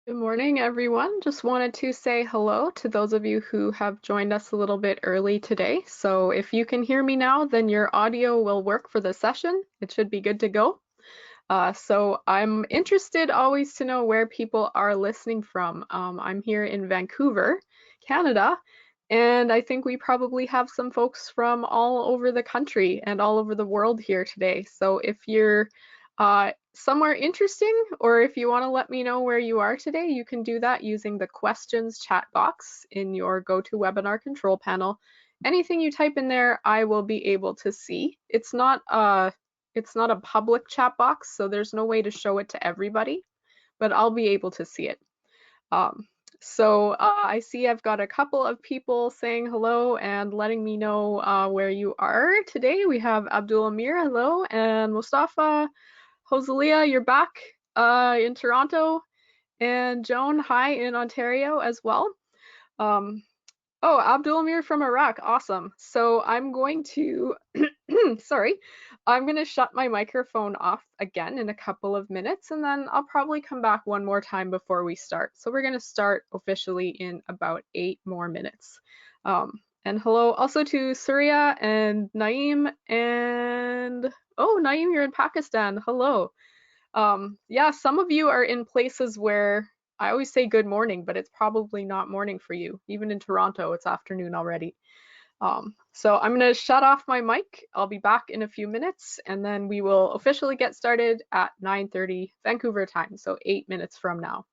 Good morning, everyone. Just wanted to say hello to those of you who have joined us a little bit early today. So if you can hear me now, then your audio will work for the session. It should be good to go. So I'm interested always to know where people are listening from. I'm here in Vancouver, Canada, and I think we probably have some folks from all over the country and all over the world here today. So if you're somewhere interesting, or if you want to let me know where you are today, you can do that using the questions chat box in your GoToWebinar control panel. Anything you type in there, I will be able to see. It's not a public chat box, so there's no way to show it to everybody, but I'll be able to see it. Um, I see I've got a couple of people saying hello and letting me know where you are today. We have Abdul Amir, hello, and Mustafa, Hosalia, you're back in Toronto, and Joan, hi, in Ontario as well. Um, Oh, Abdul Amir from Iraq. Awesome. So I'm going to, sorry, I'm going to shut my microphone off again in a couple of minutes, and then I'll probably come back one more time before we start. So we're going to start officially in about 8 more minutes. And hello also to Surya and Naeem and, oh, Naeem, you're in Pakistan. Hello. Yeah, some of you are in places where I always say good morning, but it's probably not morning for you. Even in Toronto, it's afternoon already. So I'm going to shut off my mic. I'll be back in a few minutes, and then we will officially get started at 9:30 Vancouver time, so 8 minutes from now.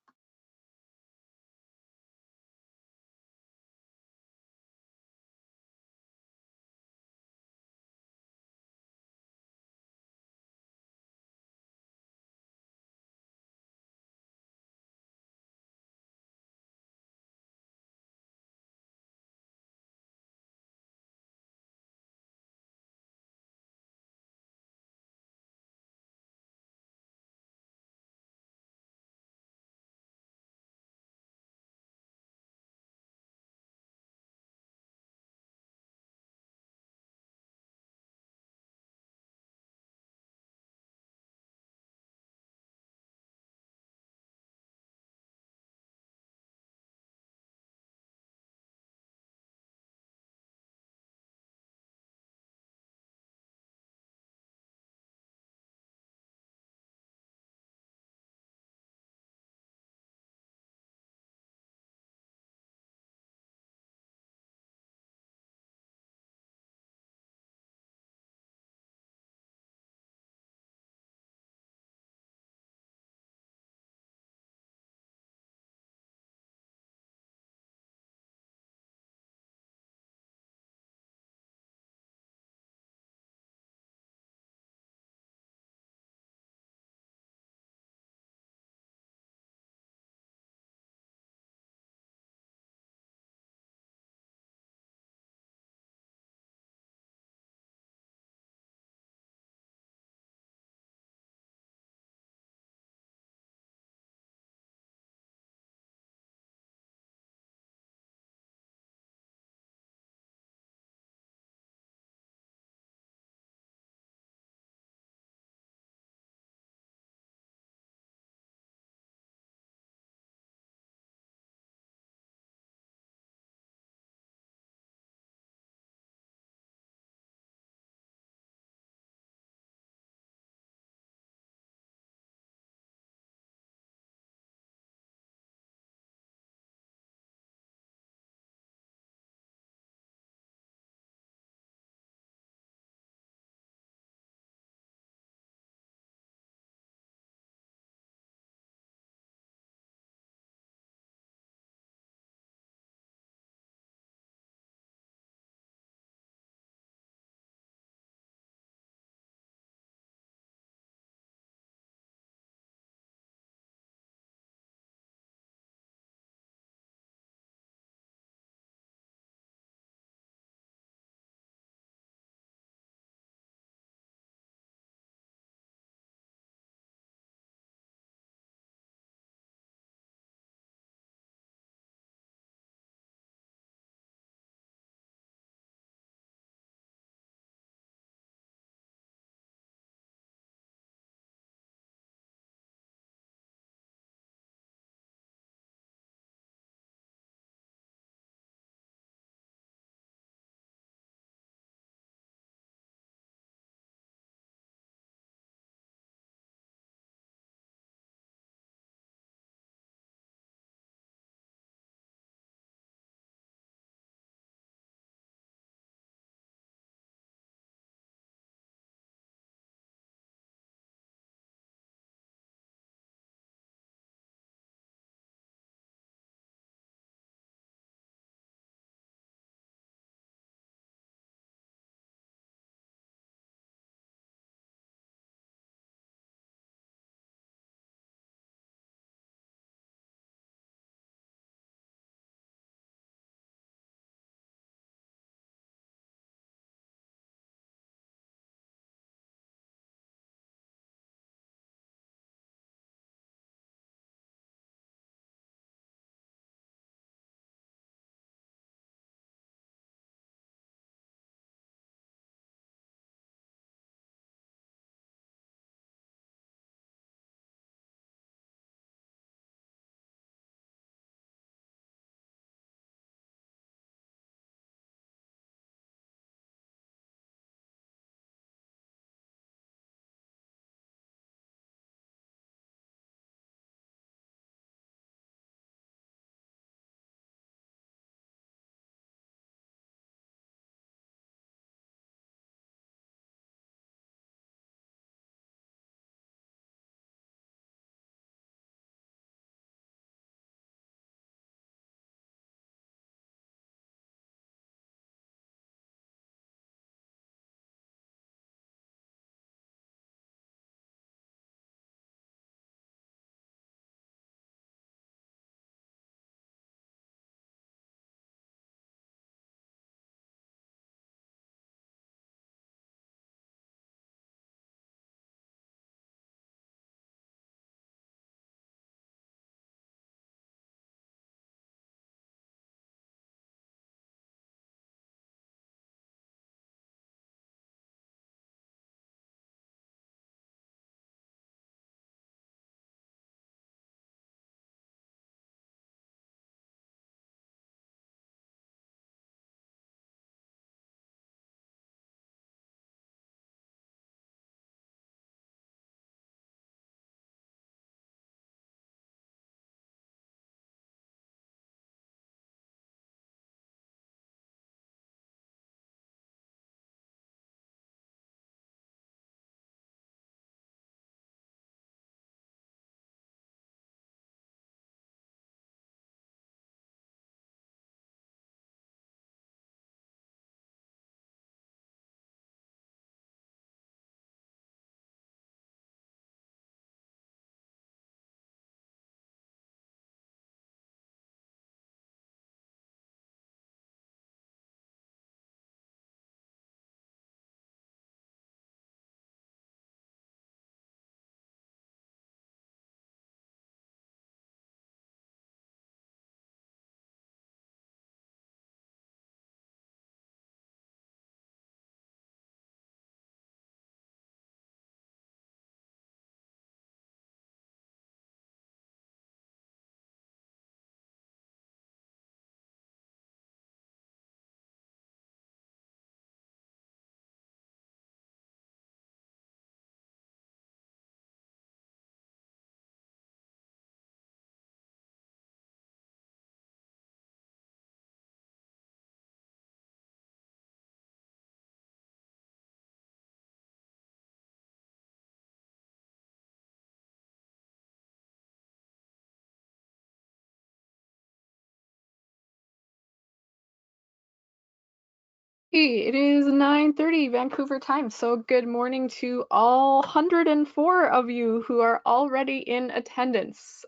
Hey, it is 9:30 Vancouver time, so good morning to all 104 of you who are already in attendance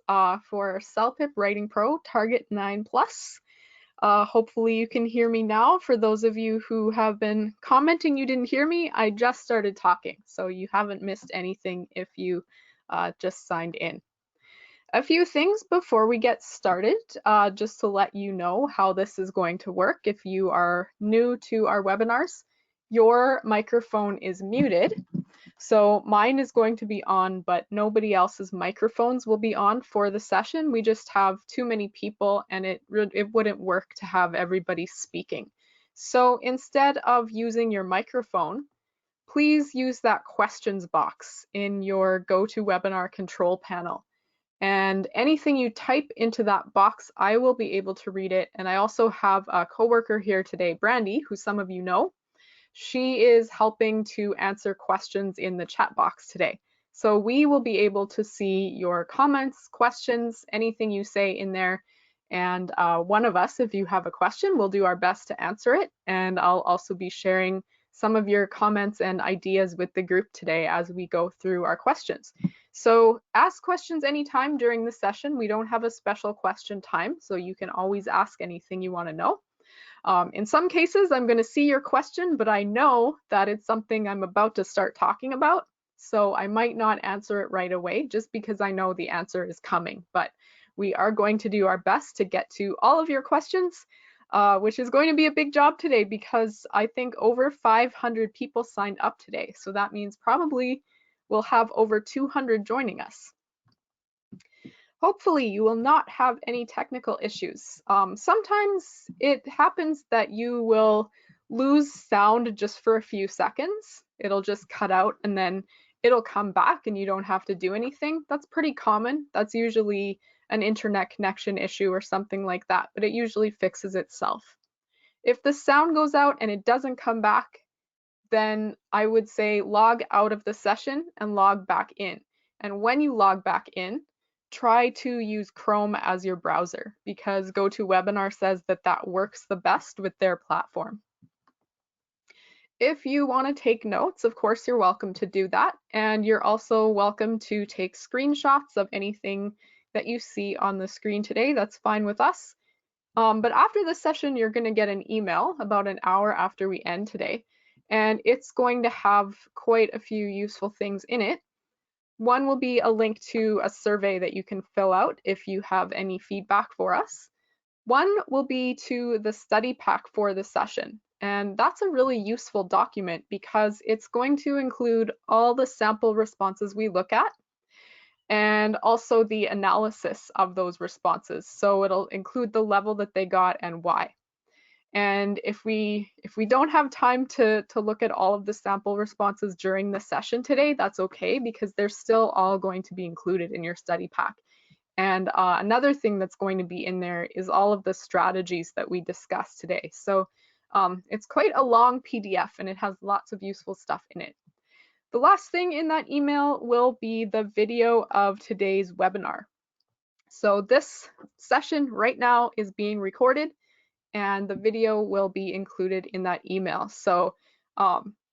for CELPIP Writing Pro Target 9 Plus. Hopefully you can hear me now. For those of you who have been commenting you didn't hear me, I just started talking, so you haven't missed anything if you just signed in. A few things before we get started, just to let you know how this is going to work. If you are new to our webinars, your microphone is muted. So mine is going to be on, but nobody else's microphones will be on for the session. We just have too many people and it wouldn't work to have everybody speaking. So instead of using your microphone, please use that questions box in your GoToWebinar control panel. And anything you type into that box, I will be able to read it. And I also have a coworker here today, Brandy, who some of you know. She is helping to answer questions in the chat box today. So we will be able to see your comments, questions, anything you say in there. And one of us, if you have a question, will do our best to answer it. And I'll also be sharing some of your comments and ideas with the group today as we go through our questions. So ask questions anytime during the session. We don't have a special question time, so you can always ask anything you want to know. In some cases, I'm going to see your question, but I know that it's something I'm about to start talking about, so I might not answer it right away just because I know the answer is coming. But we are going to do our best to get to all of your questions, which is going to be a big job today because I think over 500 people signed up today. So that means probably we'll have over 200 joining us. Hopefully you will not have any technical issues. Sometimes it happens that you will lose sound just for a few seconds. It'll just cut out and then it'll come back and you don't have to do anything. That's pretty common. That's usually an internet connection issue or something like that, but it usually fixes itself. If the sound goes out and it doesn't come back, then I would say log out of the session and log back in. And when you log back in, try to use Chrome as your browser because GoToWebinar says that that works the best with their platform. If you want to take notes, of course, you're welcome to do that. And you're also welcome to take screenshots of anything that you see on the screen today. That's fine with us. But after this session, you're going to get an email about an hour after we end today. And it's going to have quite a few useful things in it. One will be a link to a survey that you can fill out if you have any feedback for us. One will be to the study pack for the session. And that's a really useful document because it's going to include all the sample responses we look at and also the analysis of those responses. So it'll include the level that they got and why. And if we don't have time to look at all of the sample responses during the session today, that's okay because they're still all going to be included in your study pack. And another thing that's going to be in there is all of the strategies that we discussed today. So it's quite a long PDF and it has lots of useful stuff in it. The last thing in that email will be the video of today's webinar. So this session right now is being recorded and the video will be included in that email. So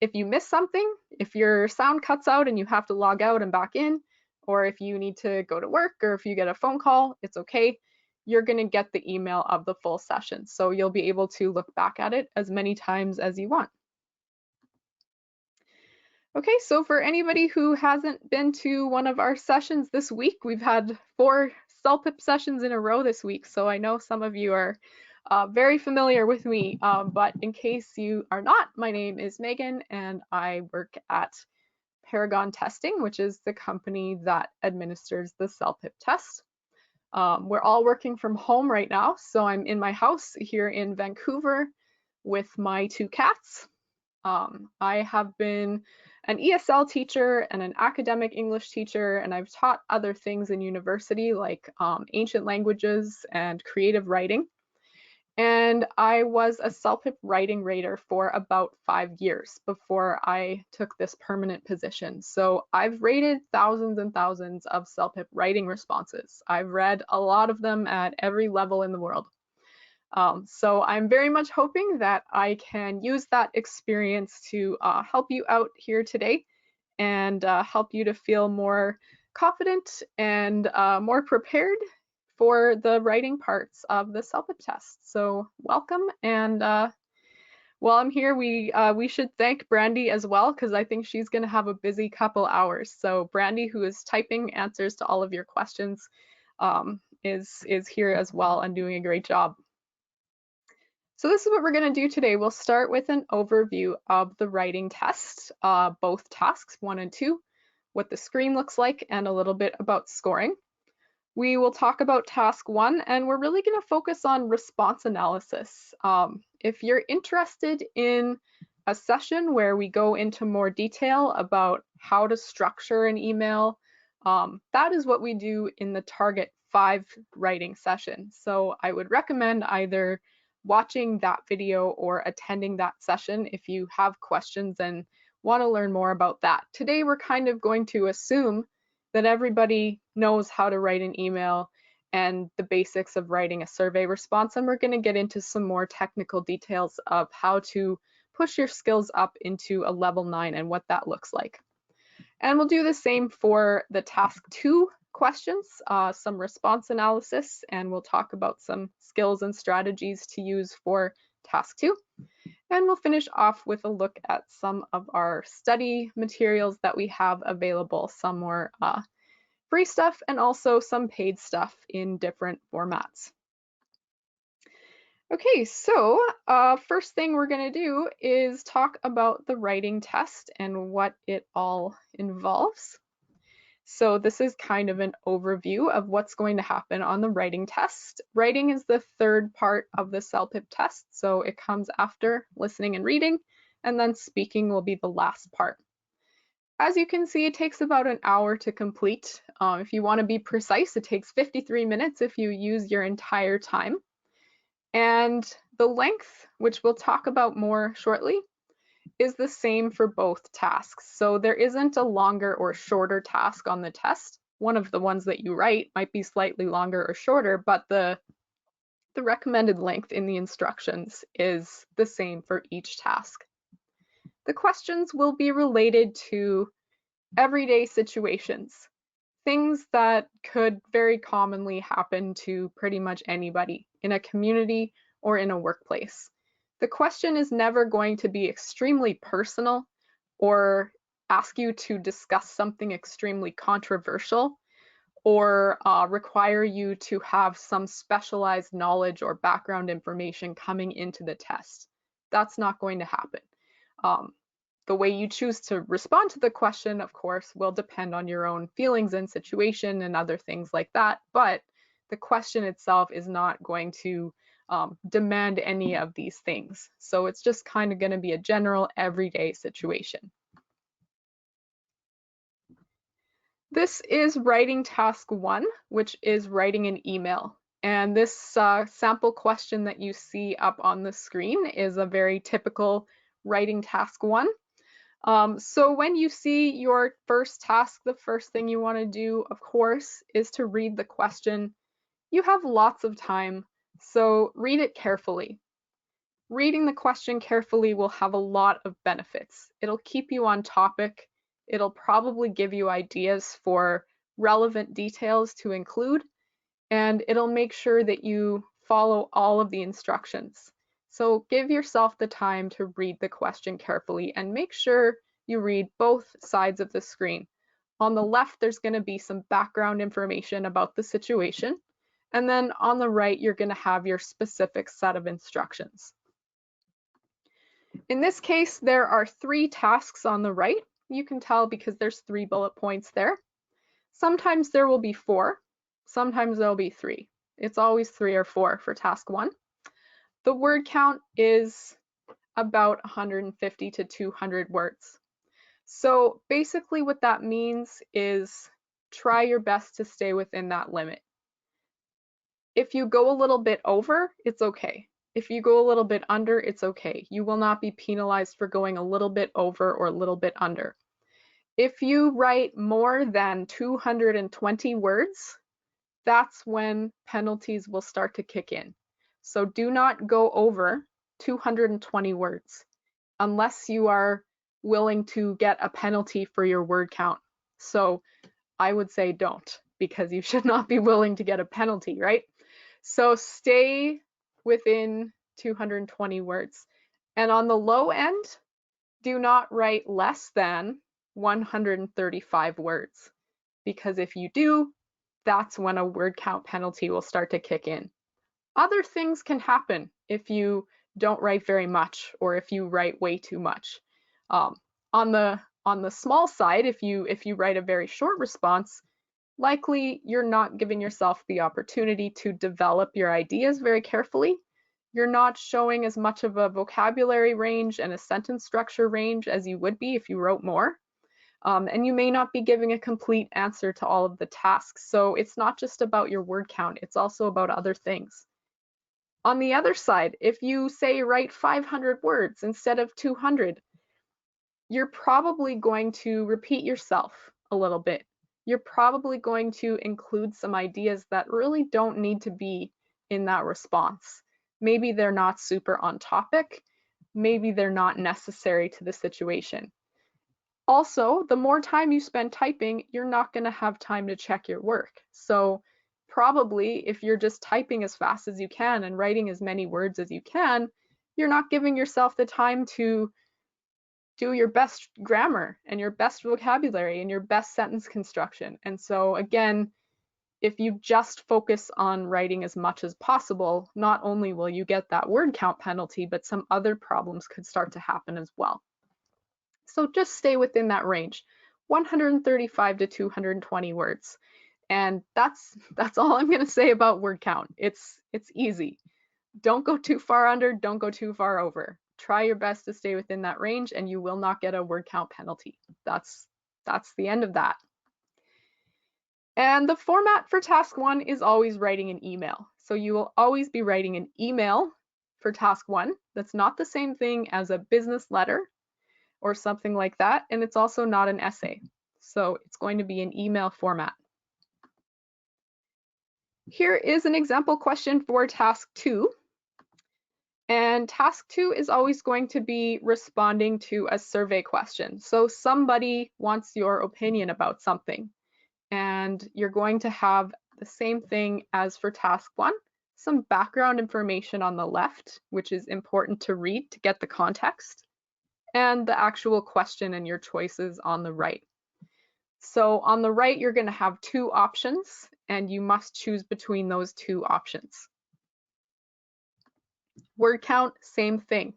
if you miss something, if your sound cuts out and you have to log out and back in, or if you need to go to work or if you get a phone call, it's okay. You're going to get the email of the full session. So you'll be able to look back at it as many times as you want. Okay, so for anybody who hasn't been to one of our sessions this week, we've had 4 CELPIP sessions in a row this week. So I know some of you are very familiar with me, but in case you are not, my name is Megan and I work at Paragon Testing, which is the company that administers the CELPIP test. We're all working from home right now, so I'm in my house here in Vancouver with my 2 cats. I have been an ESL teacher and an academic English teacher, and I've taught other things in university like ancient languages and creative writing. And I was a CELPIP writing rater for about 5 years before I took this permanent position. So I've rated thousands and thousands of CELPIP writing responses. I've read a lot of them at every level in the world. So I'm very much hoping that I can use that experience to help you out here today and help you to feel more confident and more prepared for the writing parts of the CELPIP test. So welcome, and while I'm here, we should thank Brandy as well, because I think she's going to have a busy couple hours. So Brandy, who is typing answers to all of your questions, is here as well and doing a great job. So this is what we're going to do today. We'll start with an overview of the writing test, both tasks 1 and 2, what the screen looks like, and a little bit about scoring. We will talk about task 1, and we're really going to focus on response analysis. If you're interested in a session where we go into more detail about how to structure an email, that is what we do in the Target 5 writing session. So I would recommend either watching that video or attending that session if you have questions and want to learn more about that. Today we're kind of going to assume that everybody knows how to write an email and the basics of writing a survey response, and we're going to get into some more technical details of how to push your skills up into a level 9 and what that looks like. And we'll do the same for the task 2 questions, some response analysis, and we'll talk about some skills and strategies to use for task 2. And we'll finish off with a look at some of our study materials that we have available, some more free stuff and also some paid stuff in different formats. Okay, so first thing we're going to do is talk about the writing test and what it all involves. So this is kind of an overview of what's going to happen on the writing test. Writing is the third part of the CELPIP test, so it comes after listening and reading, and then speaking will be the last part. As you can see, it takes about an hour to complete. If you want to be precise, it takes 53 minutes if you use your entire time. And the length, which we'll talk about more shortly, is the same for both tasks. So there isn't a longer or shorter task on the test. One of the ones that you write might be slightly longer or shorter, but the recommended length in the instructions is the same for each task. The questions will be related to everyday situations, things that could very commonly happen to pretty much anybody in a community or in a workplace. The question is never going to be extremely personal or ask you to discuss something extremely controversial or require you to have some specialized knowledge or background information coming into the test. That's not going to happen. The way you choose to respond to the question, of course, will depend on your own feelings and situation and other things like that, but the question itself is not going to demand any of these things. So it's just kind of going to be a general everyday situation. This is writing task 1, which is writing an email. And this sample question that you see up on the screen is a very typical writing task 1. So when you see your first task, the first thing you want to do, of course, is to read the question. You have lots of time, so read it carefully. Reading the question carefully will have a lot of benefits. It'll keep you on topic. It'll probably give you ideas for relevant details to include, and it'll make sure that you follow all of the instructions. So give yourself the time to read the question carefully and make sure you read both sides of the screen. On the left, there's going to be some background information about the situation. And then on the right, you're going to have your specific set of instructions. In this case, there are 3 tasks on the right. You can tell because there's 3 bullet points there. Sometimes there will be 4. Sometimes there'll be 3. It's always 3 or 4 for task 1. The word count is about 150 to 200 words. So basically what that means is try your best to stay within that limit. If you go a little bit over, it's okay. If you go a little bit under, it's okay. You will not be penalized for going a little bit over or a little bit under. If you write more than 220 words, that's when penalties will start to kick in. So do not go over 220 words unless you are willing to get a penalty for your word count. So I would say don't, because you should not be willing to get a penalty, right? So stay within 220 words. And on the low end, do not write less than 135 words, because if you do, that's when a word count penalty will start to kick in. Other things can happen if you don't write very much or if you write way too much. Um, on the small side, if you write a very short response, likely you're not giving yourself the opportunity to develop your ideas very carefully. You're not showing as much of a vocabulary range and a sentence structure range as you would be if you wrote more. And you may not be giving a complete answer to all of the tasks. So it's not just about your word count, it's also about other things. On the other side, if you say write 500 words instead of 200, you're probably going to repeat yourself a little bit. You're probably going to include some ideas that really don't need to be in that response. Maybe they're not super on topic. Maybe they're not necessary to the situation. Also, the more time you spend typing, you're not going to have time to check your work. So probably if you're just typing as fast as you can and writing as many words as you can, you're not giving yourself the time to do your best grammar and your best vocabulary and your best sentence construction. And so again, if you just focus on writing as much as possible, not only will you get that word count penalty, but some other problems could start to happen as well. So just stay within that range, 135 to 220 words. And that's all I'm going to say about word count. It's easy. Don't go too far under, don't go too far over. Try your best to stay within that range and you will not get a word count penalty. That's the end of that. And the format for task 1 is always writing an email. So you will always be writing an email for task 1. That's not the same thing as a business letter or something like that, and it's also not an essay. So it's going to be an email format. Here is an example question for task 2. And task 2 is always going to be responding to a survey question. So somebody wants your opinion about something, and you're going to have the same thing as for task 1, some background information on the left, which is important to read to get the context, and the actual question and your choices on the right. So on the right, you're going to have 2 options, and you must choose between those 2 options. Word count, same thing,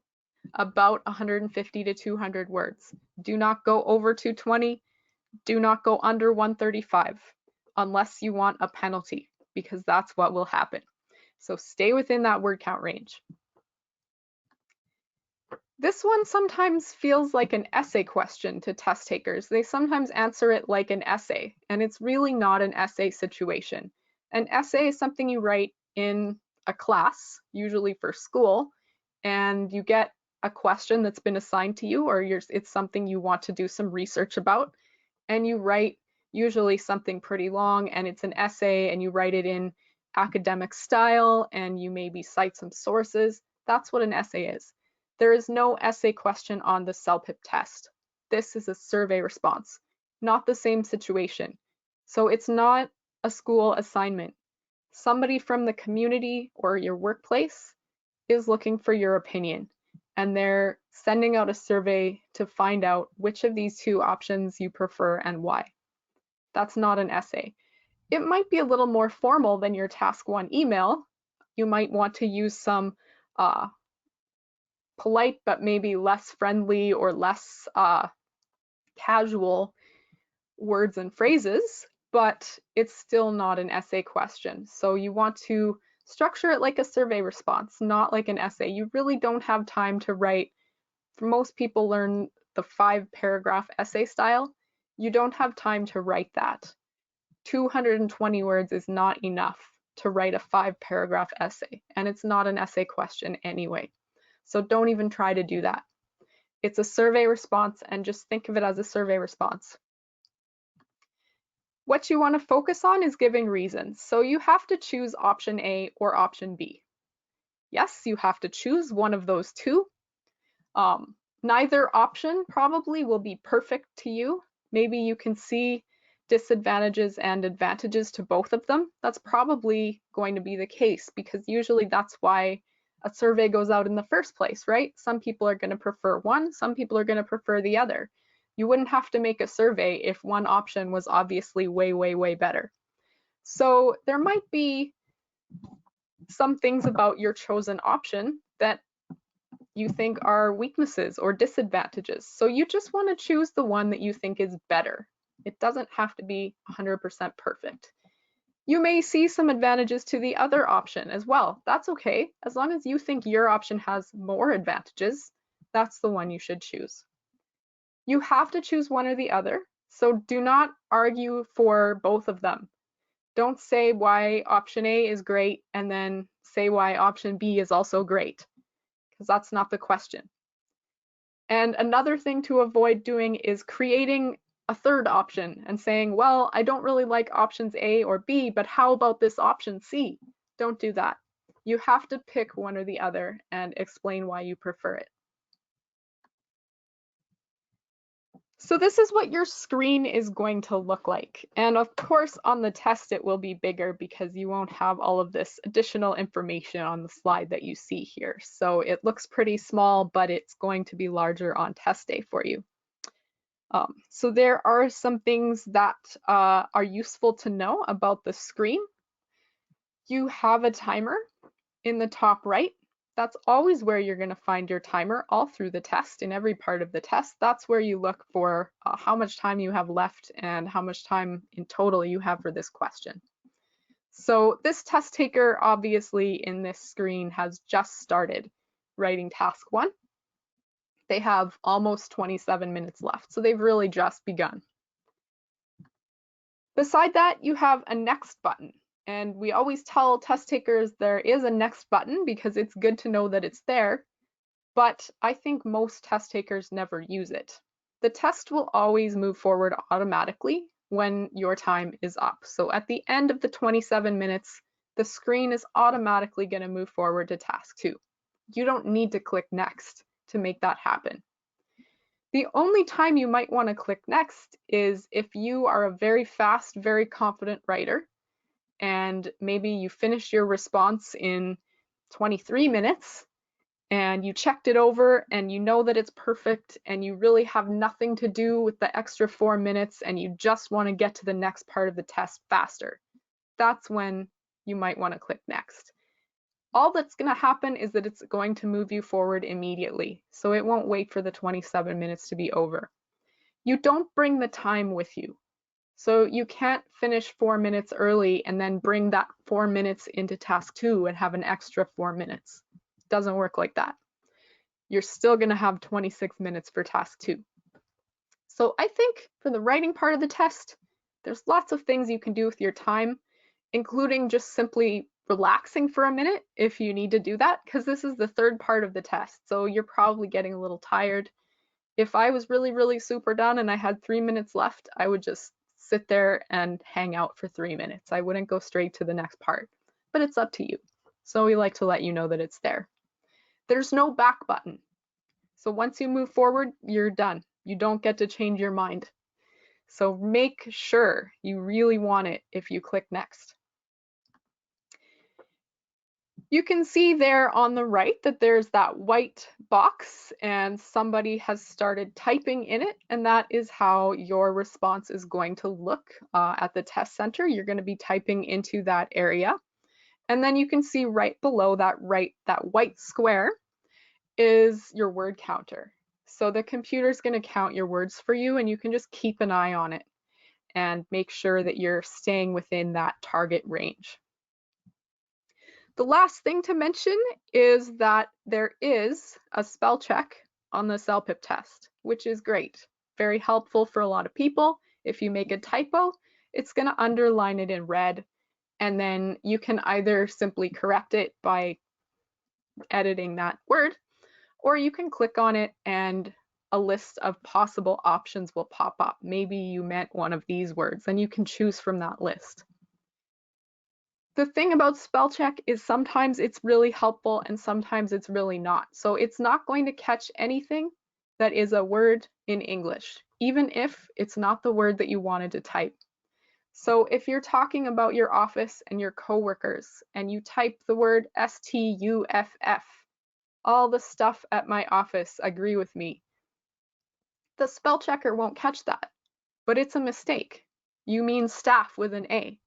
about 150 to 200 words. Do not go over 220, do not go under 135, unless you want a penalty, because that's what will happen. So stay within that word count range. This one sometimes feels like an essay question to test takers. They sometimes answer it like an essay, and it's really not an essay situation. An essay is something you write in a class, usually for school, and you get a question that's been assigned to you, or it's something you want to do some research about, and you write usually something pretty long, and it's an essay, and you write it in academic style, and you maybe cite some sources. That's what an essay is. There is no essay question on the CELPIP test. This is a survey response, not the same situation. So it's not a school assignment. Somebody from the community or your workplace is looking for your opinion, and they're sending out a survey to find out which of these 2 options you prefer and why. That's not an essay. It might be a little more formal than your task 1 email. You might want to use some polite but maybe less friendly or less casual words and phrases, but it's still not an essay question. So you want to structure it like a survey response, not like an essay. You really don't have time to write. Most people learn the 5-paragraph essay style. You don't have time to write that. 220 words is not enough to write a 5-paragraph essay, and it's not an essay question anyway. So don't even try to do that. It's a survey response, and just think of it as a survey response. What you want to focus on is giving reasons. So you have to choose option A or option B. yes, you have to choose one of those two. Neither option probably will be perfect to you. Maybe you can see disadvantages and advantages to both of them. That's probably going to be the case because usually that's why a survey goes out in the first place, right? Some people are going to prefer one, some people are going to prefer the other. You wouldn't have to make a survey if one option was obviously way, way, way better. So there might be some things about your chosen option that you think are weaknesses or disadvantages. So you just want to choose the one that you think is better. It doesn't have to be 100% perfect. You may see some advantages to the other option as well. That's okay. As long as you think your option has more advantages, that's the one you should choose. You have to choose one or the other, so do not argue for both of them. Don't say why option A is great and then say why option B is also great, because that's not the question. And another thing to avoid doing is creating a third option and saying, well, I don't really like options A or B, but how about this option C? Don't do that. You have to pick one or the other and explain why you prefer it. So this is what your screen is going to look like. And of course, on the test, it will be bigger because you won't have all of this additional information on the slide that you see here. So it looks pretty small, but it's going to be larger on test day for you. So there are some things that are useful to know about the screen. You have a timer in the top right. That's always where you're going to find your timer all through the test, in every part of the test. That's where you look for how much time you have left and how much time in total you have for this question. So this test taker obviously in this screen has just started writing task 1. They have almost 27 minutes left, so they've really just begun. Beside that, you have a next button. And we always tell test takers there is a next button because it's good to know that it's there, but I think most test takers never use it. The test will always move forward automatically when your time is up. So at the end of the 27 minutes, the screen is automatically going to move forward to task 2. You don't need to click next to make that happen. The only time you might want to click next is if you are a very fast, very confident writer, and maybe you finished your response in 23 minutes and you checked it over and you know that it's perfect and you really have nothing to do with the extra 4 minutes and you just want to get to the next part of the test faster. That's when you might want to click next. All that's going to happen is that it's going to move you forward immediately, so it won't wait for the 27 minutes to be over. You don't bring the time with you. So you can't finish 4 minutes early and then bring that 4 minutes into task 2 and have an extra 4 minutes. It doesn't work like that. You're still going to have 26 minutes for task 2. So I think for the writing part of the test, there's lots of things you can do with your time, including just simply relaxing for a minute if you need to do that, because this is the third part of the test. So you're probably getting a little tired. If I was really, really super done and I had 3 minutes left, I would just sit there and hang out for 3 minutes. I wouldn't go straight to the next part, but it's up to you. So we like to let you know that it's there. There's no back button. So once you move forward, you're done. You don't get to change your mind. So make sure you really want it if you click next. You can see there on the right that there's that white box and somebody has started typing in it, and that is how your response is going to look at the test center. You're going to be typing into that area. And then you can see right below that white square is your word counter. So the computer is going to count your words for you, and you can just keep an eye on it and make sure that you're staying within that target range. The last thing to mention is that there is a spell check on the CELPIP test, which is great. Very helpful for a lot of people. If you make a typo, it's going to underline it in red, and then you can either simply correct it by editing that word, or you can click on it and a list of possible options will pop up. Maybe you meant one of these words, and you can choose from that list. The thing about spell check is sometimes it's really helpful and sometimes it's really not. So it's not going to catch anything that is a word in English, even if it's not the word that you wanted to type. So if you're talking about your office and your coworkers and you type the word STUFF, all the stuff at my office agree with me, the spell checker won't catch that, but it's a mistake. You mean staff with an A.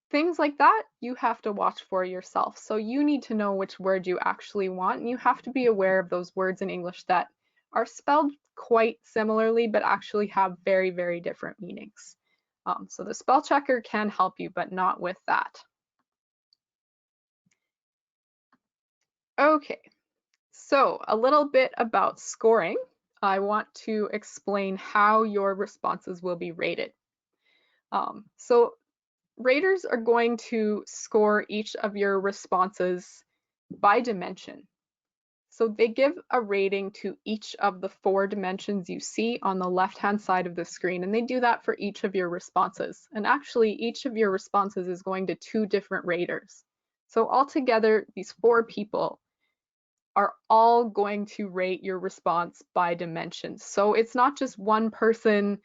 Things like that you have to watch for yourself. So you need to know which word you actually want, and you have to be aware of those words in English that are spelled quite similarly but actually have very, very different meanings. So the spell checker can help you, but not with that. Okay, so a little bit about scoring. I want to explain how your responses will be rated. So raters are going to score each of your responses by dimension. So they give a rating to each of the 4 dimensions you see on the left-hand side of the screen, and they do that for each of your responses. And actually, each of your responses is going to 2 different raters. So altogether, these 4 people are all going to rate your response by dimensions. So it's not just one person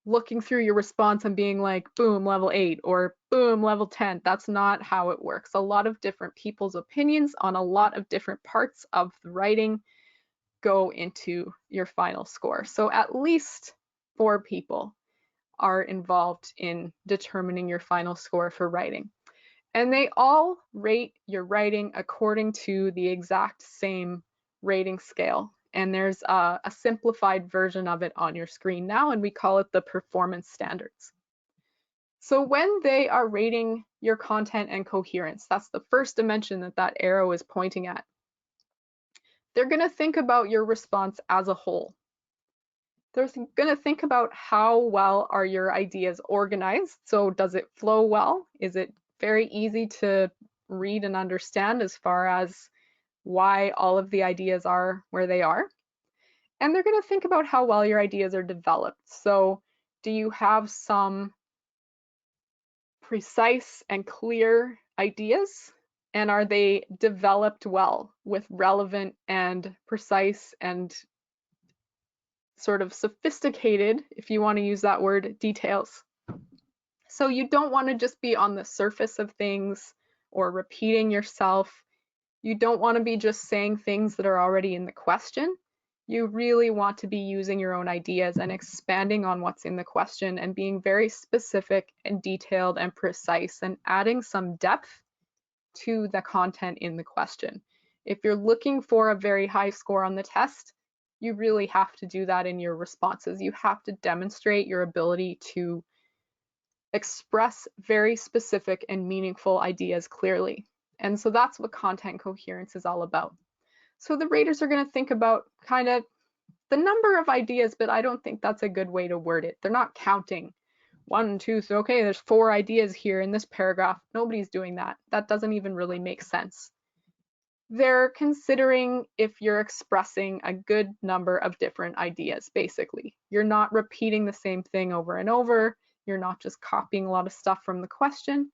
looking through your response and being like, boom, level 8 or boom, level 10. That's not how it works. A lot of different people's opinions on a lot of different parts of the writing go into your final score. So at least 4 people are involved in determining your final score for writing. And they all rate your writing according to the exact same rating scale. And there's a simplified version of it on your screen now, and we call it the performance standards. So when they are rating your content and coherence, that's the first dimension that that arrow is pointing at. They're going to think about your response as a whole. They're going to think about how well are your ideas organized. So does it flow well? Is it very easy to read and understand as far as why all of the ideas are where they are? And they're going to think about how well your ideas are developed. So do you have some precise and clear ideas? And are they developed well with relevant and precise and sort of sophisticated, if you want to use that word, details? So you don't want to just be on the surface of things or repeating yourself. You don't want to be just saying things that are already in the question. You really want to be using your own ideas and expanding on what's in the question and being very specific and detailed and precise and adding some depth to the content in the question. If you're looking for a very high score on the test, you really have to do that in your responses. You have to demonstrate your ability to express very specific and meaningful ideas clearly. And so that's what content coherence is all about. So the raters are going to think about kind of the number of ideas, but I don't think that's a good way to word it. They're not counting 1, 2, so okay, there's 4 ideas here in this paragraph. Nobody's doing that. That doesn't even really make sense. They're considering if you're expressing a good number of different ideas, basically. You're not repeating the same thing over and over. You're not just copying a lot of stuff from the question.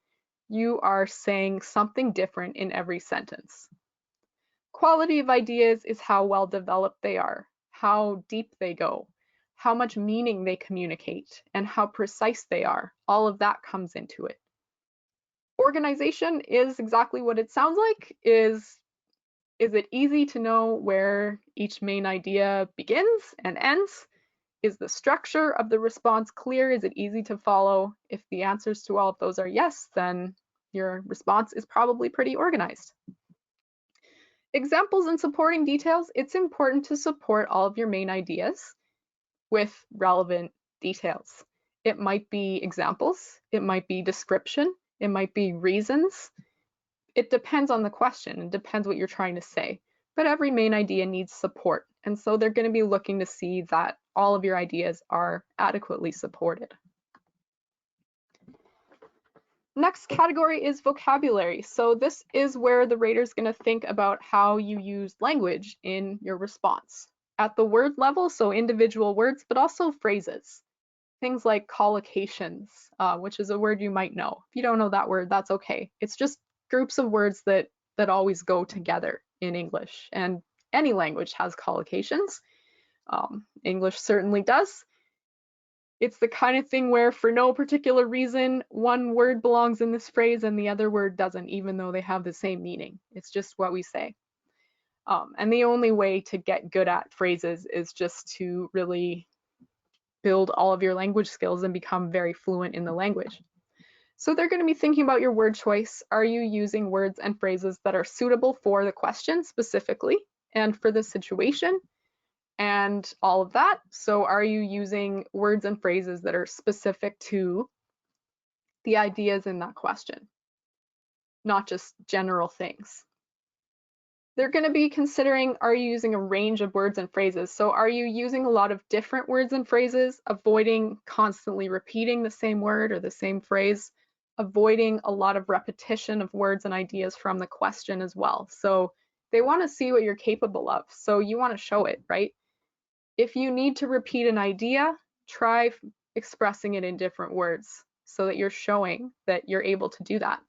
You are saying something different in every sentence. Quality of ideas is how well developed they are, how deep they go, how much meaning they communicate, and how precise they are. All of that comes into it. Organization is exactly what it sounds like. Is it easy to know where each main idea begins and ends? Is the structure of the response clear? Is it easy to follow? If the answers to all of those are yes, then your response is probably pretty organized. Examples and supporting details, it's important to support all of your main ideas with relevant details. It might be examples, it might be description, it might be reasons. It depends on the question, it depends what you're trying to say. But every main idea needs support, and so they're going to be looking to see that all of your ideas are adequately supported. Next category is vocabulary. So this is where the rater is going to think about how you use language in your response. At the word level, so individual words, but also phrases. things like collocations, which is a word you might know. If you don't know that word, that's okay. It's just groups of words that always go together in English, and any language has collocations. English certainly does. It's the kind of thing where for no particular reason, one word belongs in this phrase and the other word doesn't, even though they have the same meaning. It's just what we say. And the only way to get good at phrases is just to really build all of your language skills and become very fluent in the language. So they're going to be thinking about your word choice. Are you using words and phrases that are suitable for the question specifically and for the situation and all of that? So are you using words and phrases that are specific to the ideas in that question, not just general things? They're going to be considering, are you using a range of words and phrases? So are you using a lot of different words and phrases, avoiding constantly repeating the same word or the same phrase, avoiding a lot of repetition of words and ideas from the question as well? So they want to see what you're capable of. So you want to show it, right? If you need to repeat an idea, try expressing it in different words so that you're showing that you're able to do that.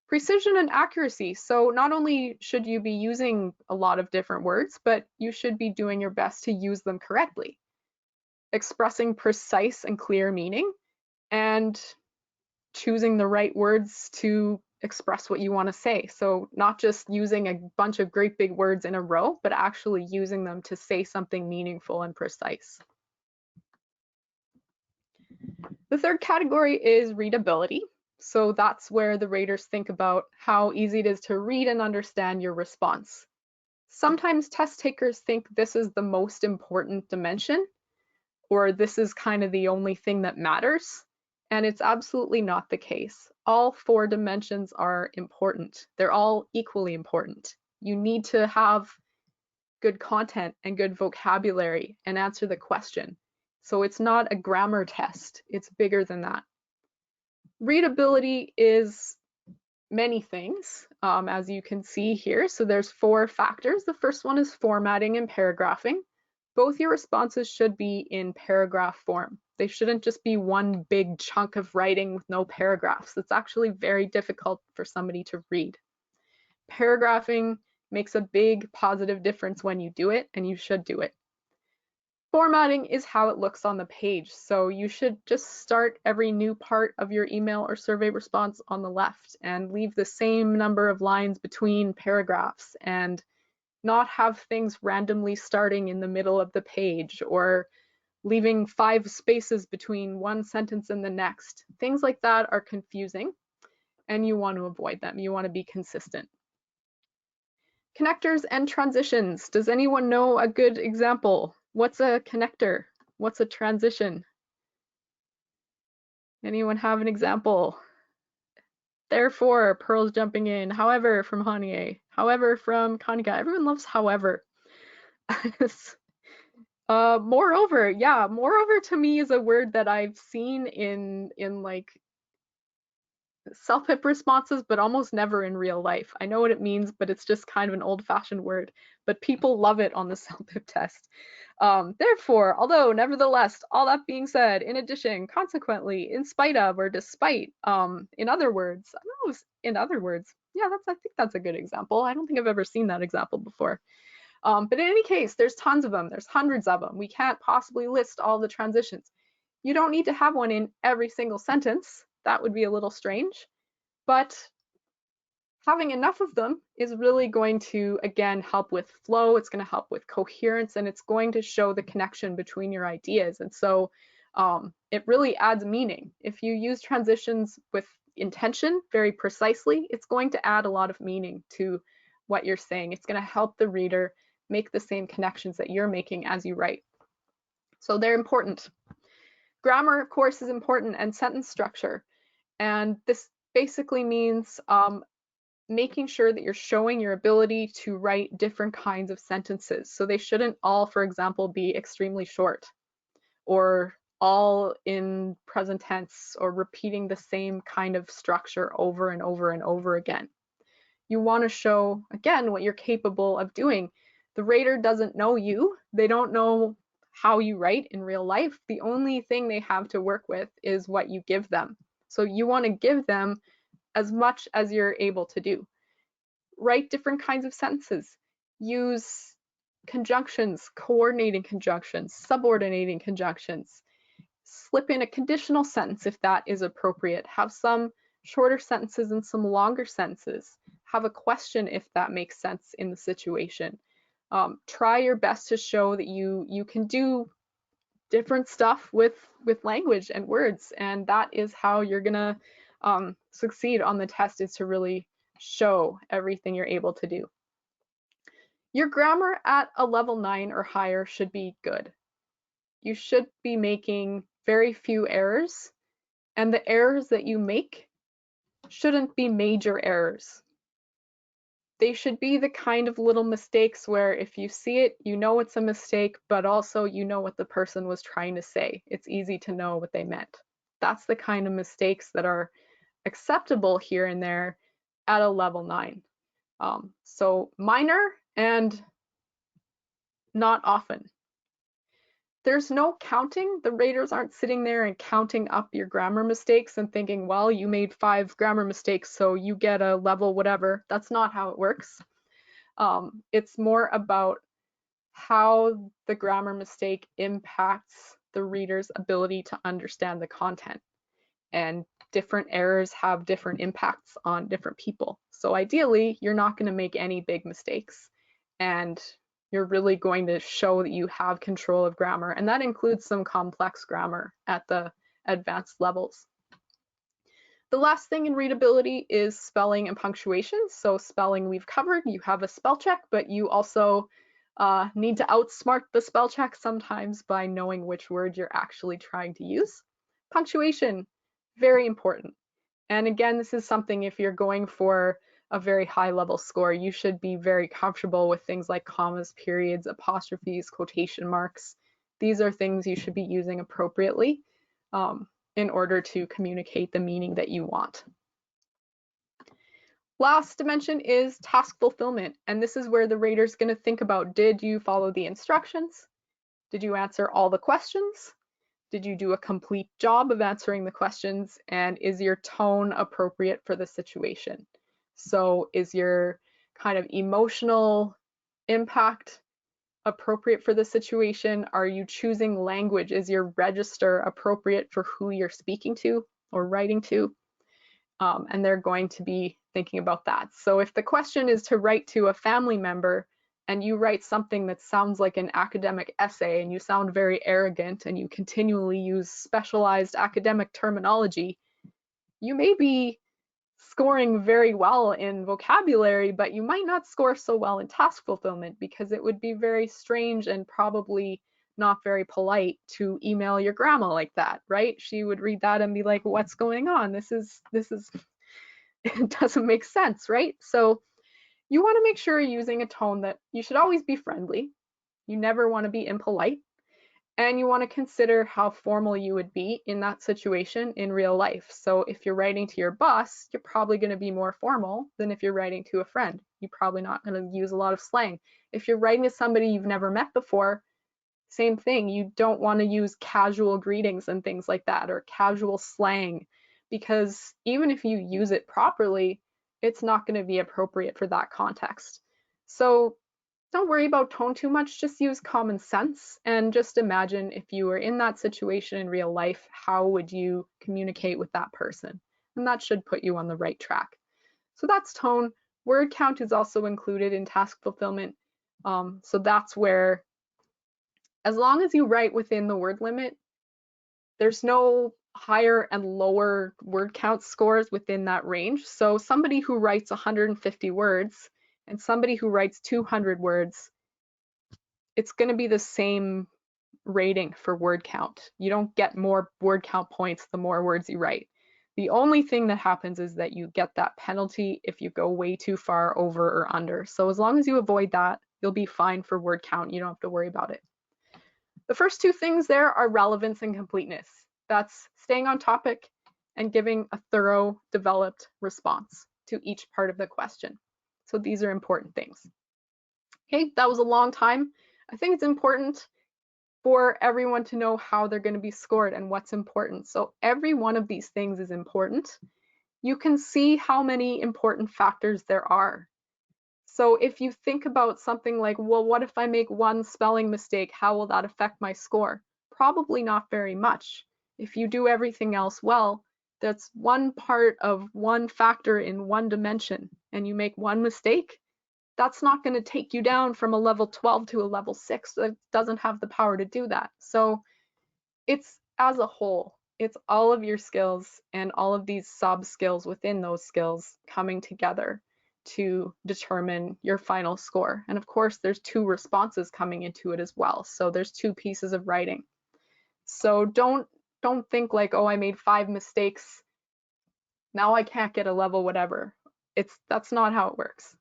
Precision and accuracy. So not only should you be using a lot of different words, but you should be doing your best to use them correctly. Expressing precise and clear meaning and choosing the right words to express what you want to say. So not just using a bunch of great big words in a row, but actually using them to say something meaningful and precise. The third category is readability. So that's where the raters think about how easy it is to read and understand your response. Sometimes test takers think this is the most important dimension, or this is kind of the only thing that matters, and it's absolutely not the case. All 4 dimensions are important. They're all equally important. You need to have good content and good vocabulary and answer the question. So it's not a grammar test, it's bigger than that. Readability is many things, as you can see here. So there's 4 factors. The first one is formatting and paragraphing. Both your responses should be in paragraph form. They shouldn't just be one big chunk of writing with no paragraphs. It's actually very difficult for somebody to read. Paragraphing makes a big positive difference when you do it, and you should do it. Formatting is how it looks on the page. So you should just start every new part of your email or survey response on the left and leave the same number of lines between paragraphs and not have things randomly starting in the middle of the page or leaving 5 spaces between one sentence and the next. Things like that are confusing and you want to avoid them. You want to be consistent. Connectors and transitions. Does anyone know a good example? What's a connector? What's a transition? Anyone have an example? Therefore, Pearl's jumping in. However, from Hanye. However, from Kanika. Everyone loves however. Moreover, yeah, moreover to me is a word that I've seen in like CELPIP responses, but almost never in real life. I know what it means, but it's just kind of an old-fashioned word. But people love it on the CELPIP test. Therefore, although, nevertheless, all that being said, in addition, consequently, in spite of, or despite, in other words, I don't know if in other words, yeah, I think that's a good example. I don't think I've ever seen that example before. But in any case, there's tons of them. There's hundreds of them. We can't possibly list all the transitions. You don't need to have one in every single sentence. That would be a little strange. But having enough of them is really going to, again, help with flow. It's going to help with coherence, and it's going to show the connection between your ideas. And so it really adds meaning. If you use transitions with intention very precisely, it's going to add a lot of meaning to what you're saying. It's going to help the reader make the same connections that you're making as you write. So they're important. Grammar, of course, is important, and sentence structure. And this basically means making sure that you're showing your ability to write different kinds of sentences. So they shouldn't all, for example, be extremely short or all in present tense or repeating the same kind of structure over and over and over again. You want to show, again, what you're capable of doing. The rater doesn't know you. They don't know how you write in real life. The only thing they have to work with is what you give them. So you want to give them as much as you're able to do. Write different kinds of sentences. Use conjunctions, coordinating conjunctions, subordinating conjunctions. Slip in a conditional sentence if that is appropriate. Have some shorter sentences and some longer sentences. Have a question if that makes sense in the situation. Try your best to show that you can do different stuff with language and words, and that is how you're gonna succeed on the test, is to really show everything you're able to do. Your grammar at a level 9 or higher should be good. You should be making very few errors, and the errors that you make shouldn't be major errors. They should be the kind of little mistakes where if you see it, you know it's a mistake, but also you know what the person was trying to say. It's easy to know what they meant. That's the kind of mistakes that are acceptable here and there at a level 9. So minor and not often. There's no counting. The raters aren't sitting there and counting up your grammar mistakes and thinking, well, you made 5 grammar mistakes, so you get a level whatever. That's not how it works. It's more about how the grammar mistake impacts the reader's ability to understand the content. And different errors have different impacts on different people. So ideally, you're not going to make any big mistakes, and you're really going to show that you have control of grammar, and that includes some complex grammar at the advanced levels. The last thing in readability is spelling and punctuation. So spelling we've covered, you have a spell check, but you also need to outsmart the spell check sometimes by knowing which word you're actually trying to use. Punctuation, very important. And again, this is something, if you're going for a very high level score, you should be very comfortable with things like commas, periods, apostrophes, quotation marks. These are things you should be using appropriately in order to communicate the meaning that you want. Last dimension is task fulfillment, and this is where the rater's going to think about, did you follow the instructions? Did you answer all the questions? Did you do a complete job of answering the questions? And is your tone appropriate for the situation? So is your kind of emotional impact appropriate for the situation? Are you choosing language? Is your register appropriate for who you're speaking to or writing to? And they're going to be thinking about that. So if the question is to write to a family member and you write something that sounds like an academic essay and you sound very arrogant and you continually use specialized academic terminology, you may be scoring very well in vocabulary, but you might not score so well in task fulfillment, because it would be very strange and probably not very polite to email your grandma like that, right? She would read that and be like, what's going on? This is it doesn't make sense, right? So you want to make sure you're using a tone that you should always be friendly. You never want to be impolite. And you want to consider how formal you would be in that situation in real life. So if you're writing to your boss, you're probably going to be more formal than if you're writing to a friend. You're probably not going to use a lot of slang. If you're writing to somebody you've never met before, same thing. You don't want to use casual greetings and things like that, or casual slang, because even if you use it properly, it's not going to be appropriate for that context. So don't worry about tone too much, just use common sense and just imagine, if you were in that situation in real life, how would you communicate with that person? And that should put you on the right track. So that's tone. Word count is also included in task fulfillment. So that's where, as long as you write within the word limit, there's no higher and lower word count scores within that range. So somebody who writes 150 words and somebody who writes 200 words, it's going to be the same rating for word count. You don't get more word count points the more words you write. The only thing that happens is that you get that penalty if you go way too far over or under. So as long as you avoid that, you'll be fine for word count. You don't have to worry about it. The first two things there are relevance and completeness. That's staying on topic and giving a thorough, developed response to each part of the question. So these are important things. Okay, that was a long time. I think it's important for everyone to know how they're going to be scored and what's important. So every one of these things is important. You can see how many important factors there are. So if you think about something like, well, what if I make one spelling mistake? How will that affect my score? Probably not very much. If you do everything else well, that's one part of one factor in one dimension, and you make one mistake, that's not going to take you down from a level 12 to a level 6. That doesn't have the power to do that. So it's as a whole, it's all of your skills and all of these sub skills within those skills coming together to determine your final score. And of course, there's two responses coming into it as well. So there's two pieces of writing. So don't think like, oh, I made 5 mistakes, now I can't get a level whatever. That's not how it works.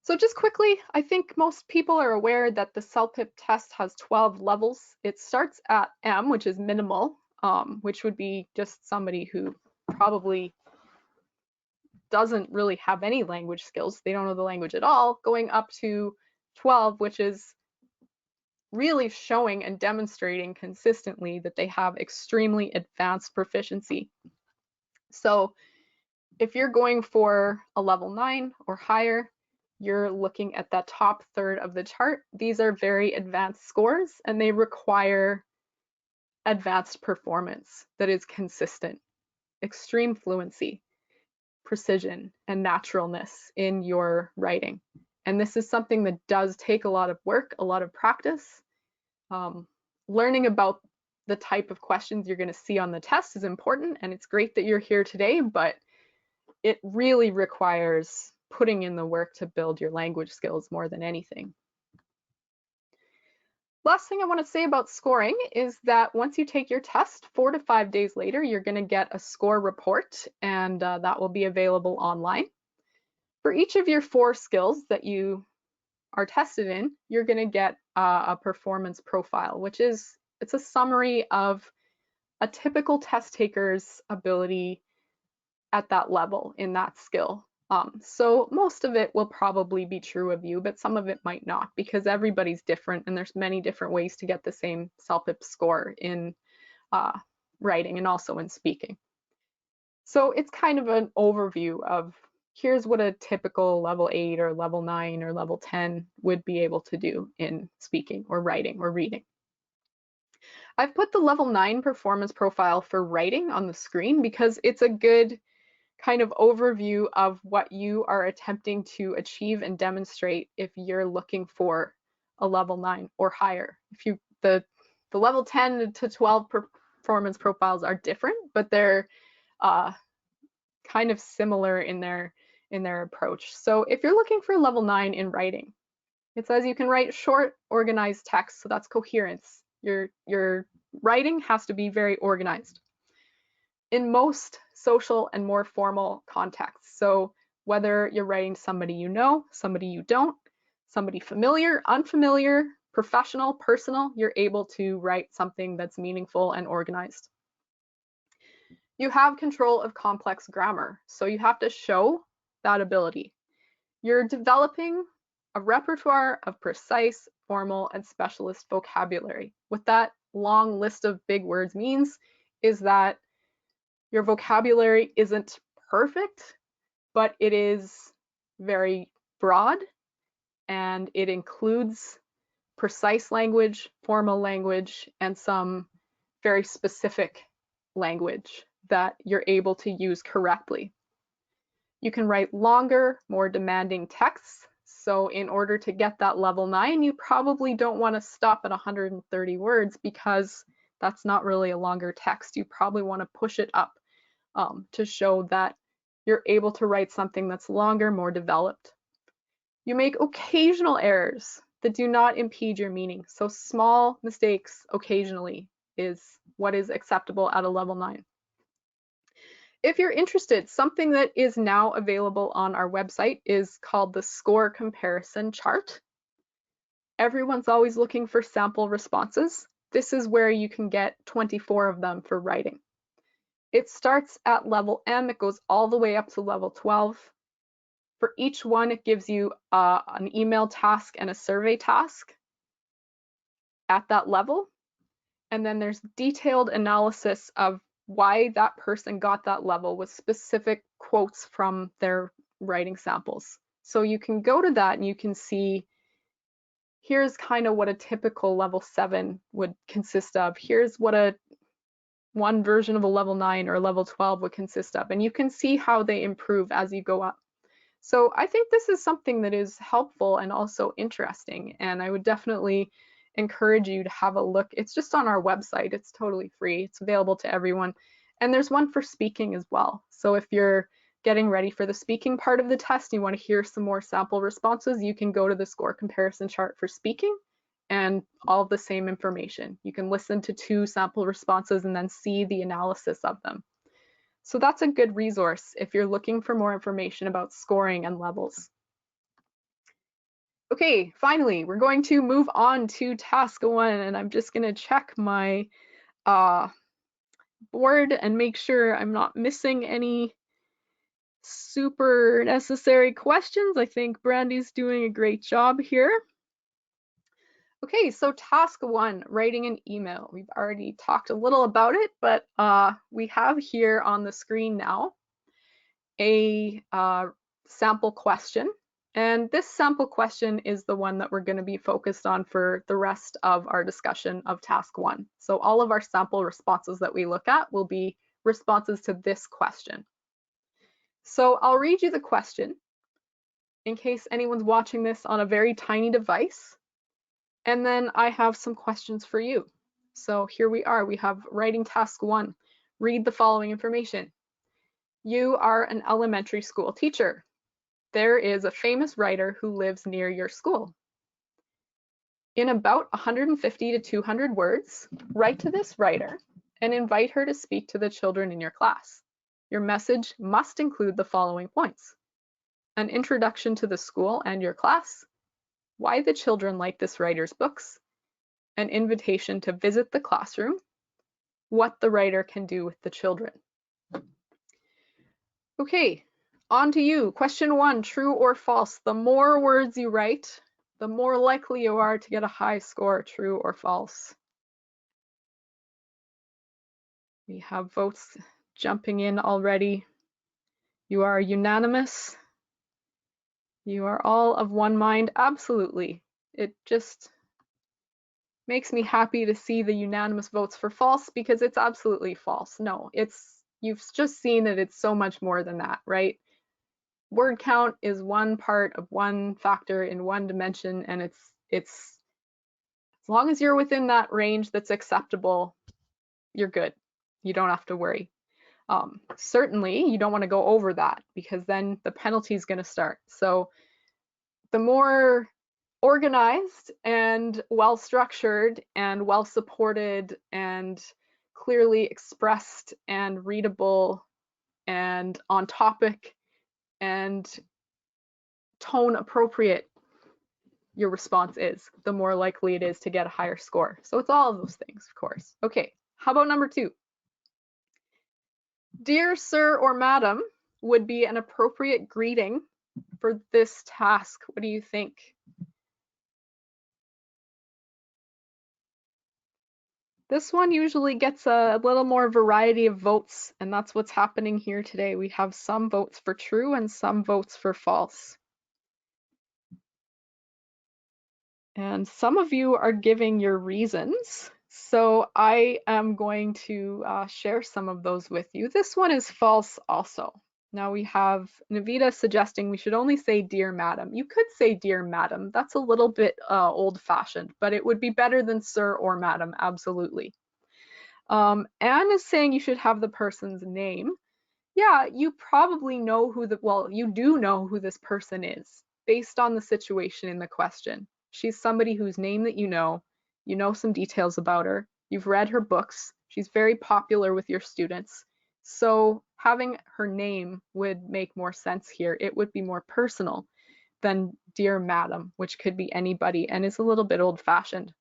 So just quickly, I think most people are aware that the CELPIP test has 12 levels. It starts at M, which is minimal, which would be just somebody who probably doesn't really have any language skills. They don't know the language at all, going up to 12, which is really showing and demonstrating consistently that they have extremely advanced proficiency. So if you're going for a level 9 or higher, you're looking at that top third of the chart. These are very advanced scores, and they require advanced performance that is consistent, extreme fluency, precision, and naturalness in your writing. And this is something that does take a lot of work, a lot of practice. Learning about the type of questions you're going to see on the test is important, and it's great that you're here today, but it really requires putting in the work to build your language skills more than anything. Last thing I want to say about scoring is that once you take your test, 4 to 5 days later, you're going to get a score report, and that will be available online. For each of your 4 skills that you are tested in, you're going to get a performance profile, which is, it's a summary of a typical test taker's ability at that level in that skill. So most of it will probably be true of you, but some of it might not, because everybody's different and there's many different ways to get the same CELPIP score in writing and also in speaking. So it's kind of an overview of here's what a typical level 8 or level 9 or level 10 would be able to do in speaking or writing or reading. I've put the level 9 performance profile for writing on the screen because it's a good kind of overview of what you are attempting to achieve and demonstrate if you're looking for a level 9 or higher. If you the level 10 to 12 performance profiles are different, but they're kind of similar in their approach. So if you're looking for level 9 in writing, it says you can write short, organized text, so that's coherence. Your writing has to be very organized in most social and more formal contexts. So whether you're writing somebody you know, somebody you don't, somebody familiar, unfamiliar, professional, personal, you're able to write something that's meaningful and organized. You have control of complex grammar, so you have to show that ability. You're developing a repertoire of precise, formal, and specialist vocabulary. What that long list of big words means is that your vocabulary isn't perfect, but it is very broad, and it includes precise language, formal language, and some very specific language that you're able to use correctly. You can write longer, more demanding texts. So in order to get that level 9, you probably don't want to stop at 130 words because that's not really a longer text. You probably want to push it up to show that you're able to write something that's longer, more developed. You make occasional errors that do not impede your meaning. So small mistakes occasionally is what is acceptable at a level 9. If you're interested, something that is now available on our website is called the score comparison chart. Everyone's always looking for sample responses. This is where you can get 24 of them for writing. It starts at level M, it goes all the way up to level 12. For each one, it gives you an email task and a survey task. at that level. And then there's detailed analysis of why that person got that level with specific quotes from their writing samples. So you can go to that and you can see, here's kind of what a typical level 7 would consist of. Here's what one version of a level 9 or a level 12 would consist of. And you can see how they improve as you go up. So I think this is something that is helpful and also interesting, and I would definitely encourage you to have a look. It's just on our website. It's totally free. It's available to everyone. And there's one for speaking as well. So if you're getting ready for the speaking part of the test, you want to hear some more sample responses, you can go to the score comparison chart for speaking and all the same information. You can listen to 2 sample responses and then see the analysis of them. So that's a good resource if you're looking for more information about scoring and levels. Okay, finally, we're going to move on to task 1, and I'm just going to check my board and make sure I'm not missing any super necessary questions. I think Brandy's doing a great job here. Okay, so task 1, writing an email. We've already talked a little about it, but we have here on the screen now a sample question. And this sample question is the one that we're going to be focused on for the rest of our discussion of task 1. So all of our sample responses that we look at will be responses to this question. So I'll read you the question in case anyone's watching this on a very tiny device. And then I have some questions for you. So here we are. We have writing task 1. Read the following information. You are an elementary school teacher. There is a famous writer who lives near your school. In about 150 to 200 words, write to this writer and invite her to speak to the children in your class. Your message must include the following points: an introduction to the school and your class, why the children like this writer's books, an invitation to visit the classroom, what the writer can do with the children. Okay, on to you. Question 1, true or false? The more words you write, the more likely you are to get a high score, true or false. We have votes jumping in already. You are unanimous. You are all of one mind. Absolutely. It just makes me happy to see the unanimous votes for false, because it's absolutely false. No, you've just seen that it's so much more than that, right? Word count is one part of one factor in one dimension, and it's as long as you're within that range that's acceptable, you're good. You don't have to worry. Certainly, you don't want to go over that, because then the penalty is going to start. So the more organized and well-structured and well-supported and clearly expressed and readable and on topic and tone appropriate your response is, the more likely it is to get a higher score. So it's all of those things, of course. Okay, how about number 2? Dear Sir or Madam would be an appropriate greeting for this task. What do you think? This one usually gets a little more variety of votes, and that's what's happening here today. We have some votes for true and some votes for false. And some of you are giving your reasons, so I am going to share some of those with you. This one is false also. Now we have Navita suggesting we should only say dear madam. You could say dear madam. That's a little bit old-fashioned, but it would be better than sir or madam, absolutely. Anne is saying you should have the person's name. Yeah, you probably know you do know who this person is based on the situation in the question. She's somebody whose name that you know some details about her, you've read her books, she's very popular with your students. So having her name would make more sense here. It would be more personal than dear madam, which could be anybody and is a little bit old-fashioned.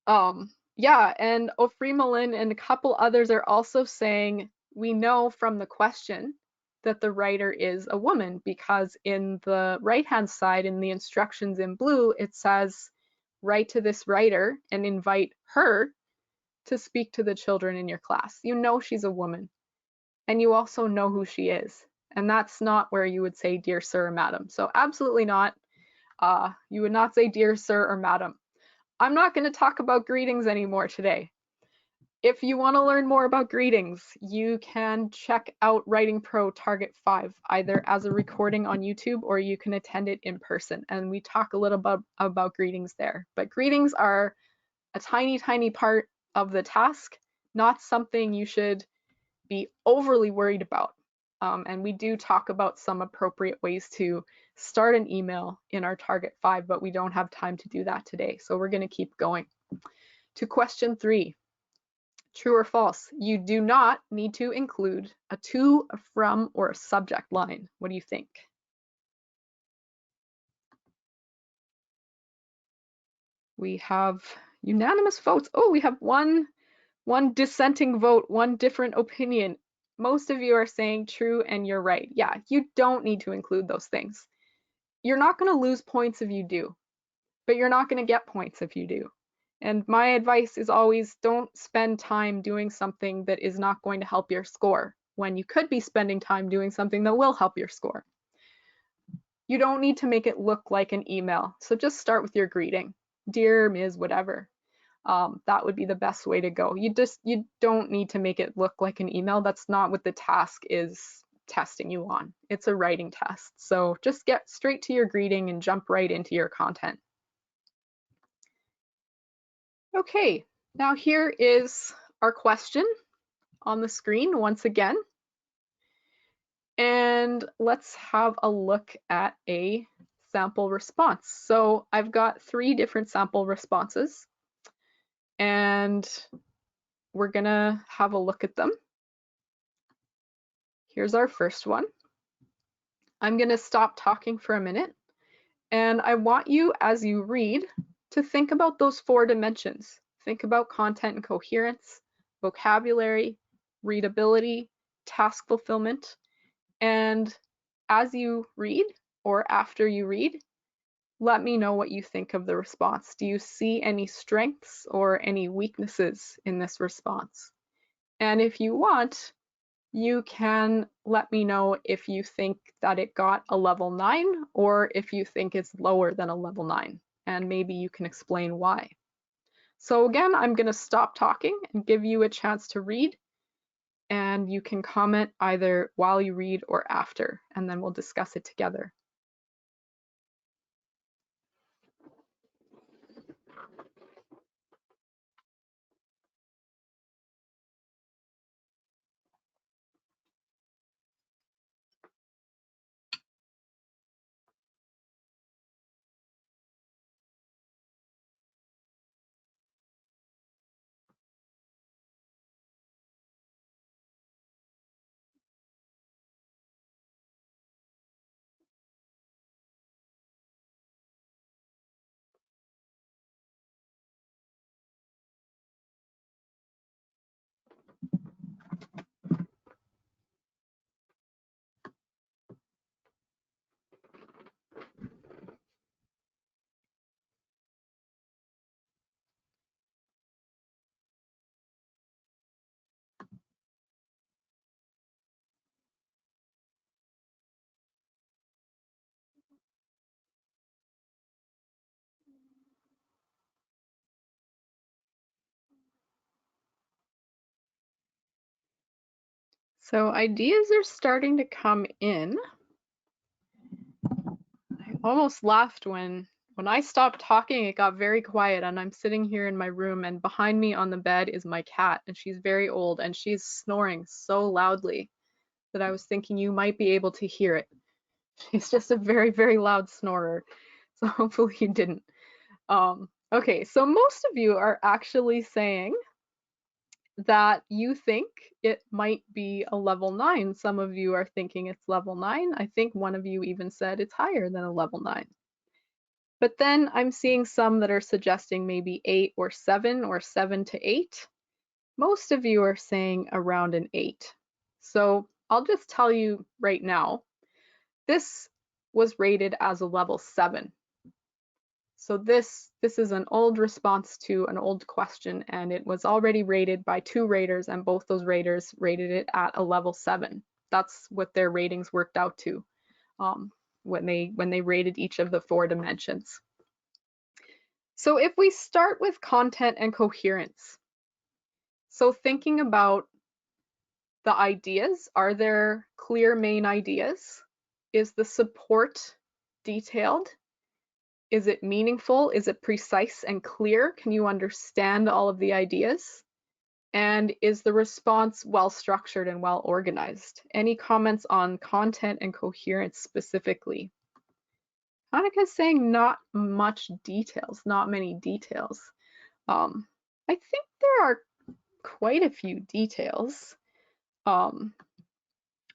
Yeah, and Ofrimalin and a couple others are also saying we know from the question that the writer is a woman, because in the right-hand side in the instructions in blue, it says write to this writer and invite her to speak to the children in your class. You know she's a woman, and you also know who she is. And that's not where you would say dear sir or madam. So absolutely not. You would not say dear sir or madam. I'm not going to talk about greetings anymore today. If you want to learn more about greetings, you can check out Writing Pro Target 5, either as a recording on YouTube or you can attend it in person. And we talk a little bit about greetings there. But greetings are a tiny, tiny part of the task, not something you should be overly worried about. And we do talk about some appropriate ways to start an email in our Target 5, but we don't have time to do that today. So we're going to keep going. To question 3. True or false? You do not need to include a to, a from, or a subject line. What do you think? We have unanimous votes. Oh, we have one dissenting vote, one different opinion. Most of you are saying true and you're right. Yeah, you don't need to include those things. You're not going to lose points if you do, but you're not going to get points if you do. And my advice is always don't spend time doing something that is not going to help your score when you could be spending time doing something that will help your score. You don't need to make it look like an email. So just start with your greeting. Dear Ms. Whatever. That would be the best way to go. You don't need to make it look like an email. That's not what the task is testing you on. It's a writing test. So just get straight to your greeting and jump right into your content. Okay, now here is our question on the screen once again. And let's have a look at a sample response. So I've got 3 different sample responses, and we're gonna have a look at them. Here's our first one. I'm gonna stop talking for a minute, and I want you, as you read, to think about those 4 dimensions. Think about content and coherence, vocabulary, readability, task fulfillment, and as you read or after you read, let me know what you think of the response. Do you see any strengths or any weaknesses in this response? And if you want, you can let me know if you think that it got a level 9 or if you think it's lower than a level 9, and maybe you can explain why. So again, I'm going to stop talking and give you a chance to read, and you can comment either while you read or after, and then we'll discuss it together. So ideas are starting to come in. I almost laughed when I stopped talking, it got very quiet, and I'm sitting here in my room, and behind me on the bed is my cat, and she's very old, and she's snoring so loudly that I was thinking you might be able to hear it. She's just a very, very loud snorer, so hopefully you didn't. Okay, so most of you are actually saying that you think it might be a level 9. Some of you are thinking it's level 9. I think one of you even said it's higher than a level 9. But then I'm seeing some that are suggesting maybe 8 or 7 or 7 to 8. Most of you are saying around an 8. So I'll just tell you right now, this was rated as a level 7. So this is an old response to an old question, and it was already rated by 2 raters, and both those raters rated it at a level 7. That's what their ratings worked out to when they rated each of the 4 dimensions. So if we start with content and coherence, so thinking about the ideas, are there clear main ideas? Is the support detailed? Is it meaningful? Is it precise and clear? Can you understand all of the ideas? And is the response well structured and well organized? Any comments on content and coherence specifically? Monica's saying not much details, not many details. I think there are quite a few details.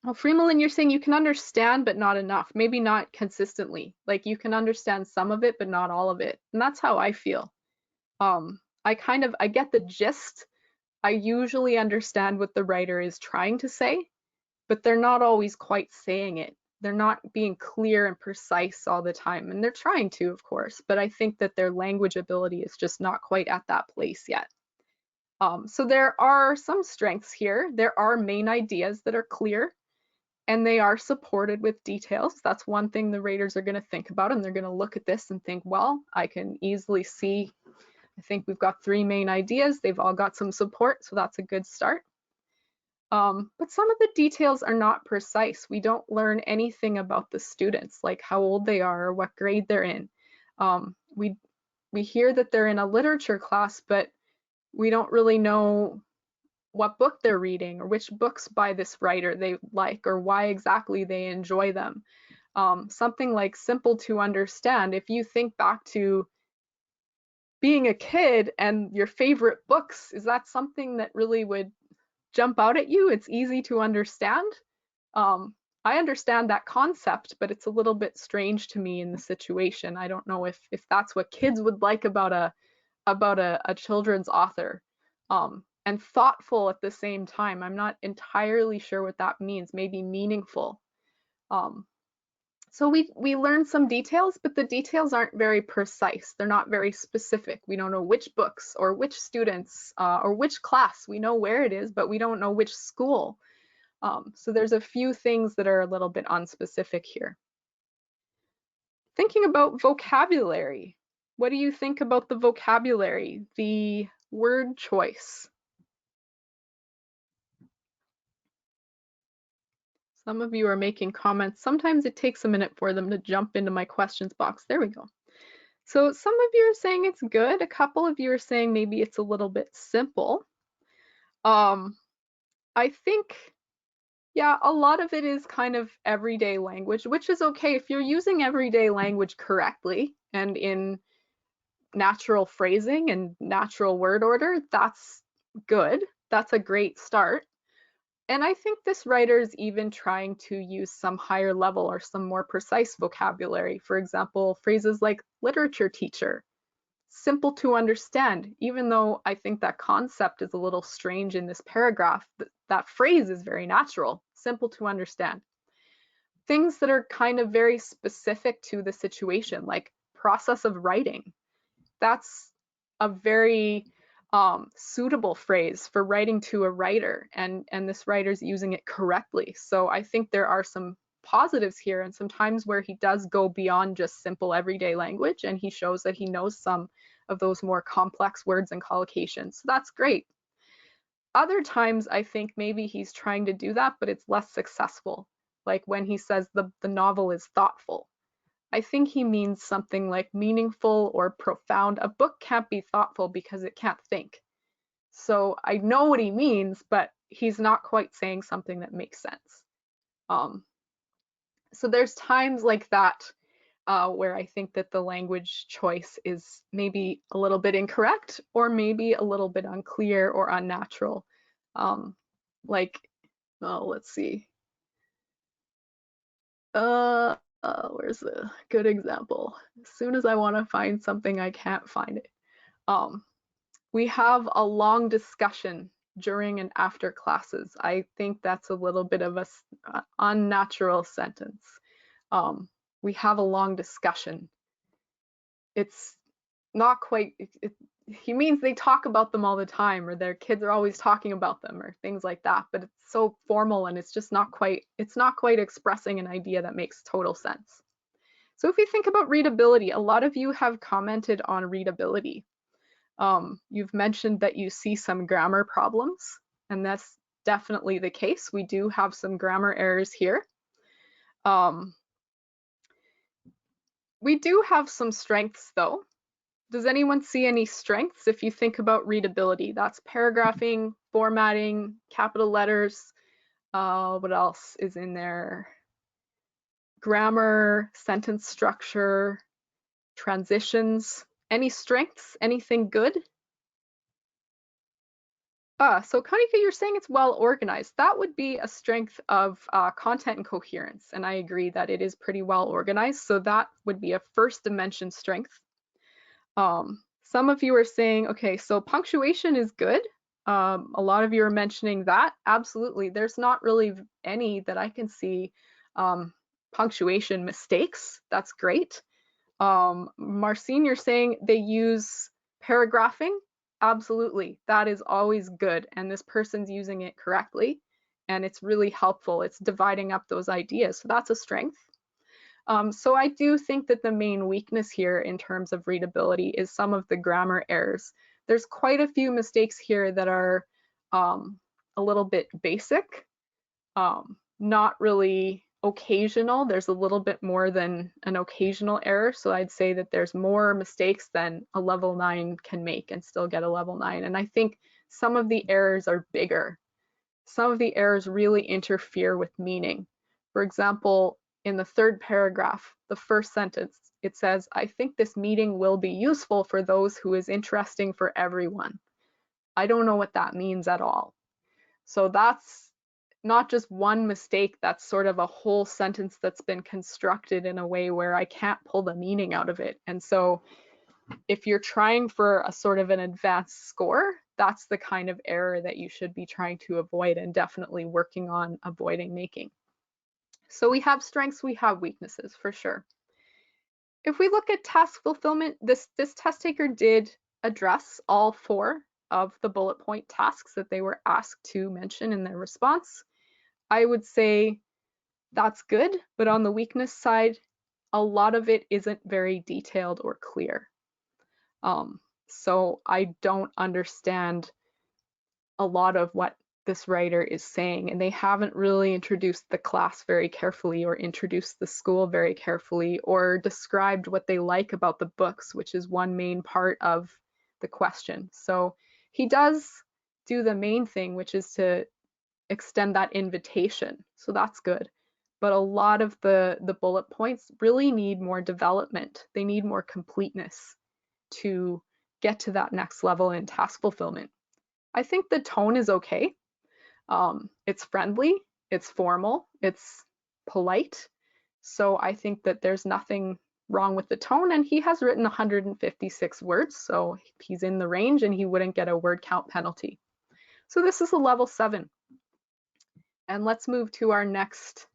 Well, Freemalin, you're saying you can understand, but not enough. Maybe not consistently. Like you can understand some of it, but not all of it. And that's how I feel. I get the gist. I usually understand what the writer is trying to say, but they're not always quite saying it. They're not being clear and precise all the time. And they're trying to, of course, but I think that their language ability is just not quite at that place yet. So there are some strengths here. There are main ideas that are clear, and they are supported with details. That's one thing the raters are going to think about, and they're going to look at this and think, well, I can easily see, I think we've got 3 main ideas. They've all got some support, so that's a good start. But some of the details are not precise. We don't learn anything about the students, like how old they are or what grade they're in. We hear that they're in a literature class, but we don't really know what book they're reading or which books by this writer they like or why exactly they enjoy them. Something like simple to understand. If you think back to being a kid and your favorite books, is that something that really would jump out at you? It's easy to understand. I understand that concept, but it's a little bit strange to me in the situation. I don't know if that's what kids would like about a children's author. And thoughtful at the same time. I'm not entirely sure what that means. Maybe meaningful. So we learn some details, but the details aren't very precise. They're not very specific. We don't know which books or which students or which class. We know where it is, but we don't know which school. So there's a few things that are a little bit unspecific here. Thinking about vocabulary. What do you think about the vocabulary, the word choice? Some of you are making comments. Sometimes it takes a minute for them to jump into my questions box. There we go. So some of you are saying it's good. A couple of you are saying maybe it's a little bit simple. I think, yeah, a lot of it is kind of everyday language, which is okay if you're using everyday language correctly and in natural phrasing and natural word order. That's good. That's a great start. And I think this writer is even trying to use some higher level or some more precise vocabulary. For example, phrases like literature teacher, simple to understand, even though I think that concept is a little strange in this paragraph, that phrase is very natural, simple to understand. Things that are kind of very specific to the situation, like process of writing. That's a very suitable phrase for writing to a writer, and this writer's using it correctly. So I think there are some positives here and some times where he does go beyond just simple everyday language, and he shows that he knows some of those more complex words and collocations. So that's great. Other times I think maybe he's trying to do that, but it's less successful. Like when he says the novel is thoughtful. I think he means something like meaningful or profound. A book can't be thoughtful because it can't think. So I know what he means, but he's not quite saying something that makes sense. So there's times like that where I think that the language choice is maybe a little bit incorrect or maybe a little bit unclear or unnatural. Like, oh, let's see. Where's a good example? As soon as I want to find something, I can't find it. We have a long discussion during and after classes. I think that's a little bit of a unnatural sentence. We have a long discussion. It's not quite, he means they talk about them all the time, or their kids are always talking about them, or things like that, but it's so formal and it's just not quite, it's not quite expressing an idea that makes total sense. So if you think about readability, a lot of you have commented on readability. You've mentioned that you see some grammar problems, and that's definitely the case. We do have some grammar errors here. We do have some strengths though. Does anyone see any strengths if you think about readability? That's paragraphing, formatting, capital letters. What else is in there? Grammar, sentence structure, transitions. Any strengths? Anything good? So Kanika, you're saying it's well organized. That would be a strength of content and coherence, and I agree that it is pretty well organized. So that would be a first dimension strength. Some of you are saying, okay, so punctuation is good. A lot of you are mentioning that. Absolutely, there's not really any that I can see punctuation mistakes. That's great. Marcine, you're saying they use paragraphing. Absolutely, that is always good, and this person's using it correctly, and it's really helpful. It's dividing up those ideas, so that's a strength. So I do think that the main weakness here in terms of readability is some of the grammar errors. There's quite a few mistakes here that are a little bit basic, not really occasional. There's a little bit more than an occasional error. So I'd say that there's more mistakes than a level 9 can make and still get a level 9. And I think some of the errors are bigger. Some of the errors really interfere with meaning. For example, in the third paragraph, the first sentence, it says, I think this meeting will be useful for those who is interesting for everyone. I don't know what that means at all. So that's not just one mistake, that's sort of a whole sentence that's been constructed in a way where I can't pull the meaning out of it. And so if you're trying for a sort of an advanced score, that's the kind of error that you should be trying to avoid and definitely working on avoiding making. So we have strengths, we have weaknesses for sure. If we look at task fulfillment, this test taker did address all 4 of the bullet point tasks that they were asked to mention in their response. I would say that's good, but on the weakness side, a lot of it isn't very detailed or clear. So I don't understand a lot of what this writer is saying, and they haven't really introduced the class very carefully or introduced the school very carefully or described what they like about the books, which is one main part of the question. So he does do the main thing, which is to extend that invitation. So that's good. But a lot of the bullet points really need more development. They need more completeness to get to that next level in task fulfillment. I think the tone is okay. It's friendly, it's formal, it's polite. So I think that there's nothing wrong with the tone, and he has written 156 words, so he's in the range and he wouldn't get a word count penalty. So this is a level 7. And let's move to our next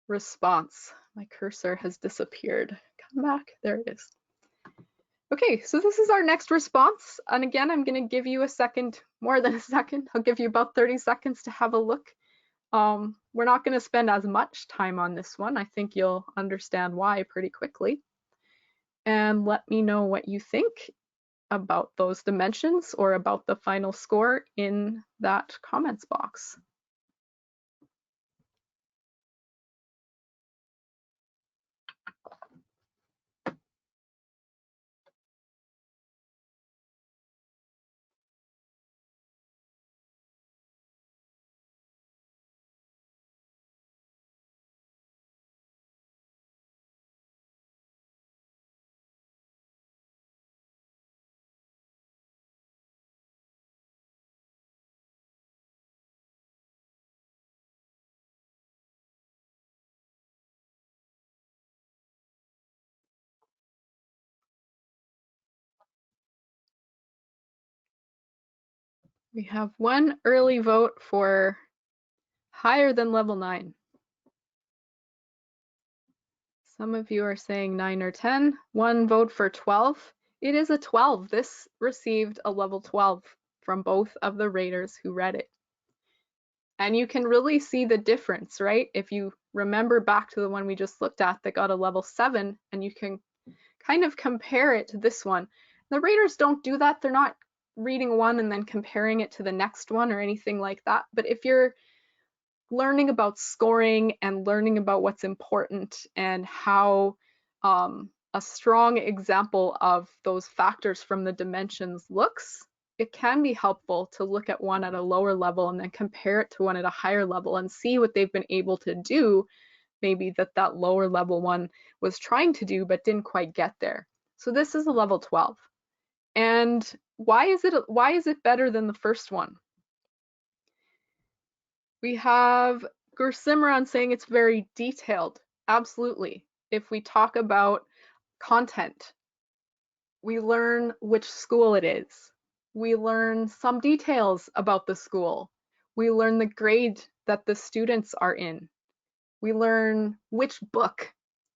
response. My cursor has disappeared. Come back, there it is. Okay, so this is our next response. And again, I'm gonna give you a second, more than a second. I'll give you about 30 seconds to have a look. We're not gonna spend as much time on this one. I think you'll understand why pretty quickly. And let me know what you think about those dimensions or about the final score in that comments box. We have one early vote for higher than level 9. Some of you are saying 9 or 10. One vote for 12. It is a 12. This received a level 12 from both of the raters who read it. And you can really see the difference, right? If you remember back to the one we just looked at that got a level 7, and you can kind of compare it to this one. The raters don't do that. They're not reading one and then comparing it to the next one or anything like that. But if you're learning about scoring and learning about what's important and how a strong example of those factors from the dimensions looks, it can be helpful to look at one at a lower level and then compare it to one at a higher level and see what they've been able to do, maybe that lower level one was trying to do but didn't quite get there. So this is a level 12. And why is it better than the first one? We have Gursimran saying it's very detailed. Absolutely. If we talk about content, we learn which school it is. We learn some details about the school. We learn the grade that the students are in. We learn which book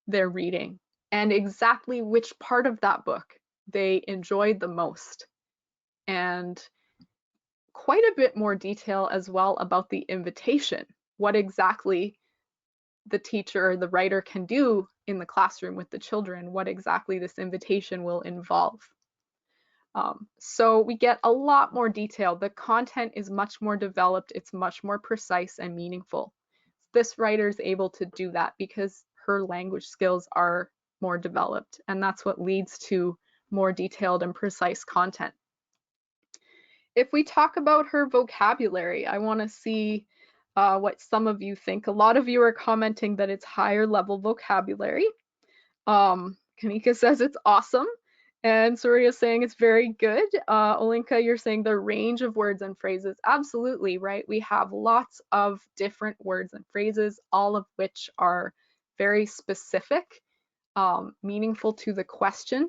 they're reading and exactly which part of that book they enjoyed the most. And quite a bit more detail as well about the invitation, what exactly the teacher or the writer can do in the classroom with the children, what exactly this invitation will involve. So we get a lot more detail. The content is much more developed, it's much more precise and meaningful. This writer is able to do that because her language skills are more developed, and that's what leads to more detailed and precise content. If we talk about her vocabulary, I want to see what some of you think. A lot of you are commenting that it's higher level vocabulary. Kanika says it's awesome. And Surya saying it's very good. Olinka, you're saying the range of words and phrases. Absolutely, right? We have lots of different words and phrases, all of which are very specific, meaningful to the question.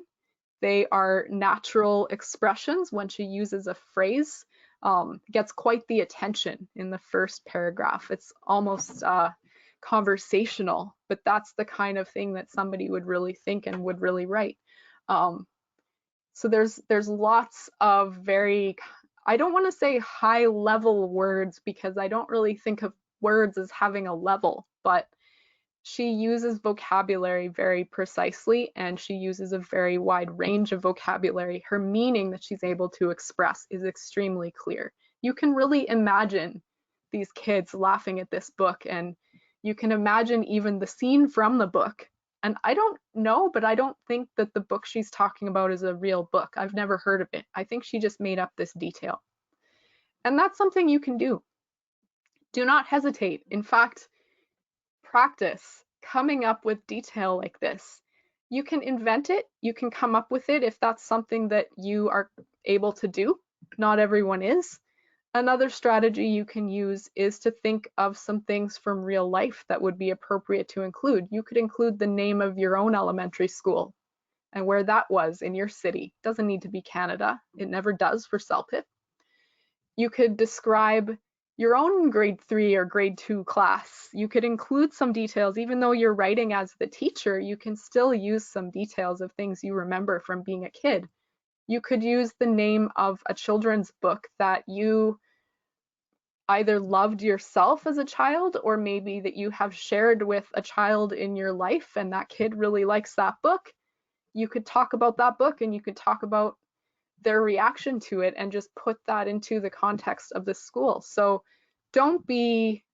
They are natural expressions. When she uses a phrase, gets quite the attention in the first paragraph. It's almost conversational, but that's the kind of thing that somebody would really think and would really write. So there's lots of very, I don't want to say high level words because I don't really think of words as having a level, but she uses vocabulary very precisely and she uses a very wide range of vocabulary. Her meaning that she's able to express is extremely clear. You can really imagine these kids laughing at this book, and you can imagine even the scene from the book. And I don't know, but I don't think that the book she's talking about is a real book. I've never heard of it. I think she just made up this detail. And that's something you can do. Do not hesitate. In fact, practice coming up with detail like this. You can invent it, you can come up with it if that's something that you are able to do. Not everyone is. Another strategy you can use is to think of some things from real life that would be appropriate to include. You could include the name of your own elementary school and where that was in your city. It doesn't need to be Canada. It never does for CELPIP. You could describe your own grade 3 or grade 2 class. You could include some details. Even though you're writing as the teacher, you can still use some details of things you remember from being a kid. You could use the name of a children's book that you either loved yourself as a child, or maybe that you have shared with a child in your life and that kid really likes that book. You could talk about that book and you could talk about their reaction to it and just put that into the context of the school. So don't be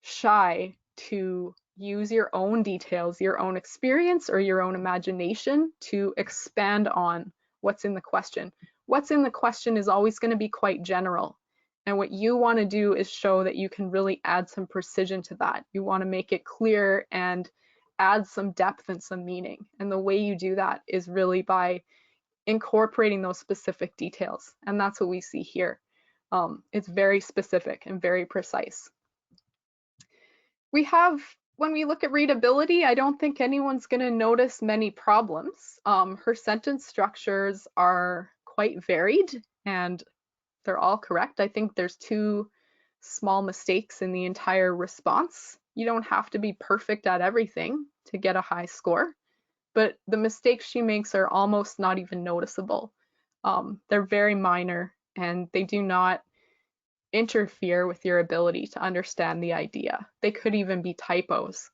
shy to use your own details, your own experience, or your own imagination to expand on what's in the question. What's in the question is always going to be quite general. And what you want to do is show that you can really add some precision to that. You want to make it clear and add some depth and some meaning. And the way you do that is really by incorporating those specific details. And that's what we see here. It's very specific and very precise. We have, when we look at readability, I don't think anyone's going to notice many problems. Her sentence structures are quite varied and they're all correct. I think there's 2 small mistakes in the entire response. You don't have to be perfect at everything to get a high score, but the mistakes she makes are almost not even noticeable. They're very minor and they do not interfere with your ability to understand the idea. They could even be typos.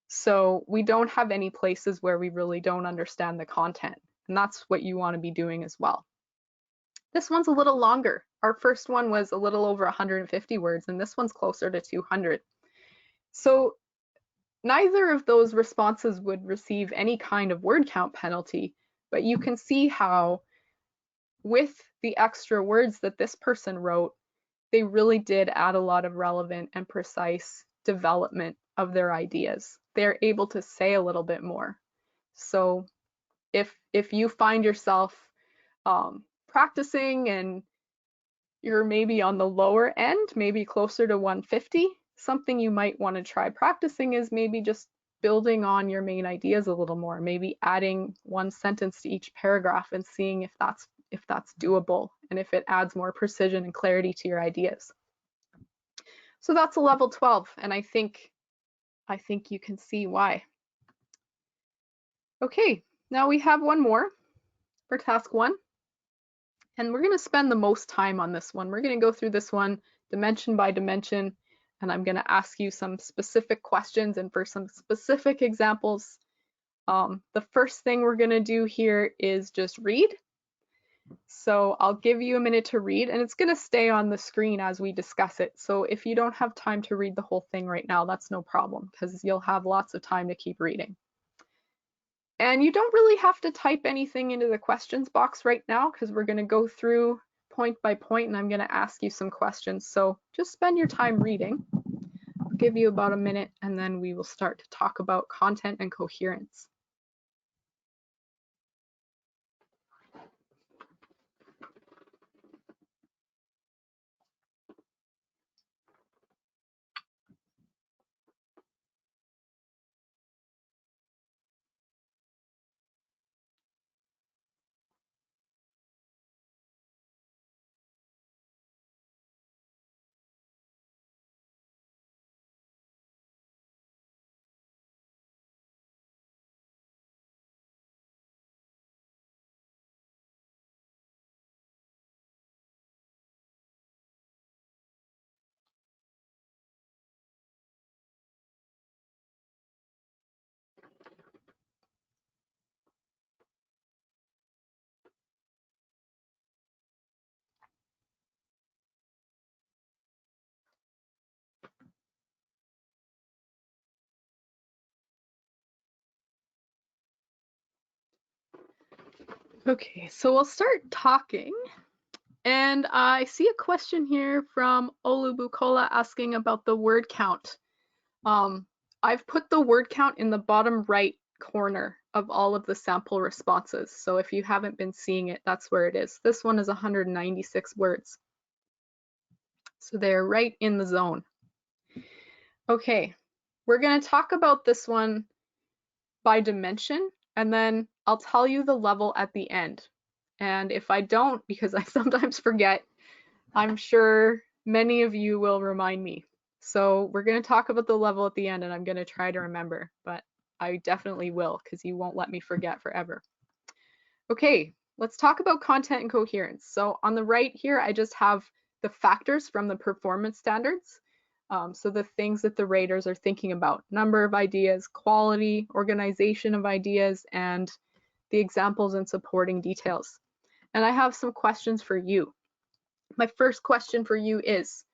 So we don't have any places where we really don't understand the content, and that's what you want to be doing as well. This one's a little longer. Our first one was a little over 150 words, and this one's closer to 200. So neither of those responses would receive any kind of word count penalty, but you can see how with the extra words that this person wrote, they really did add a lot of relevant and precise development of their ideas. They're able to say a little bit more. So if you find yourself practicing and you're maybe on the lower end, maybe closer to 150, something you might want to try practicing is maybe just building on your main ideas a little more, maybe adding one sentence to each paragraph and seeing if that's doable and if it adds more precision and clarity to your ideas. So that's a level 12, and I think you can see why. Okay, now we have one more for task 1, and we're going to spend the most time on this one. We're going to go through this one dimension by dimension, and I'm going to ask you some specific questions and for some specific examples. The first thing we're going to do here is just read. So I'll give you a minute to read, and it's going to stay on the screen as we discuss it. So if you don't have time to read the whole thing right now, that's no problem, because you'll have lots of time to keep reading. And you don't really have to type anything into the questions box right now, because we're going to go through point by point, and I'm going to ask you some questions. So just spend your time reading. I'll give you about a minute, and then we will start to talk about content and coherence. Okay, so we'll start talking. And I see a question here from Olubukola asking about the word count. I've put the word count in the bottom right corner of all of the sample responses. So if you haven't been seeing it, that's where it is. This one is 196 words. So they're right in the zone. Okay, we're going to talk about this one by dimension, and then I'll tell you the level at the end. And if I don't, because I sometimes forget, I'm sure many of you will remind me. So we're going to talk about the level at the end, and I'm going to try to remember, but I definitely will, because you won't let me forget forever. Okay, let's talk about content and coherence. So on the right here, I just have the factors from the performance standards. So the things that the raters are thinking about: number of ideas, quality, organization of ideas, and the examples and supporting details. And I have some questions for you. My first question for you is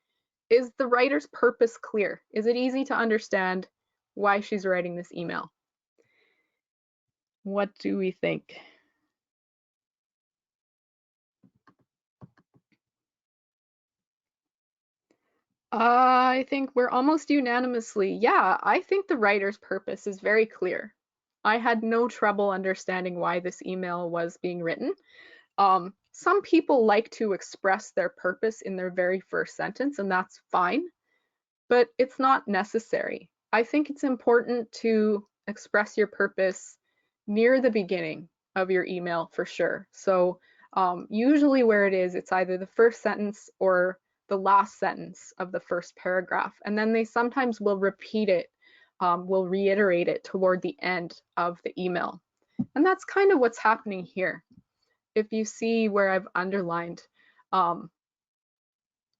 the writer's purpose clear? Is it easy to understand why she's writing this email? What do we think? I think we're almost unanimously, yeah, I think the writer's purpose is very clear. I had no trouble understanding why this email was being written. Some people like to express their purpose in their very first sentence, and that's fine, but it's not necessary. I think it's important to express your purpose near the beginning of your email for sure. So usually where it is, it's either the first sentence or the last sentence of the first paragraph. And then they sometimes will repeat it, will reiterate it toward the end of the email. And that's kind of what's happening here. If you see where I've underlined,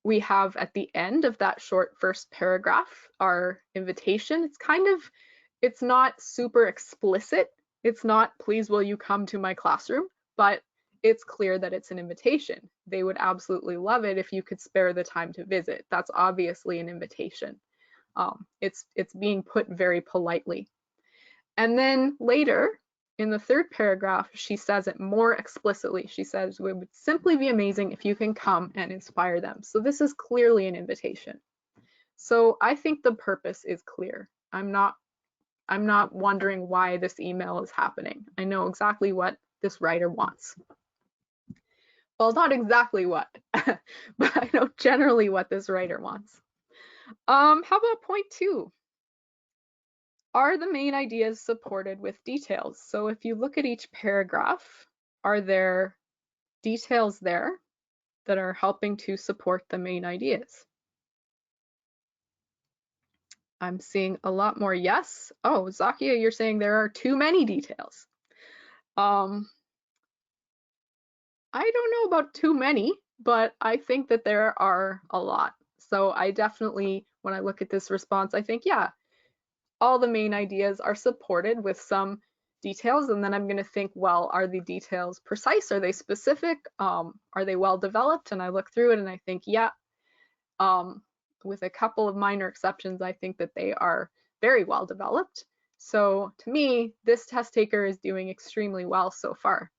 we have at the end of that short first paragraph our invitation. It's not super explicit. It's not, please will you come to my classroom, but it's clear that it's an invitation. They would absolutely love it if you could spare the time to visit. That's obviously an invitation. It's being put very politely. And then later, in the third paragraph, she says it more explicitly. She says, it would simply be amazing if you can come and inspire them. So this is clearly an invitation. So I think the purpose is clear. I'm not wondering why this email is happening. I know exactly what this writer wants. Well, not exactly what, but I know generally what this writer wants. How about point 2? Are the main ideas supported with details? So if you look at each paragraph, are there details there that are helping to support the main ideas? I'm seeing a lot more yes. Oh, Zakia, you're saying there are too many details. I don't know about too many, but I think that there are a lot. So I definitely, when I look at this response, I think, yeah, all the main ideas are supported with some details. And then I'm going to think, well, are the details precise? Are they specific? Are they well developed? And I look through it and I think, yeah, with a couple of minor exceptions, I think that they are very well developed. So to me, this test taker is doing extremely well so far.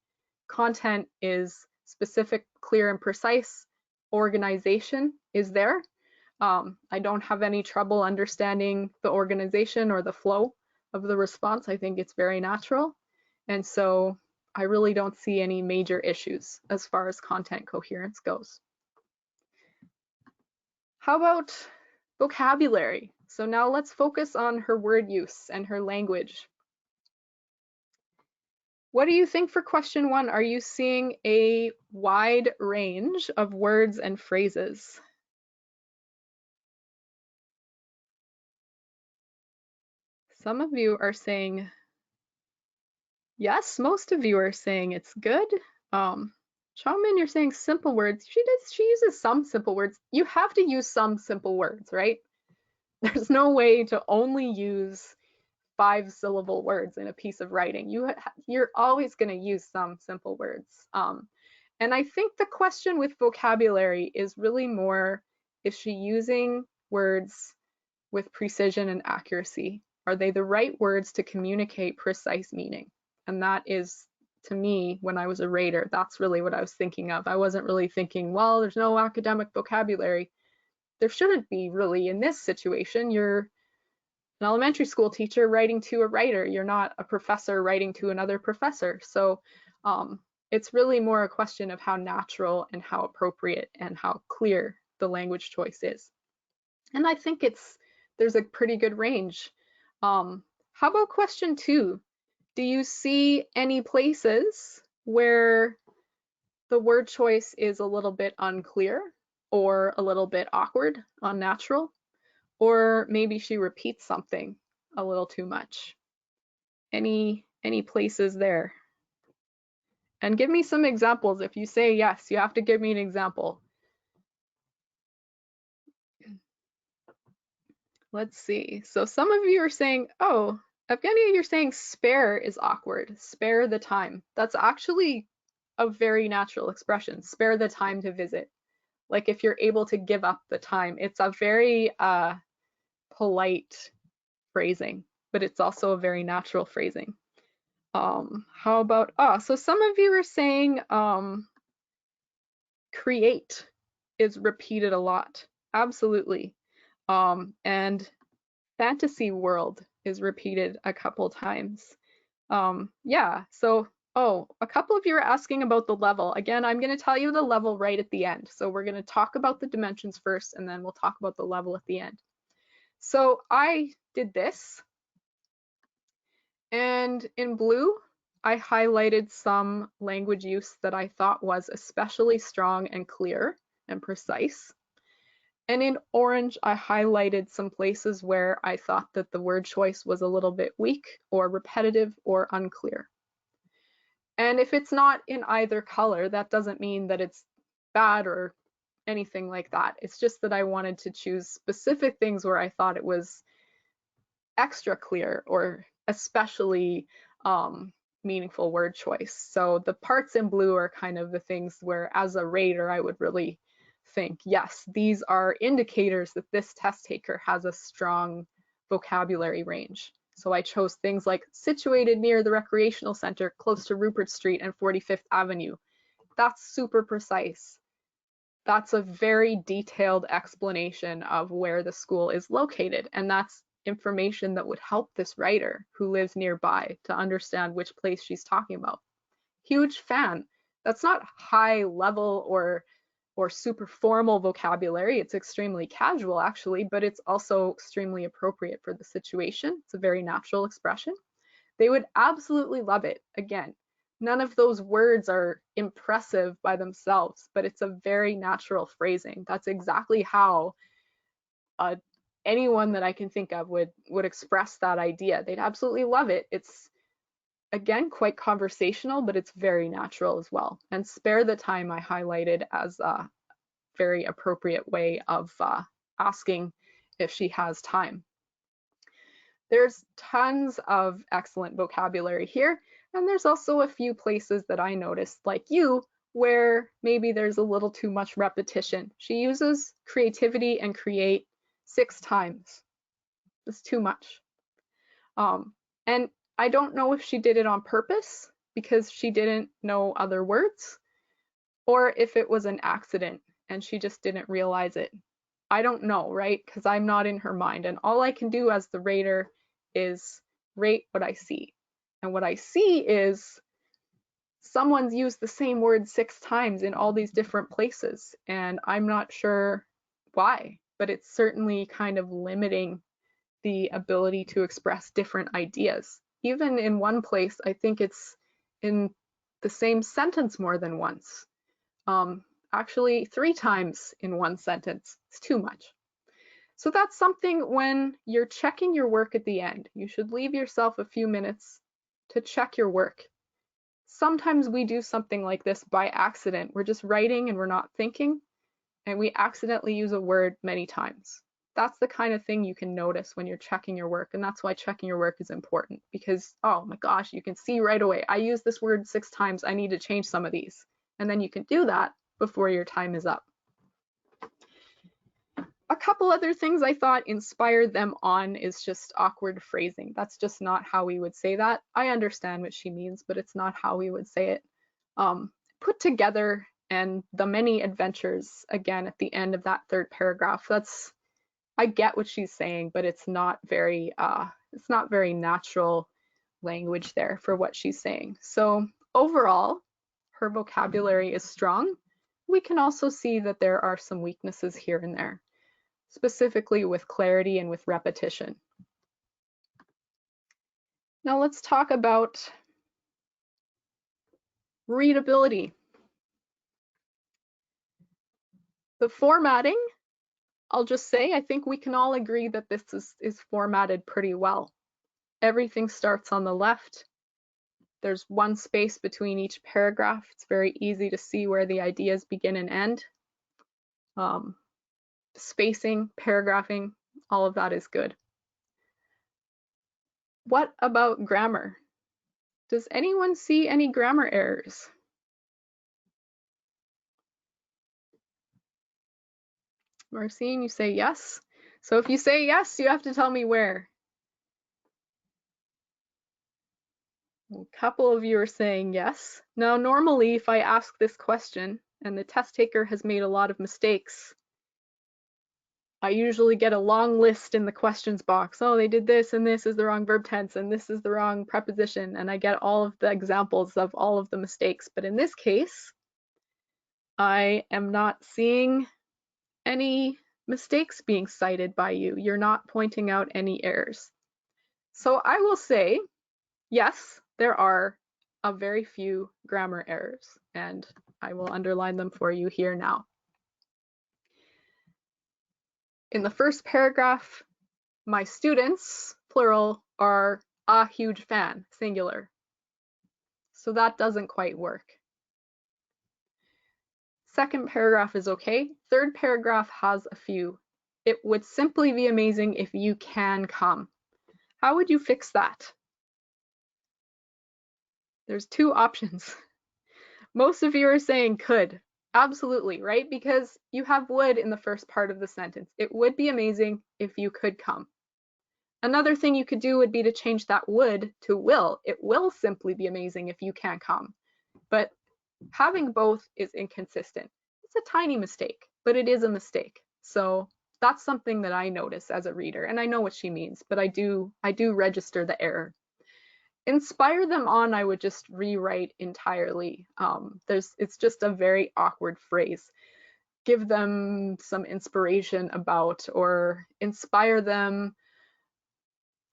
Content is specific, clear, and precise. Organization is there. I don't have any trouble understanding the organization or the flow of the response. I think it's very natural. And so I really don't see any major issues as far as content coherence goes. How about vocabulary? So now let's focus on her word use and her language. What do you think for question 1? Are you seeing a wide range of words and phrases? Some of you are saying yes, most of you are saying it's good. Chongmin, you're saying simple words. She uses some simple words. You have to use some simple words, right? There's no way to only use 5-syllable words in a piece of writing. You're always going to use some simple words. And I think the question with vocabulary is really more, is she using words with precision and accuracy? Are they the right words to communicate precise meaning? And that is, to me, when I was a rater, that's really what I was thinking of. I wasn't really thinking, well, there's no academic vocabulary. There shouldn't be really in this situation. You're an elementary school teacher writing to a writer. You're not a professor writing to another professor. So it's really more a question of how natural and how appropriate and how clear the language choice is. And I think there's a pretty good range. How about question 2? Do you see any places where the word choice is a little bit unclear or a little bit awkward, unnatural? Or maybe she repeats something a little too much? Any places there? And give me some examples. If you say yes, you have to give me an example. Let's see. So some of you are saying, oh, Evgenia, you're saying spare is awkward. Spare the time. That's actually a very natural expression. Spare the time to visit. Like if you're able to give up the time. It's a very polite phrasing, but it's also a very natural phrasing. How about, so some of you are saying create is repeated a lot. Absolutely. And fantasy world is repeated a couple times. Yeah, so, a couple of you are asking about the level. Again, I'm going to tell you the level right at the end. So we're going to talk about the dimensions first, and then we'll talk about the level at the end. So I did this, and in blue, I highlighted some language use that I thought was especially strong and clear and precise. And in orange, I highlighted some places where I thought that the word choice was a little bit weak or repetitive or unclear. And if it's not in either color, that doesn't mean that it's bad or anything like that. It's just that I wanted to choose specific things where I thought it was extra clear or especially meaningful word choice. So the parts in blue are kind of the things where, as a rater, I would really think, yes, these are indicators that this test taker has a strong vocabulary range. So I chose things like situated near the recreational center, close to Rupert Street and 45th Avenue. That's super precise. That's a very detailed explanation of where the school is located, and that's information that would help this writer who lives nearby to understand which place she's talking about. Huge fan. That's not high level or super formal vocabulary. It's extremely casual actually, but it's also extremely appropriate for the situation. It's a very natural expression. They would absolutely love it. Again, none of those words are impressive by themselves, but it's a very natural phrasing. That's exactly how uh, anyone that I can think of would express that idea. They'd absolutely love it. It's, again, quite conversational, but it's very natural as well. And spare the time I highlighted as a very appropriate way of asking if she has time. There's tons of excellent vocabulary here, and there's also a few places that I noticed, like you, where maybe there's a little too much repetition. She uses creativity and create 6 times. It's too much. And I don't know if she did it on purpose because she didn't know other words, or if it was an accident and she just didn't realize it. I don't know, right? Because I'm not in her mind, and all I can do as the rater is rate what I see. And what I see is someone's used the same word 6 times in all these different places, and I'm not sure why, but it's certainly kind of limiting the ability to express different ideas. Even in one place, I think it's in the same sentence more than once. Actually, 3 times in one sentence. It's too much. So that's something when you're checking your work at the end. You should leave yourself a few minutes to check your work. Sometimes we do something like this by accident. We're just writing and we're not thinking, and we accidentally use a word many times. That's the kind of thing you can notice when you're checking your work, and that's why checking your work is important, because, oh my gosh, you can see right away, I used this word 6 times, I need to change some of these. And then you can do that before your time is up. A couple other things I thought inspired them on is just awkward phrasing. That's just not how we would say that. I understand what she means, but it's not how we would say it. Put together and the many adventures, again, at the end of that 3rd paragraph. I get what she's saying, but it's not very natural language there for what she's saying. So overall, her vocabulary is strong. We can also see that there are some weaknesses here and there, specifically with clarity and with repetition. Now let's talk about readability. The formatting, I'll just say, I think we can all agree that this is formatted pretty well. Everything starts on the left. There's one space between each paragraph. It's very easy to see where the ideas begin and end. Spacing, paragraphing, all of that is good. What about grammar? Does anyone see any grammar errors? Marcine, you say yes. So if you say yes, you have to tell me where. A couple of you are saying yes. Now, normally, if I ask this question and the test taker has made a lot of mistakes, I usually get a long list in the questions box. Oh, they did this, and this is the wrong verb tense, and this is the wrong preposition, and I get all of the examples of all of the mistakes. But in this case, I am not seeing any mistakes being cited by you. You're not pointing out any errors. So I will say, yes, there are a very few grammar errors, and I will underline them for you here now. In the first paragraph, my students, plural, are a huge fan, singular. So that doesn't quite work. Second paragraph is okay. Third paragraph has a few. It would simply be amazing if you can come. How would you fix that? There's two options. Most of you are saying could. Absolutely, right? Because you have would in the first part of the sentence. It would be amazing if you could come. Another thing you could do would be to change that would to will. It will simply be amazing if you can come. But having both is inconsistent. It's a tiny mistake, but it is a mistake. So that's something that I notice as a reader, and I know what she means, but I do register the error. Inspire them on, I would just rewrite entirely. It's just a very awkward phrase. Give them some inspiration about, or inspire them.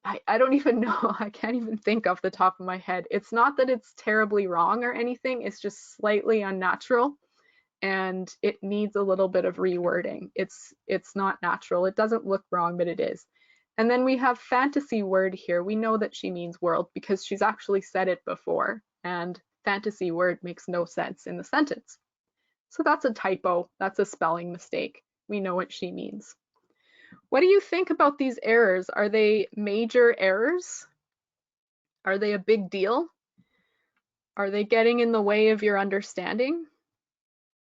I don't even know. I can't even think off the top of my head. It's not that it's terribly wrong or anything. It's just slightly unnatural, and it needs a little bit of rewording. It's not natural. It doesn't look wrong, but it is. And then we have fantasy word here. We know that she means world because she's actually said it before, and fantasy word makes no sense in the sentence. So that's a typo. That's a spelling mistake. We know what she means. What do you think about these errors? Are they major errors? Are they a big deal? Are they getting in the way of your understanding?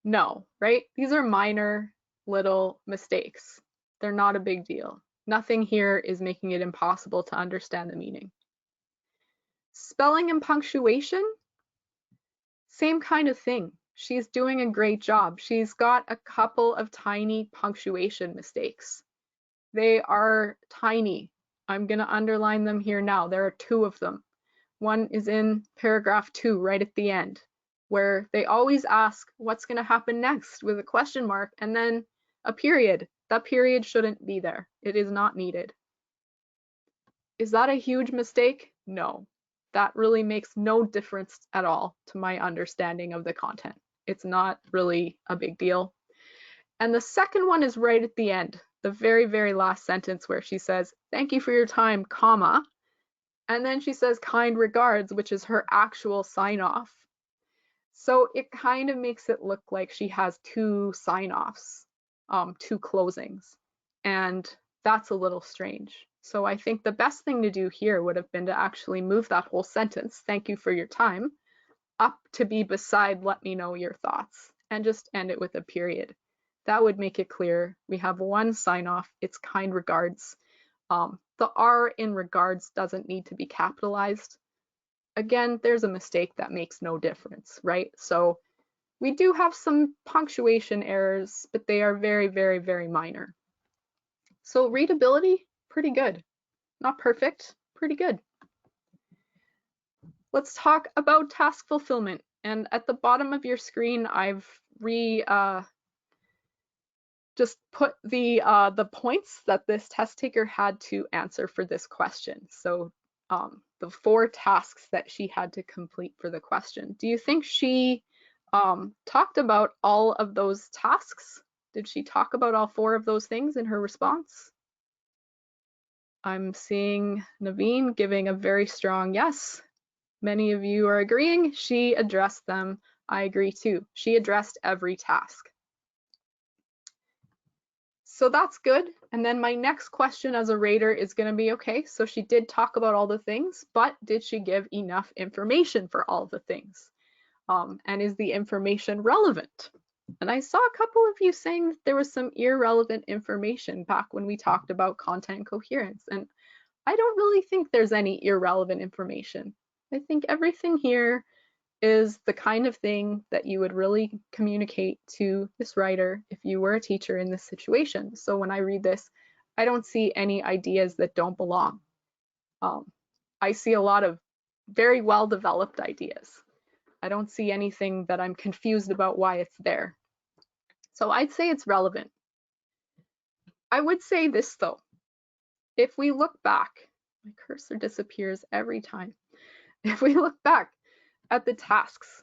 No, right? These are minor little mistakes. They're not a big deal. Nothing here is making it impossible to understand the meaning. Spelling and punctuation, same kind of thing. She's doing a great job. She's got a couple of tiny punctuation mistakes. They are tiny. I'm going to underline them here now. There are two of them. One is in paragraph 2, right at the end, where they always ask what's going to happen next with a question mark and then a period. That period shouldn't be there. It is not needed. Is that a huge mistake? No. That really makes no difference at all to my understanding of the content. It's not really a big deal. And the second one is right at the end, the very, very last sentence where she says, "Thank you for your time, comma." And then she says kind regards, which is her actual sign off. So it kind of makes it look like she has two sign offs, two closings. And that's a little strange. So I think the best thing to do here would have been to actually move that whole sentence, "Thank you for your time," up to be beside "let me know your thoughts," and just end it with a period. That would make it clear. We have one sign off, it's kind regards. The R in regards doesn't need to be capitalized. Again, there's a mistake that makes no difference, right? So we do have some punctuation errors, but they are very, very, very minor. So readability, pretty good. Not perfect, pretty good. Let's talk about task fulfillment. And at the bottom of your screen, I've just put the points that this test taker had to answer for this question. So the 4 tasks that she had to complete for the question. Do you think she talked about all of those tasks? Did she talk about all 4 of those things in her response? I'm seeing Naveen giving a very strong yes. Many of you are agreeing. She addressed them. I agree too. She addressed every task. So that's good. And then my next question as a rater is going to be, okay, so she did talk about all the things, but did she give enough information for all the things? And is the information relevant? And I saw a couple of you saying that there was some irrelevant information back when we talked about content coherence. And I don't really think there's any irrelevant information. I think everything here is the kind of thing that you would really communicate to this writer if you were a teacher in this situation. So when I read this, I don't see any ideas that don't belong. I see a lot of very well developed ideas. I don't see anything that I'm confused about why it's there. So I'd say it's relevant. I would say this though, if we look back, my cursor disappears every time. If we look back at the tasks,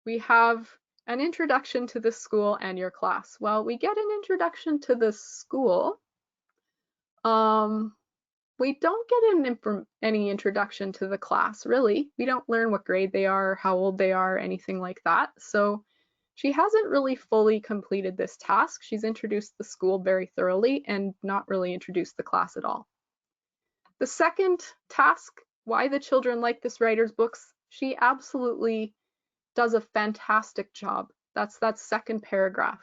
we have an introduction to the school and your class. Well, we get an introduction to the school We don't get any introduction to the class, really. We don't learn what grade they are, how old they are, anything like that. So she hasn't really fully completed this task. She's introduced the school very thoroughly and not really introduced the class at all. The second task, why the children like this writer's books, she absolutely does a fantastic job. That's that second paragraph.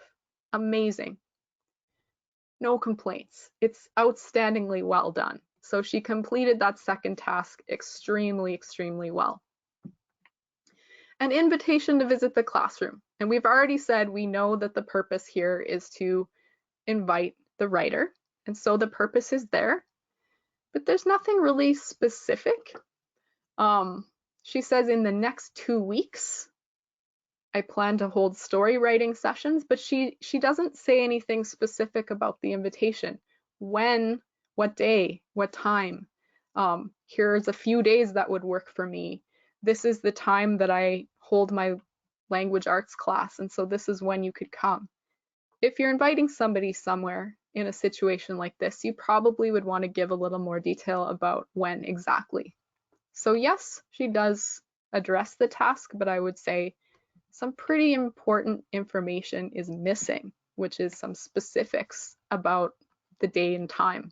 Amazing. No complaints. It's outstandingly well done. So she completed that second task extremely, extremely well. An invitation to visit the classroom. And we've already said we know that the purpose here is to invite the writer. And so the purpose is there, but there's nothing really specific. She says in the next 2 weeks, I plan to hold story writing sessions, but she doesn't say anything specific about the invitation. When, what day, what time. Here's a few days that would work for me. This is the time that I hold my language arts class, and so this is when you could come. If you're inviting somebody somewhere in a situation like this, you probably would want to give a little more detail about when exactly. So yes, she does address the task, but I would say some pretty important information is missing, which is some specifics about the day and time.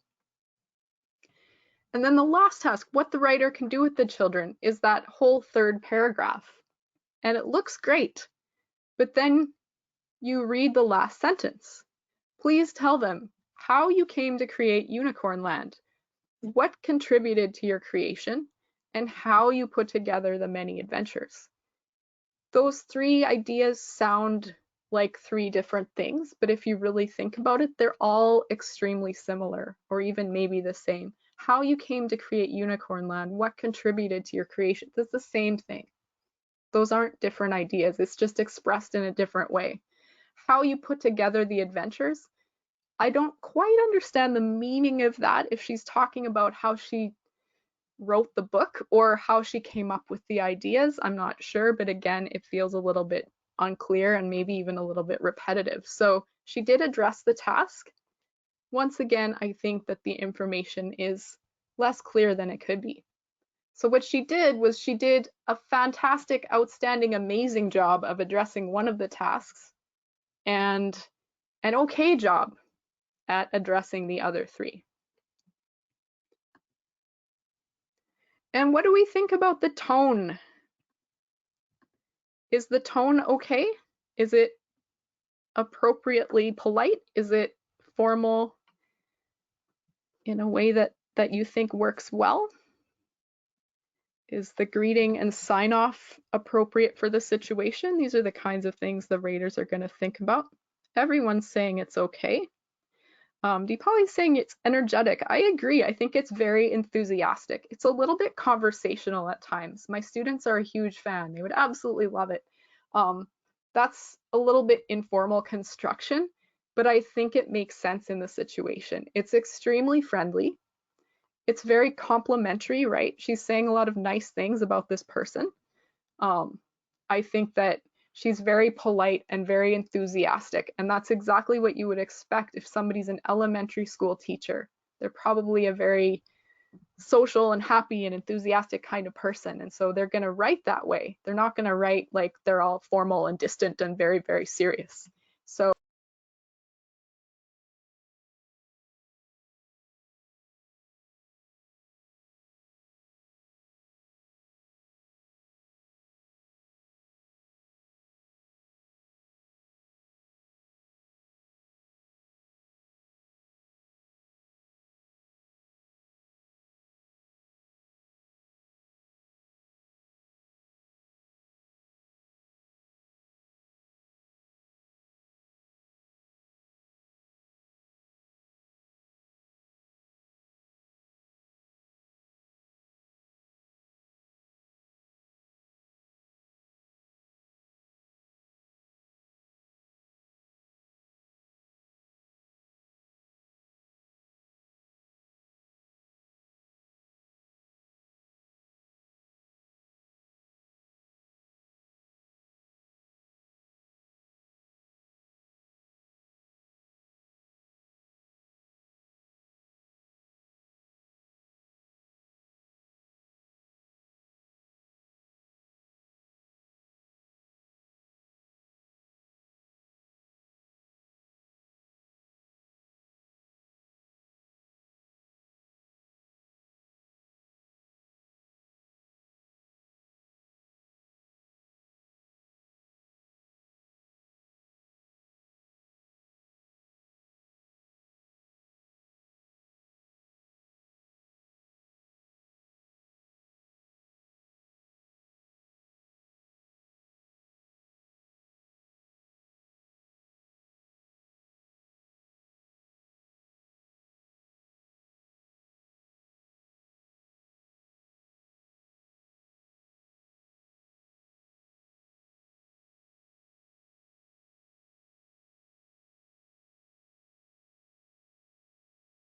And then the last task, what the writer can do with the children, is that whole third paragraph. And it looks great, but then you read the last sentence. Please tell them how you came to create Unicorn Land, what contributed to your creation, and how you put together the many adventures. Those 3 ideas sound like 3 different things, but if you really think about it, they're all extremely similar, or even maybe the same. How you came to create Unicorn Land, what contributed to your creation, that's the same thing. Those aren't different ideas, it's just expressed in a different way. How you put together the adventures, I don't quite understand the meaning of that, if she's talking about how she wrote the book or how she came up with the ideas. I'm not sure, but again, it feels a little bit unclear and maybe even a little bit repetitive. So she did address the task. Once again, I think that the information is less clear than it could be. So what she did was she did a fantastic, outstanding, amazing job of addressing one of the tasks and an okay job at addressing the other 3. And what do we think about the tone? Is the tone okay? Is it appropriately polite? Is it formal in a way that you think works well? Is the greeting and sign off appropriate for the situation? These are the kinds of things the raters are going to think about. Everyone's saying it's okay. Deepali's saying it's energetic. I agree. I think it's very enthusiastic. It's a little bit conversational at times. My students are a huge fan. They would absolutely love it. That's a little bit informal construction, but I think it makes sense in the situation. It's extremely friendly. It's very complimentary, right? She's saying a lot of nice things about this person. I think that she's very polite and very enthusiastic, and that's exactly what you would expect if somebody's an elementary school teacher. They're probably a very social and happy and enthusiastic kind of person, and so they're going to write that way. They're not going to write like they're all formal and distant and very, very serious. So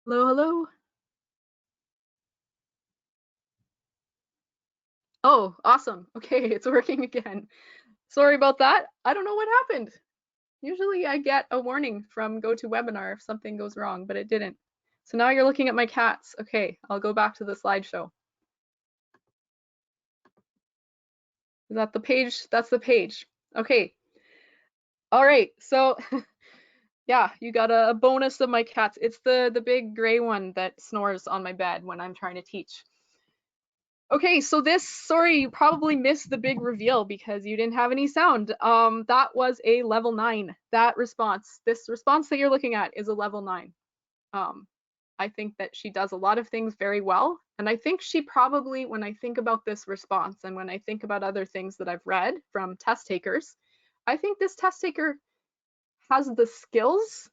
Hello, hello. Oh, awesome. Okay, it's working again. Sorry about that. I don't know what happened. Usually I get a warning from GoToWebinar if something goes wrong, but it didn't. So now you're looking at my cats. Okay, I'll go back to the slideshow. Is that the page? That's the page. Okay. All right. So yeah, you got a bonus of my cats. It's the big gray one that snores on my bed when I'm trying to teach. Okay, so sorry, you probably missed the big reveal because you didn't have any sound. That was a level 9. This response that you're looking at is a level 9. Um, I think that she does a lot of things very well. And I think she probably, when I think about this response and when I think about other things that I've read from test takers, I think this test taker has the skills,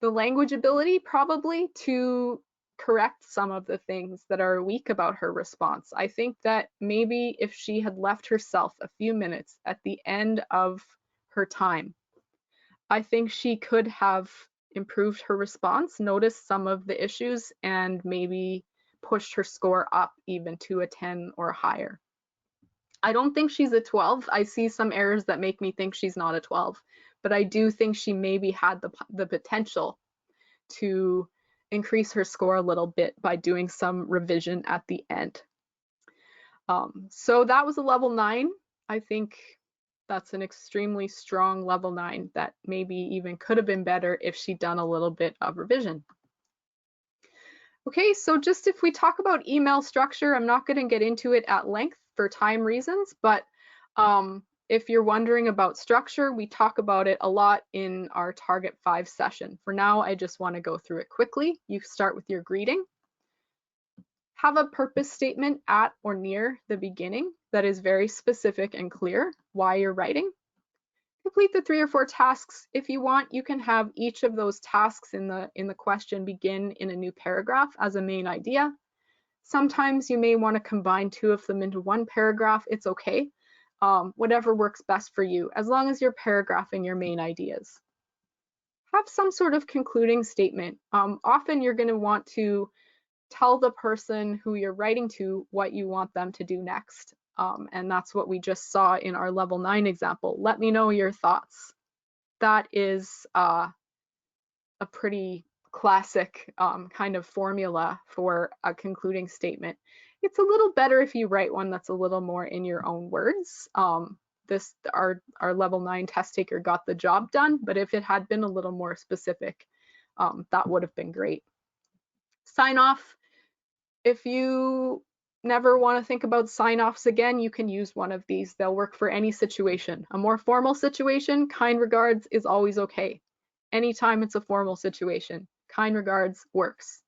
the language ability probably to correct some of the things that are weak about her response. I think that maybe if she had left herself a few minutes at the end of her time, I think she could have improved her response, noticed some of the issues, and maybe pushed her score up even to a 10 or higher. I don't think she's a 12. I see some errors that make me think she's not a 12, but I do think she maybe had the potential to increase her score a little bit by doing some revision at the end. So that was a level 9. I think that's an extremely strong level 9 that maybe even could have been better if she'd done a little bit of revision. Okay, so just if we talk about email structure, I'm not going to get into it at length for time reasons, but if you're wondering about structure, we talk about it a lot in our Target 5 session. For now, I just want to go through it quickly. You start with your greeting. Have a purpose statement at or near the beginning that is very specific and clear why you're writing. Complete the 3 or 4 tasks. If you want, you can have each of those tasks in the question begin in a new paragraph as a main idea. Sometimes you may want to combine 2 of them into one paragraph. It's okay. Whatever works best for you, as long as you're paragraphing your main ideas. Have some sort of concluding statement. Often you're going to want to tell the person who you're writing to what you want them to do next. And that's what we just saw in our level 9 example. Let me know your thoughts. That is a pretty classic kind of formula for a concluding statement. It's a little better if you write one that's a little more in your own words. Our level 9 test taker got the job done, but if it had been a little more specific, that would have been great. Sign off. If you never want to think about sign-offs again, you can use one of these. They'll work for any situation. A more formal situation, kind regards is always okay. Anytime it's a formal situation, kind regards works.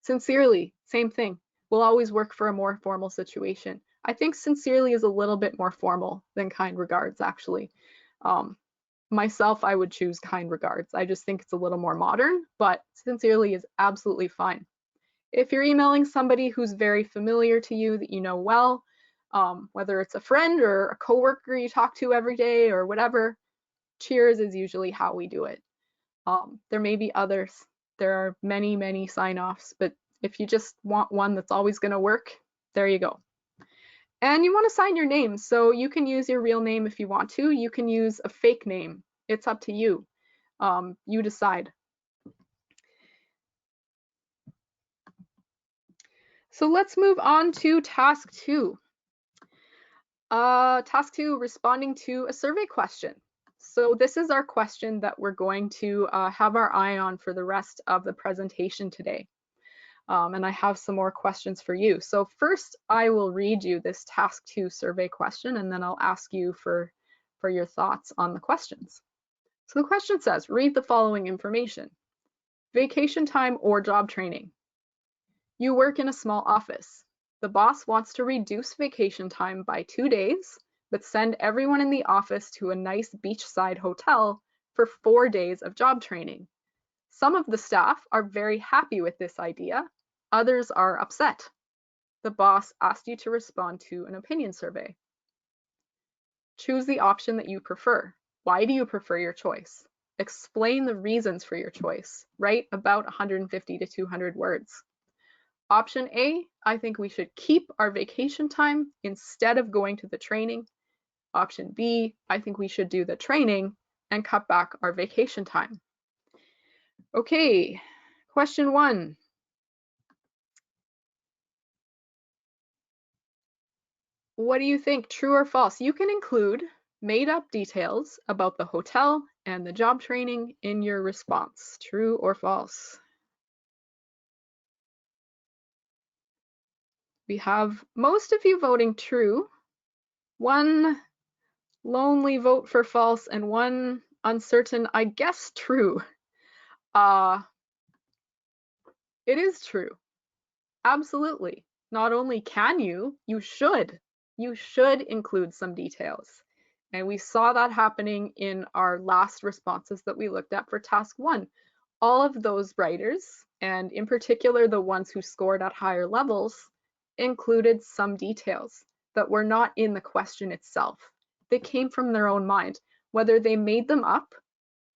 Sincerely, same thing. Will always work for a more formal situation. I think sincerely is a little bit more formal than kind regards, actually. Myself, I would choose kind regards. I just think it's a little more modern, but sincerely is absolutely fine. If you're emailing somebody who's very familiar to you that you know well, whether it's a friend or a coworker you talk to every day or whatever, cheers is usually how we do it. There may be others. There are many, many sign-offs, but if you just want one that's always going to work, there you go. And you want to sign your name, so you can use your real name if you want to. You can use a fake name. It's up to you. You decide. So let's move on to task 2. Task 2, responding to a survey question. So this is our question that we're going to have our eye on for the rest of the presentation today. And I have some more questions for you. So first, I will read you this task 2 survey question, and then I'll ask you for your thoughts on the questions. So the question says, read the following information. Vacation time or job training. You work in a small office. The boss wants to reduce vacation time by 2 days, but send everyone in the office to a nice beachside hotel for 4 days of job training. Some of the staff are very happy with this idea. Others are upset. The boss asked you to respond to an opinion survey. Choose the option that you prefer. Why do you prefer your choice? Explain the reasons for your choice. Write about 150 to 200 words. Option A, I think we should keep our vacation time instead of going to the training. Option B, I think we should do the training and cut back our vacation time. Okay, question 1. What do you think, true or false? You can include made-up details about the hotel and the job training in your response. True or false? We have most of you voting true, one lonely vote for false, and one uncertain, I guess, true. It is true. Absolutely. Not only can you should. You should include some details. And we saw that happening in our last responses that we looked at for task 1. All of those writers, and in particular the ones who scored at higher levels, included some details that were not in the question itself. They came from their own mind, whether they made them up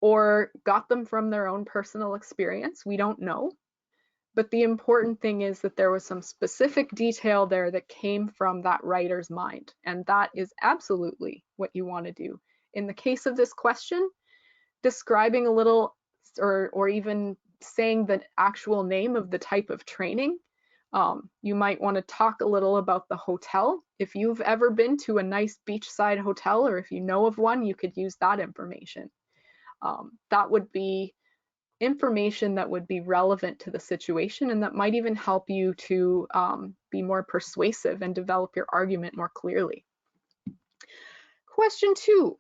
or got them from their own personal experience, we don't know. But the important thing is that there was some specific detail there that came from that writer's mind, and that is absolutely what you want to do. In the case of this question, describing a little or even saying the actual name of the type of training, you might want to talk a little about the hotel. If you've ever been to a nice beachside hotel, or if you know of one, you could use that information. That would be information that would be relevant to the situation, and that might even help you to be more persuasive and develop your argument more clearly. Question 2.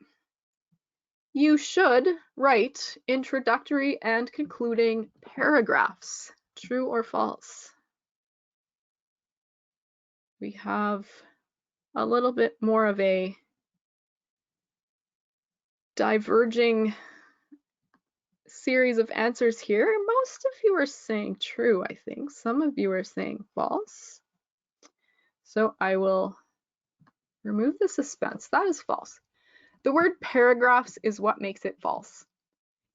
You should write introductory and concluding paragraphs. True or false? We have a little bit more of a diverging series of answers here. Most of you are saying true, I think. Some of you are saying false. So I will remove the suspense. That is false. The word paragraphs is what makes it false.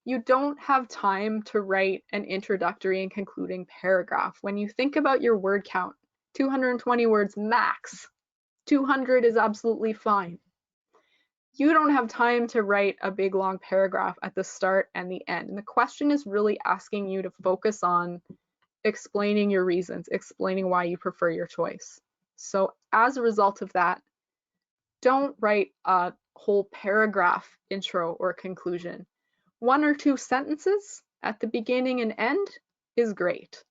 You don't have time to write an introductory and concluding paragraph. When you think about your word count, 220 words max. 200 is absolutely fine. You don't have time to write a big long paragraph at the start and the end. And the question is really asking you to focus on explaining your reasons, explaining why you prefer your choice. So as a result of that, don't write a whole paragraph intro or conclusion. 1 or 2 sentences at the beginning and end is great.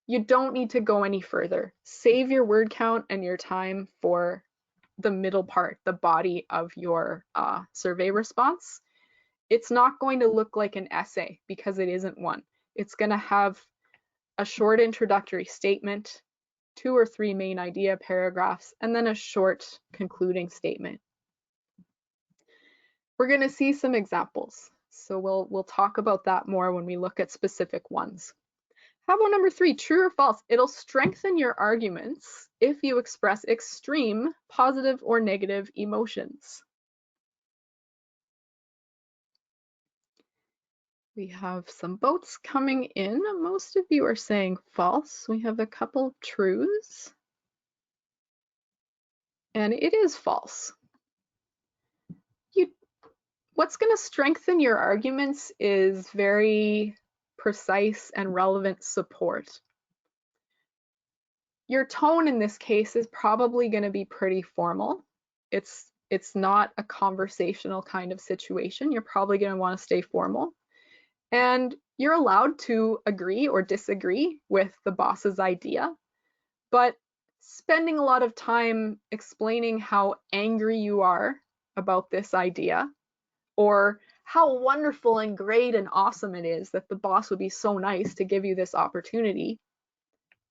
You don't need to go any further. Save your word count and your time for the middle part, the body of your survey response. It's not going to look like an essay because it isn't one. It's going to have a short introductory statement, 2 or 3 main idea paragraphs, and then a short concluding statement. We're going to see some examples, so we'll talk about that more when we look at specific ones. How about number 3, true or false? It'll strengthen your arguments if you express extreme positive or negative emotions. We have some votes coming in. Most of you are saying false. We have a couple trues. And it is false. What's going to strengthen your arguments is very precise and relevant support. Your tone in this case is probably going to be pretty formal. It's not a conversational kind of situation. You're probably going to want to stay formal. And you're allowed to agree or disagree with the boss's idea, but spending a lot of time explaining how angry you are about this idea, or how wonderful and great and awesome it is that the boss would be so nice to give you this opportunity,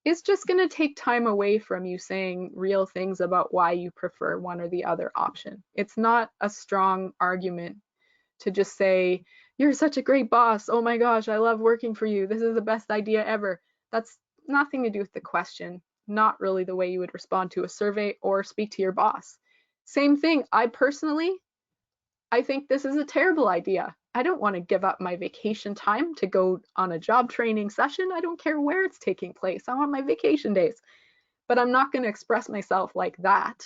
is just going to take time away from you saying real things about why you prefer one or the other option. It's not a strong argument to just say, you're such a great boss, oh my gosh, I love working for you, this is the best idea ever. That's nothing to do with the question, not really the way you would respond to a survey or speak to your boss. Same thing, I think this is a terrible idea. I don't want to give up my vacation time to go on a job training session. I don't care where it's taking place. I want my vacation days. But I'm not going to express myself like that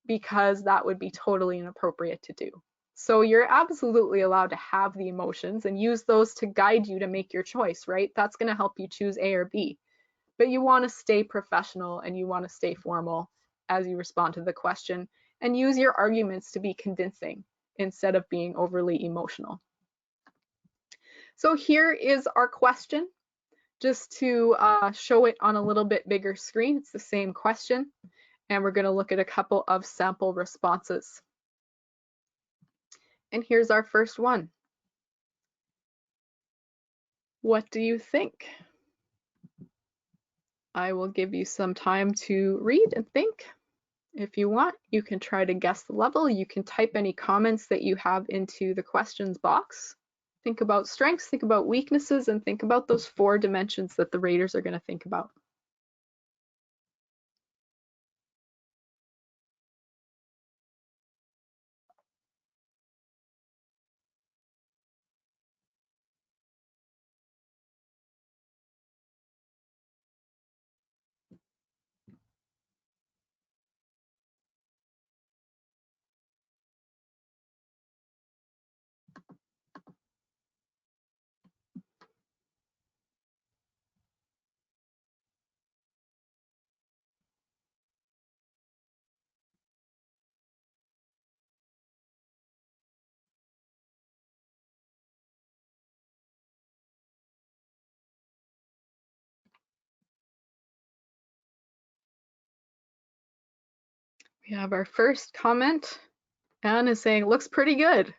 because that would be totally inappropriate to do. So you're absolutely allowed to have the emotions and use those to guide you to make your choice, right? That's going to help you choose A or B. But you want to stay professional and you want to stay formal as you respond to the question and use your arguments to be convincing instead of being overly emotional. So here is our question, just to show it on a little bit bigger screen. It's the same question, and we're going to look at a couple of sample responses. And here's our first one. What do you think? I will give you some time to read and think. If you want, you can try to guess the level. You can type any comments that you have into the questions box. Think about strengths, think about weaknesses, and think about those 4 dimensions that the raters are going to think about. We have our first comment. Anne is saying, looks pretty good.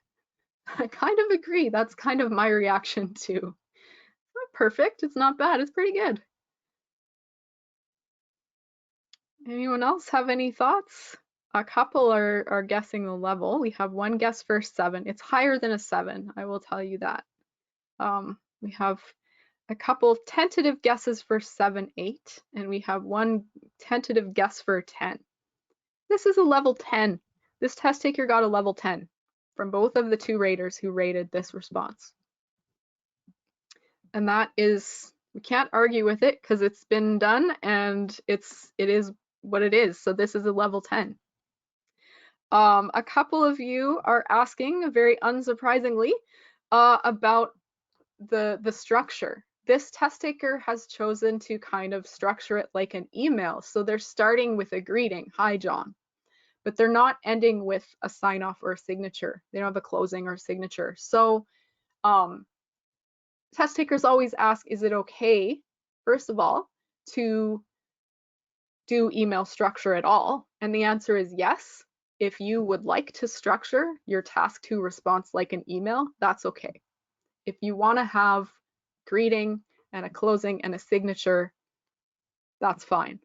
I kind of agree. That's kind of my reaction too. Not perfect. It's not bad. It's pretty good. Anyone else have any thoughts? A couple are guessing the level. We have one guess for 7. It's higher than a 7, I will tell you that. We have a couple of tentative guesses for 7, 8, and we have one tentative guess for 10. This is a level 10. This test taker got a level 10 from both of the 2 raters who rated this response. And that is, we can't argue with it because it's been done and it is what it is. So this is a level 10. A couple of you are asking, very unsurprisingly, about the structure. This test taker has chosen to kind of structure it like an email. So they're starting with a greeting, hi John, but they're not ending with a sign off or a signature. They don't have a closing or a signature. So test takers always ask, is it okay, first of all, to do email structure at all? And the answer is yes. If you would like to structure your task 2 response like an email, that's okay. If you want to have greeting and a closing and a signature, that's fine.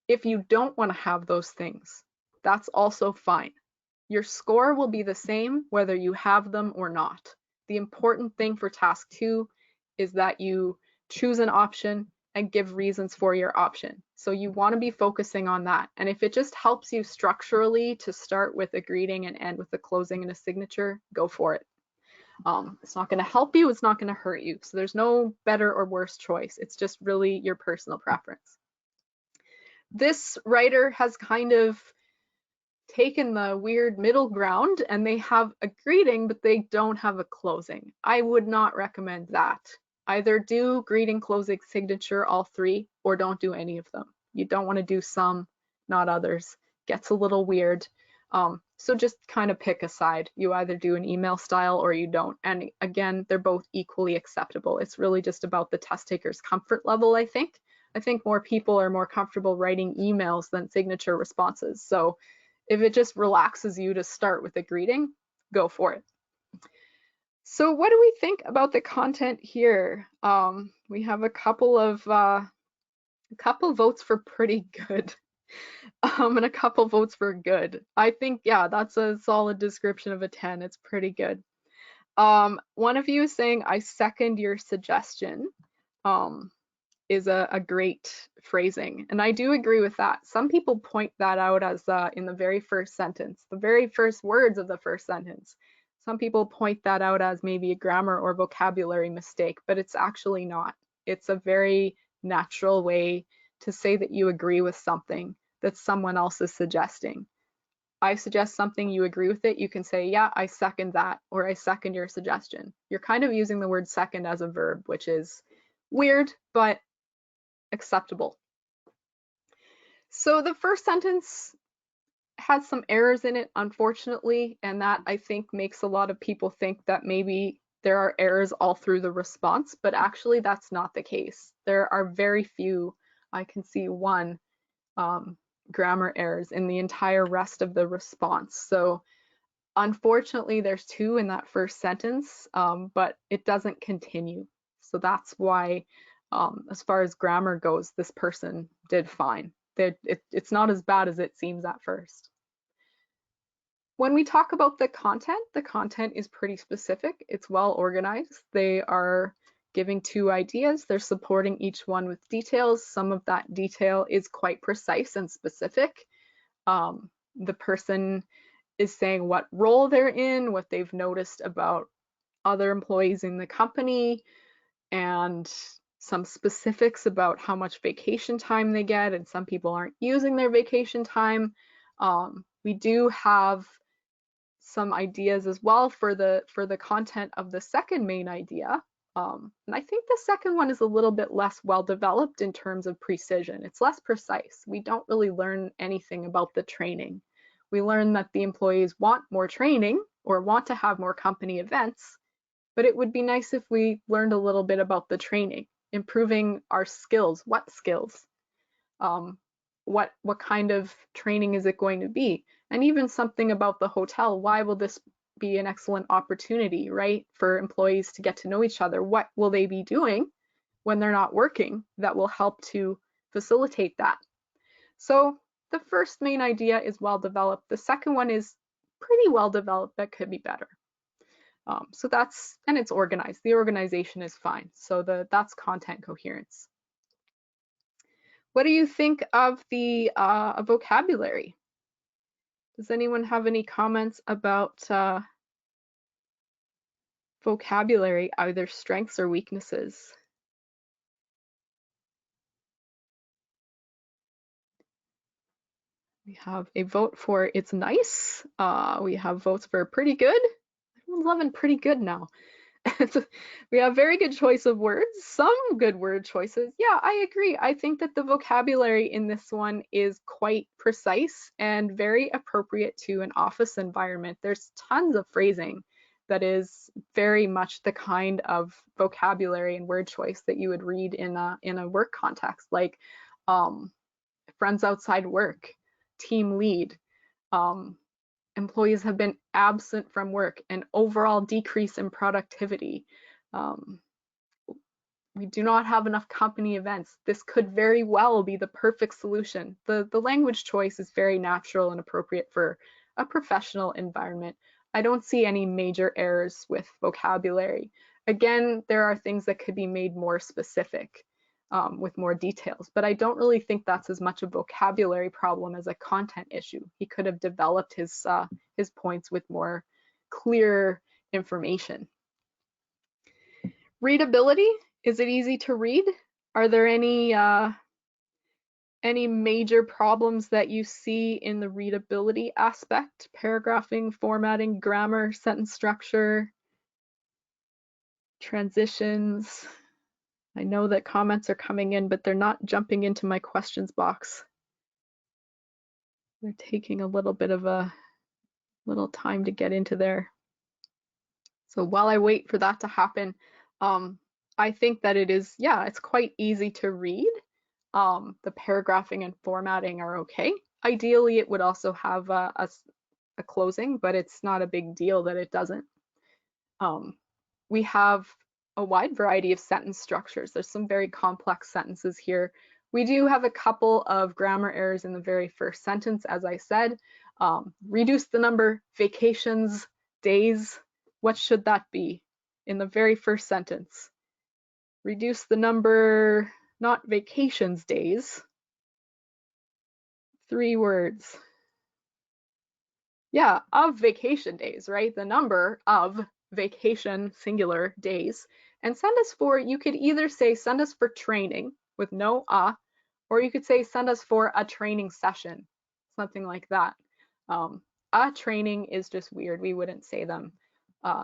If you don't want to have those things, that's also fine. Your score will be the same whether you have them or not. The important thing for task 2 is that you choose an option and give reasons for your option. So you want to be focusing on that. And if it just helps you structurally to start with a greeting and end with a closing and a signature, go for it. It's not going to help you, it's not going to hurt you. So there's no better or worse choice. It's just really your personal preference. This writer has kind of taken the weird middle ground and they have a greeting, but they don't have a closing. I would not recommend that. Either do greeting, closing, signature, all 3, or don't do any of them. You don't want to do some, not others. Gets a little weird. So just kind of pick a side. You either do an email style or you don't. And again, they're both equally acceptable. It's really just about the test taker's comfort level, I think. I think more people are more comfortable writing emails than signature responses. So if it just relaxes you to start with a greeting, go for it. So what do we think about the content here? We have a couple of votes for pretty good, and a couple votes for good. I think, yeah, that's a solid description of a 10. It's pretty good. One of you is saying, I second your suggestion, is a great phrasing. And I do agree with that. Some people point that out as in the very first sentence, the very first words of the first sentence. Some people point that out as maybe a grammar or vocabulary mistake, but it's actually not. It's a very natural way to say that you agree with something that someone else is suggesting. I suggest something, you agree with it, you can say, yeah, I second that, or I second your suggestion. You're kind of using the word second as a verb, which is weird, but acceptable. So the first sentence has some errors in it, unfortunately, and that I think makes a lot of people think that maybe there are errors all through the response, but actually that's not the case. There are very few, I can see one, grammar errors in the entire rest of the response. So unfortunately, there's two in that first sentence, but it doesn't continue. So that's why, as far as grammar goes, this person did fine. It's not as bad as it seems at first. When we talk about the content is pretty specific. It's well organized. They are giving two ideas. They're supporting each one with details. Some of that detail is quite precise and specific. The person is saying what role they're in, what they've noticed about other employees in the company, and some specifics about how much vacation time they get, and some people aren't using their vacation time. We do have some ideas as well for the content of the second main idea. And I think the second one is a little bit less well developed in terms of precision. It's less precise. We don't really learn anything about the training. We learn that the employees want more training or want to have more company events, but it would be nice if we learned a little bit about the training, improving our skills. What skills? What kind of training is it going to be? And even something about the hotel. Why will this be an excellent opportunity, right, for employees to get to know each other? What will they be doing when they're not working that will help to facilitate that? So the first main idea is well developed. The second one is pretty well developed, but could be better. So that's, and it's organized. The organization is fine. So that's content coherence. What do you think of the vocabulary? Does anyone have any comments about vocabulary, either strengths or weaknesses? We have a vote for it's nice. We have votes for pretty good. Everyone's loving pretty good now. We have very good choice of words, some good word choices. Yeah, I agree. I think that the vocabulary in this one is quite precise and very appropriate to an office environment. There's tons of phrasing that is very much the kind of vocabulary and word choice that you would read in a work context, like friends outside work, team lead, employees have been absent from work, an overall decrease in productivity. We do not have enough company events. This could very well be the perfect solution. The language choice is very natural and appropriate for a professional environment. I don't see any major errors with vocabulary. Again, there are things that could be made more specific with more details, but I don't really think that's as much a vocabulary problem as a content issue. He could have developed his points with more clear information. Readability, is it easy to read? Are there any major problems that you see in the readability aspect? Paragraphing, formatting, grammar, sentence structure, transitions. I know that comments are coming in, but they're not jumping into my questions box. They're taking a little bit of a little time to get into there. So while I wait for that to happen, I think that it is, yeah, it's quite easy to read. The paragraphing and formatting are okay. Ideally, it would also have a closing, but it's not a big deal that it doesn't. We have a wide variety of sentence structures. There's some very complex sentences here. We do have a couple of grammar errors in the very first sentence, as I said. Reduce the number, vacations, days. What should that be in the very first sentence? Reduce the number, not vacations, days. 3 words. Yeah, of vacation days, right? The number of vacation singular days. And send us for, you could either say send us for training with no or you could say send us for a training session, something like that. Um, a training is just weird. We wouldn't say them.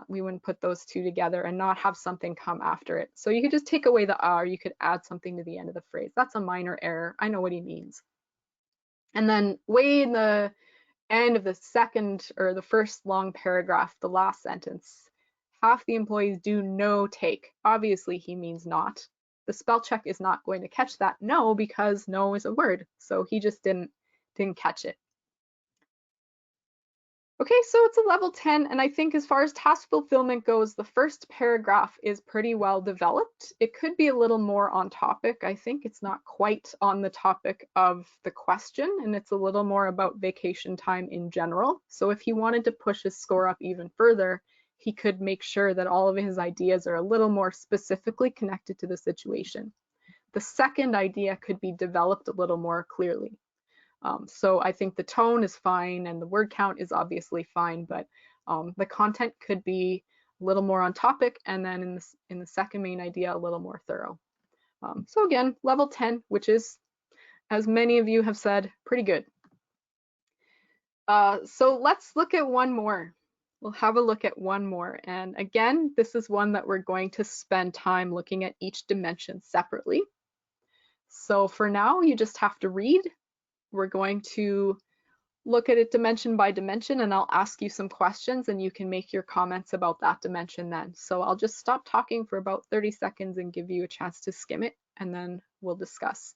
We wouldn't put those two together and not have something come after it. So you could just take away the or you could add something to the end of the phrase. That's a minor error. I know what he means. And then way in the end of the second or the first long paragraph, the last sentence, half the employees do no take. Obviously, he means not. The spell check is not going to catch that no because no is a word. So he just didn't catch it. Okay, so it's a level 10, and I think as far as task fulfillment goes, the first paragraph is pretty well developed. It could be a little more on topic. I think it's not quite on the topic of the question, and it's a little more about vacation time in general. So if he wanted to push his score up even further, he could make sure that all of his ideas are a little more specifically connected to the situation. The second idea could be developed a little more clearly. So I think the tone is fine and the word count is obviously fine, but the content could be a little more on topic, and then in the second main idea, a little more thorough. So again, level 10, which is, as many of you have said, pretty good. So let's look at one more. We'll have a look at one more. And again, this is one that we're going to spend time looking at each dimension separately. So for now, you just have to read. We're going to look at it dimension by dimension, and I'll ask you some questions and you can make your comments about that dimension then. So I'll just stop talking for about 30 seconds and give you a chance to skim it, and then we'll discuss.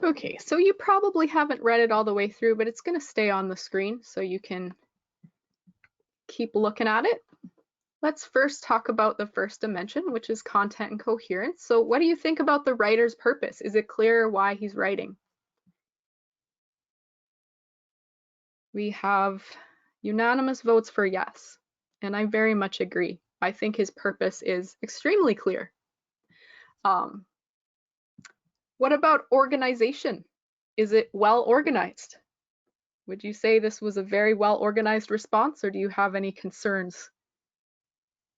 Okay, so you probably haven't read it all the way through, but it's going to stay on the screen so you can keep looking at it. Let's first talk about the first dimension, which is content and coherence. So what do you think about the writer's purpose? Is it clear why he's writing? We have unanimous votes for yes, and I very much agree. I think his purpose is extremely clear. What about organization? Is it well organized? Would you say this was a very well organized response, or do you have any concerns?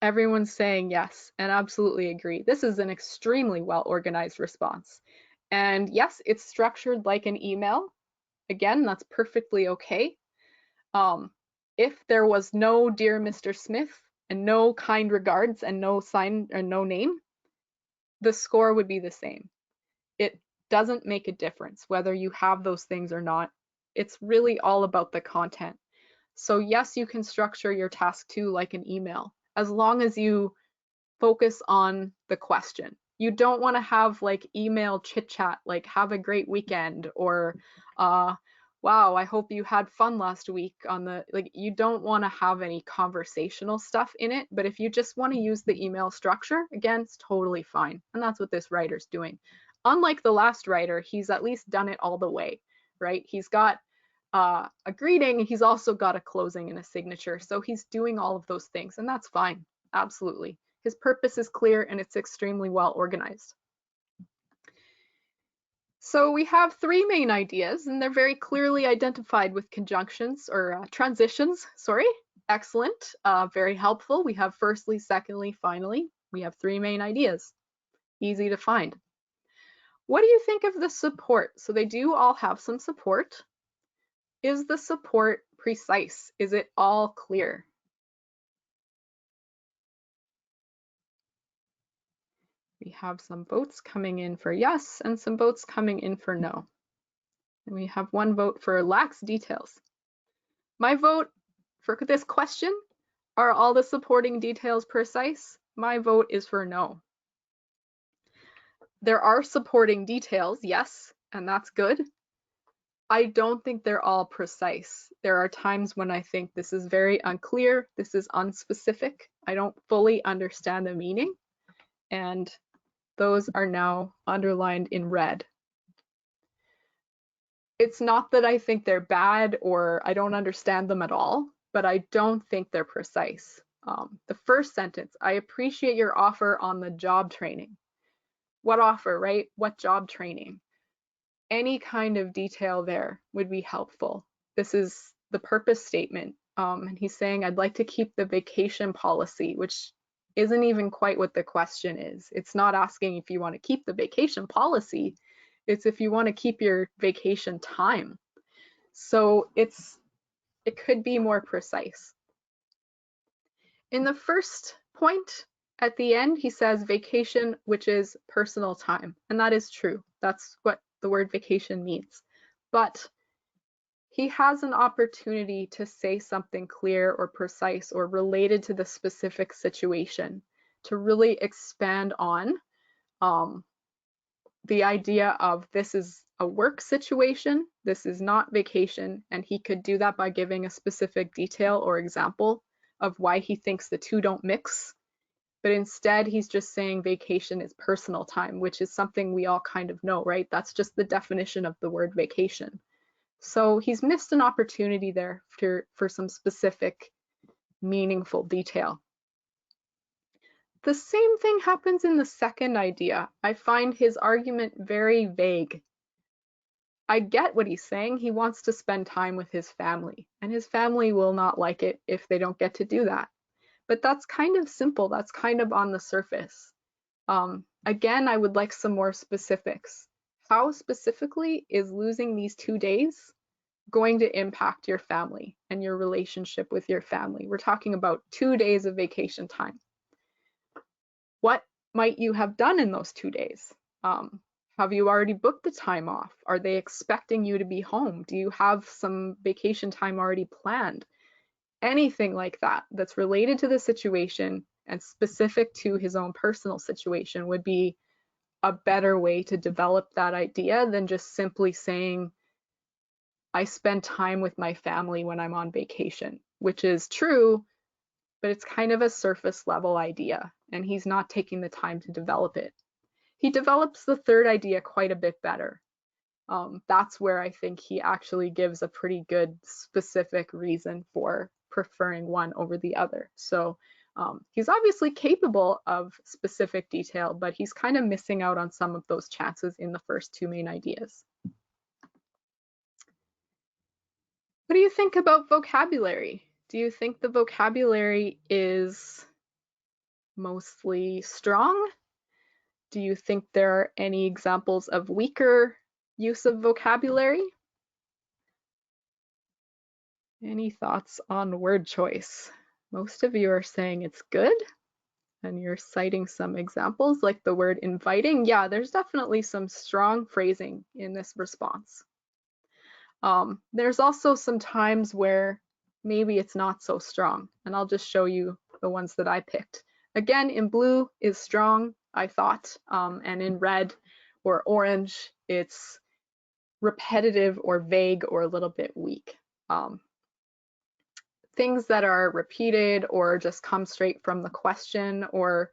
Everyone's saying yes, and absolutely agree. This is an extremely well organized response. And yes, it's structured like an email. Again, that's perfectly okay. If there was no Dear Mr. Smith and no kind regards and no sign or no name, the score would be the same. It doesn't make a difference whether you have those things or not. It's really all about the content. So yes, you can structure your task 2 like an email, as long as you focus on the question. You don't want to have like email chit chat, like have a great weekend, or wow, I hope you had fun last week on the, like, you don't want to have any conversational stuff in it. But if you just want to use the email structure, again, it's totally fine. And that's what this writer's doing. Unlike the last writer, he's at least done it all the way, right? He's got a greeting, he's also got a closing and a signature. So he's doing all of those things, and that's fine. Absolutely. His purpose is clear and it's extremely well organized. So we have 3 main ideas, and they're very clearly identified with conjunctions or transitions, sorry. Excellent, very helpful. We have firstly, secondly, finally. We have 3 main ideas. Easy to find. What do you think of the support? So they do all have some support. Is the support precise? Is it all clear? We have some votes coming in for yes and some votes coming in for no. And we have one vote for lacks details. My vote for this question, are all the supporting details precise? My vote is for no. There are supporting details, yes, and that's good. I don't think they're all precise. There are times when I think this is very unclear, this is unspecific, I don't fully understand the meaning, and those are now underlined in red. It's not that I think they're bad or I don't understand them at all, but I don't think they're precise. The first sentence, I appreciate your offer on the job training. What offer, right? What job training? Any kind of detail there would be helpful. This is the purpose statement. And he's saying, I'd like to keep the vacation policy, which isn't even quite what the question is. It's not asking if you want to keep the vacation policy. It's if you want to keep your vacation time. So it could be more precise. In the first point at the end, he says vacation, which is personal time. And that is true. That's what the word vacation means. But he has an opportunity to say something clear or precise or related to the specific situation to really expand on the idea of this is a work situation, this is not vacation, and he could do that by giving a specific detail or example of why he thinks the two don't mix. But instead, he's just saying vacation is personal time, which is something we all kind of know, right? That's just the definition of the word vacation. So he's missed an opportunity there for some specific, meaningful detail. The same thing happens in the second idea. I find his argument very vague. I get what he's saying. He wants to spend time with his family, and his family will not like it if they don't get to do that. But that's kind of simple. That's kind of on the surface. Again, I would like some more specifics. How specifically is losing these 2 days going to impact your family and your relationship with your family? We're talking about 2 days of vacation time. What might you have done in those 2 days? Have you already booked the time off? Are they expecting you to be home? Do you have some vacation time already planned? Anything like that that's related to the situation and specific to his own personal situation would be a better way to develop that idea than just simply saying, I spend time with my family when I'm on vacation, which is true, but it's kind of a surface level idea, and he's not taking the time to develop it. He develops the third idea quite a bit better. That's where I think he actually gives a pretty good specific reason for preferring one over the other. So he's obviously capable of specific detail, but he's kind of missing out on some of those chances in the first two main ideas. What do you think about vocabulary? Do you think the vocabulary is mostly strong? Do you think there are any examples of weaker use of vocabulary? Any thoughts on word choice? Most of you are saying it's good, and you're citing some examples like the word inviting. Yeah, there's definitely some strong phrasing in this response. There's also some times where maybe it's not so strong, and I'll just show you the ones that I picked. Again, in blue is strong, I thought, and in red or orange, it's repetitive or vague or a little bit weak. Things that are repeated or just come straight from the question, or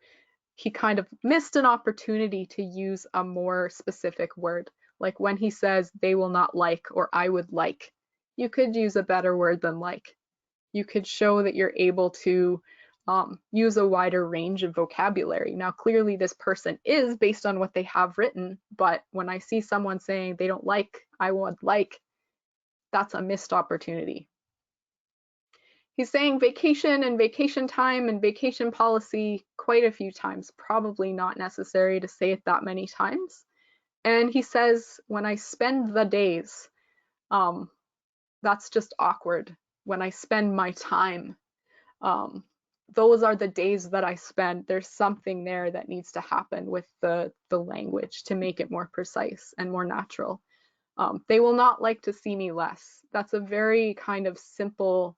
he kind of missed an opportunity to use a more specific word. Like when he says they will not like or I would like, you could use a better word than like. You could show that you're able to use a wider range of vocabulary. Now, clearly this person is based on what they have written, but when I see someone saying they don't like, I would like, that's a missed opportunity. He's saying vacation and vacation time and vacation policy quite a few times, probably not necessary to say it that many times. And he says, when I spend the days, that's just awkward. When I spend my time, those are the days that I spend. There's something there that needs to happen with the language to make it more precise and more natural. They will not like to see me less. That's a very kind of simple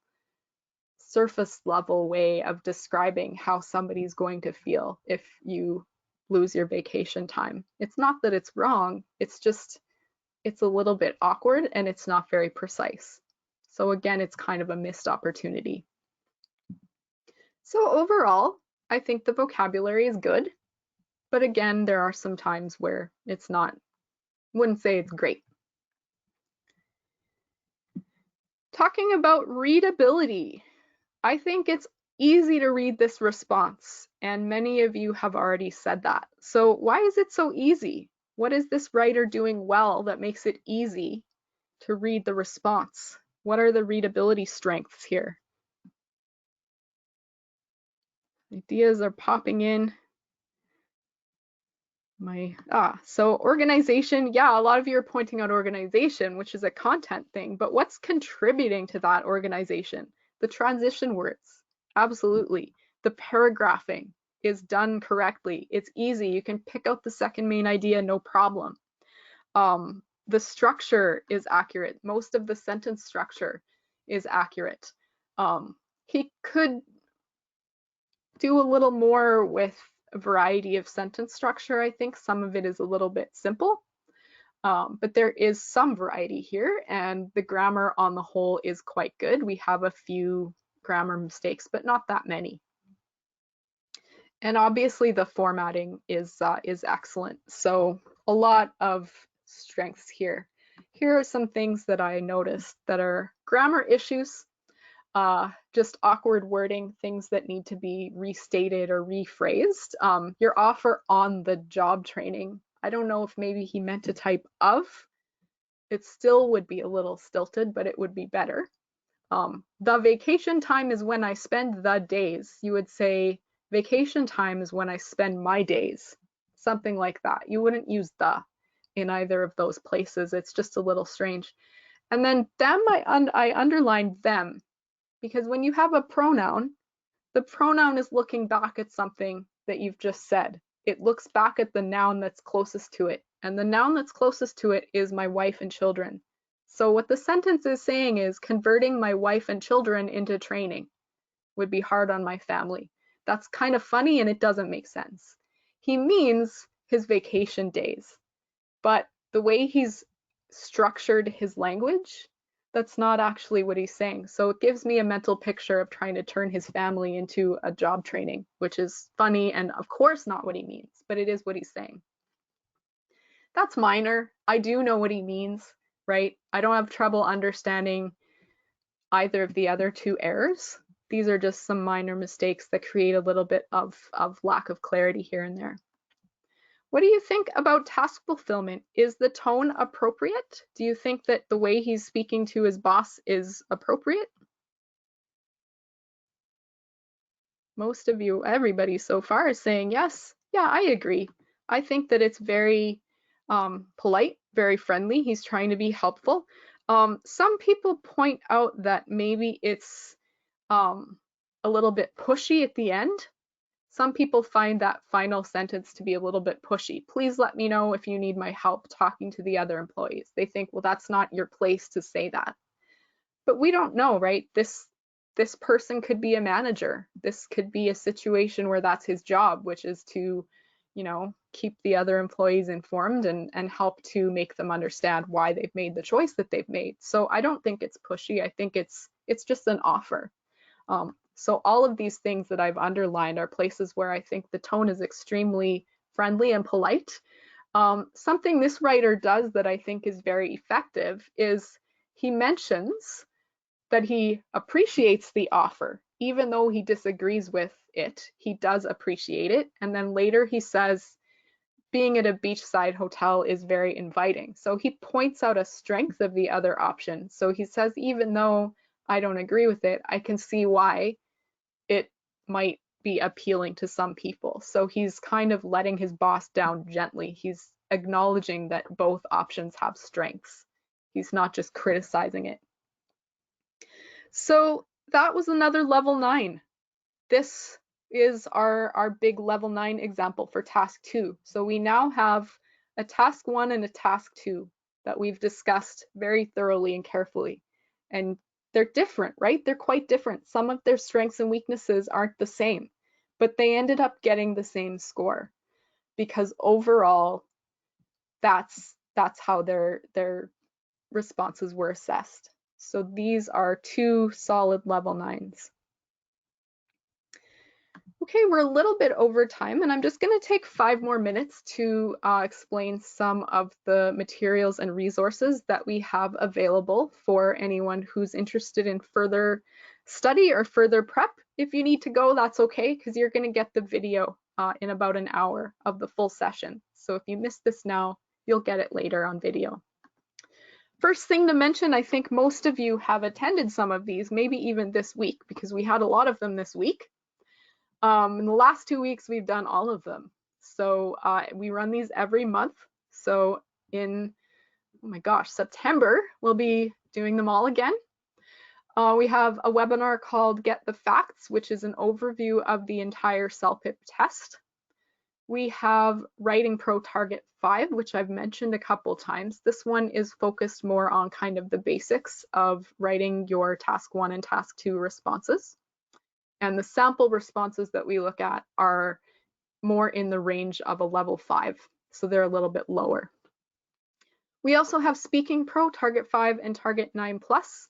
surface level way of describing how somebody's going to feel if you lose your vacation time. It's not that it's wrong, it's just, it's a little bit awkward and it's not very precise. So again, it's kind of a missed opportunity. So overall, I think the vocabulary is good, but again, there are some times where it's not, wouldn't say it's great. Talking about readability, I think it's easy to read this response, and many of you have already said that. So why is it so easy? What is this writer doing well that makes it easy to read the response? What are the readability strengths here? Ideas are popping in. So organization, yeah, a lot of you are pointing out organization, which is a content thing, but what's contributing to that organization? The transition words, absolutely. The paragraphing is done correctly. It's easy. You can pick out the second main idea, no problem. The structure is accurate. Most of the sentence structure is accurate. He could do a little more with a variety of sentence structure. I think some of it is a little bit simple, but there is some variety here, and the grammar on the whole is quite good. We have a few grammar mistakes, but not that many. And obviously the formatting is excellent. So a lot of strengths here. Here are some things that I noticed that are grammar issues. Just awkward wording, things that need to be restated or rephrased. Your offer on the job training. I don't know if maybe he meant to type of. It still would be a little stilted, but it would be better. The vacation time is when I spend the days. You would say vacation time is when I spend my days. Something like that. You wouldn't use the in either of those places. It's just a little strange. And then them, I underlined them, because when you have a pronoun, the pronoun is looking back at something that you've just said. It looks back at the noun that's closest to it. And the noun that's closest to it is my wife and children. So what the sentence is saying is converting my wife and children into training would be hard on my family. That's kind of funny and it doesn't make sense. He means his vacation days, but the way he's structured his language, that's not actually what he's saying. So it gives me a mental picture of trying to turn his family into a job training, which is funny and of course not what he means, but it is what he's saying. That's minor. I do know what he means, right? I don't have trouble understanding either of the other two errors. These are just some minor mistakes that create a little bit of lack of clarity here and there. What do you think about task fulfillment? Is the tone appropriate? Do you think that the way he's speaking to his boss is appropriate? Most of you, everybody so far is saying yes. Yeah, I agree. I think that it's very polite, very friendly. He's trying to be helpful. Some people point out that maybe it's a little bit pushy at the end. Some people find that final sentence to be a little bit pushy. Please let me know if you need my help talking to the other employees. They think, well, that's not your place to say that. But we don't know, right? This person could be a manager. This could be a situation where that's his job, which is to, keep the other employees informed and help to make them understand why they've made the choice that they've made. So I don't think it's pushy. I think it's just an offer. So all of these things that I've underlined are places where I think the tone is extremely friendly and polite. Something this writer does that I think is very effective is he mentions that he appreciates the offer. Even though he disagrees with it, he does appreciate it. And then later he says, being at a beachside hotel is very inviting. So he points out a strength of the other option. So he says, even though I don't agree with it, I can see why it might be appealing to some people. So he's kind of letting his boss down gently. He's acknowledging that both options have strengths. He's not just criticizing it. So that was another level 9. This is our big level 9 example for task 2. So we now have a task 1 and a task 2. that we've discussed very thoroughly and carefully. And they're different, right? They're quite different. Some of their strengths and weaknesses aren't the same, but they ended up getting the same score because overall, that's how their responses were assessed. So these are 2 solid level 9s. Okay, we're a little bit over time, and I'm just going to take 5 more minutes to explain some of the materials and resources that we have available for anyone who's interested in further study or further prep. If you need to go, that's okay, because you're going to get the video in about an hour of the full session. So if you miss this now, you'll get it later on video. First thing to mention, I think most of you have attended some of these, maybe even this week, because we had a lot of them this week. In the last 2 weeks, we've done all of them. So we run these every month. So in, oh my gosh, September, we'll be doing them all again. We have a webinar called Get the Facts, which is an overview of the entire CELPIP test. We have Writing Pro Target 5, which I've mentioned a couple times. This one is focused more on kind of the basics of writing your task 1 and task 2 responses. And the sample responses that we look at are more in the range of a level 5, so they're a little bit lower. We also have Speaking Pro Target 5 and Target 9 Plus.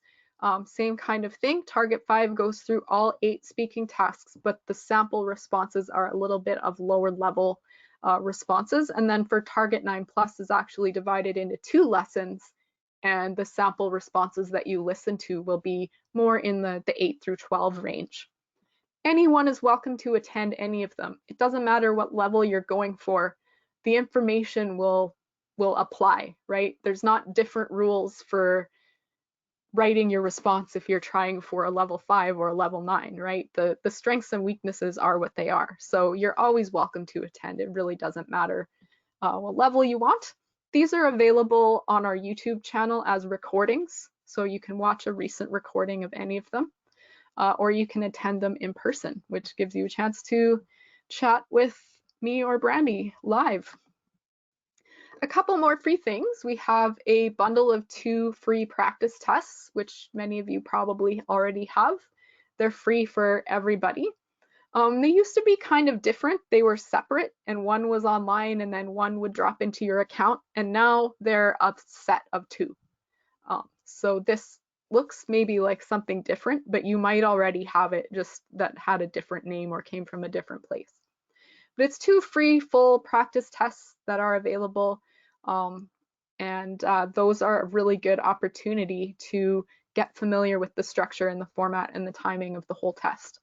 Same kind of thing. Target 5 goes through all 8 speaking tasks, but the sample responses are a little bit of lower level responses. And then for Target 9 Plus is actually divided into 2 lessons, and the sample responses that you listen to will be more in the 8 through 12 range. Anyone is welcome to attend any of them. It doesn't matter what level you're going for. The information will apply, right? There's not different rules for writing your response if you're trying for a level 5 or a level 9, right? The strengths and weaknesses are what they are. So you're always welcome to attend. It really doesn't matter what level you want. These are available on our YouTube channel as recordings. So you can watch a recent recording of any of them. Or you can attend them in person, which gives you a chance to chat with me or Brandy live. A couple more free things. We have a bundle of 2 free practice tests, which many of you probably already have. They're free for everybody. They used to be kind of different. They were separate, and one was online, and then one would drop into your account, and now they're a set of 2. So this looks maybe like something different, but you might already have it just that had a different name or came from a different place. But it's 2 free full practice tests that are available, and those are a really good opportunity to get familiar with the structure and the format and the timing of the whole test.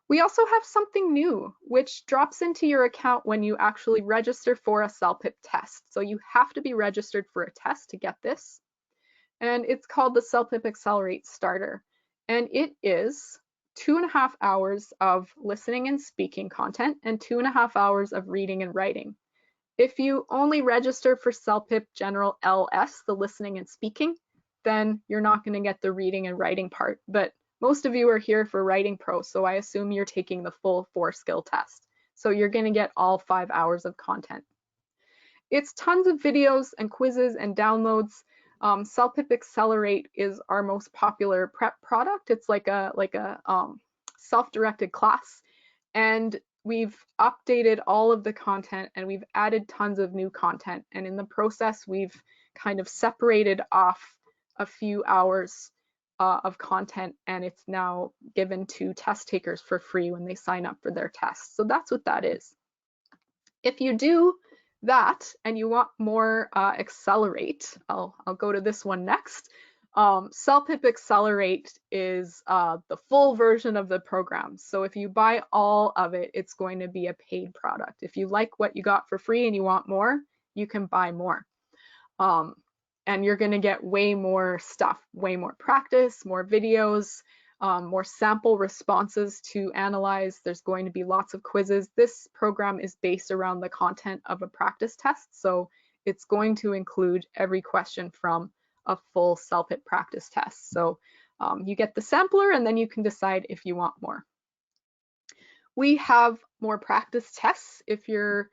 We also have something new, which drops into your account when you actually register for a CELPIP test. So you have to be registered for a test to get this. And it's called the CELPIP Accelerate Starter. And it is 2.5 hours of listening and speaking content and 2.5 hours of reading and writing. If you only register for CELPIP General LS, the listening and speaking, then you're not going to get the reading and writing part. But most of you are here for Writing Pro, so I assume you're taking the full 4-skill test. So you're going to get all 5 hours of content. It's tons of videos and quizzes and downloads. CELPIP Accelerate is our most popular prep product. It's like a self-directed class, and we've updated all of the content and we've added tons of new content. And in the process, we've kind of separated off a few hours of content, and it's now given to test takers for free when they sign up for their tests. So that's what that is. If you do that and you want more Accelerate, I'll go to this one next. CELPIP Accelerate is the full version of the program. So if you buy all of it, it's going to be a paid product. If you like what you got for free and you want more, you can buy more. And you're going to get way more stuff, way more practice, more videos, more sample responses to analyze. There's going to be lots of quizzes. This program is based around the content of a practice test, so it's going to include every question from a full CELPIP practice test. So you get the sampler and then you can decide if you want more. We have more practice tests if you're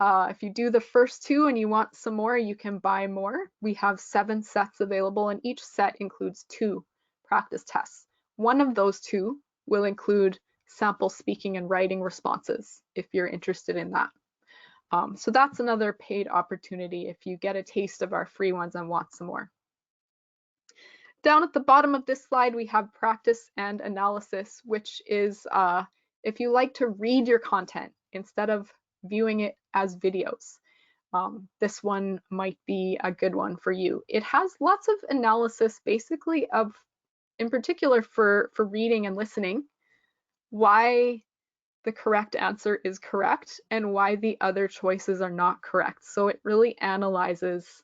If you do the first 2 and you want some more, you can buy more. We have 7 sets available, and each set includes 2 practice tests. One of those 2 will include sample speaking and writing responses if you're interested in that. So that's another paid opportunity if you get a taste of our free ones and want some more. Down at the bottom of this slide, we have practice and analysis, which is if you like to read your content instead of viewing it as videos. This one might be a good one for you. It has lots of analysis, basically, of, in particular for reading and listening, why the correct answer is correct and why the other choices are not correct. So it really analyzes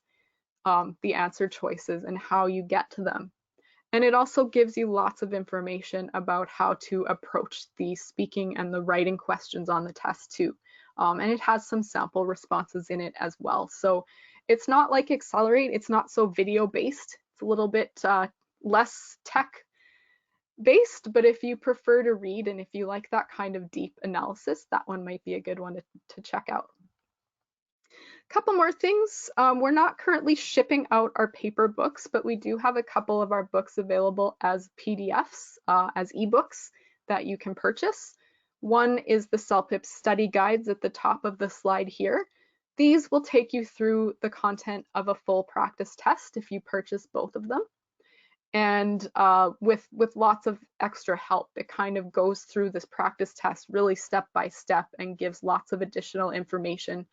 the answer choices and how you get to them. And it also gives you lots of information about how to approach the speaking and the writing questions on the test too. And it has some sample responses in it as well. So it's not like Accelerate, it's not so video based. It's a little bit less tech based, but if you prefer to read and if you like that kind of deep analysis, that one might be a good one to check out. Couple more things. We're not currently shipping out our paper books, but we do have a couple of our books available as PDFs, as ebooks that you can purchase. One is the CELPIP study guides at the top of the slide here. These will take you through the content of a full practice test if you purchase both of them. And with lots of extra help, it kind of goes through this practice test really step by step and gives lots of additional information.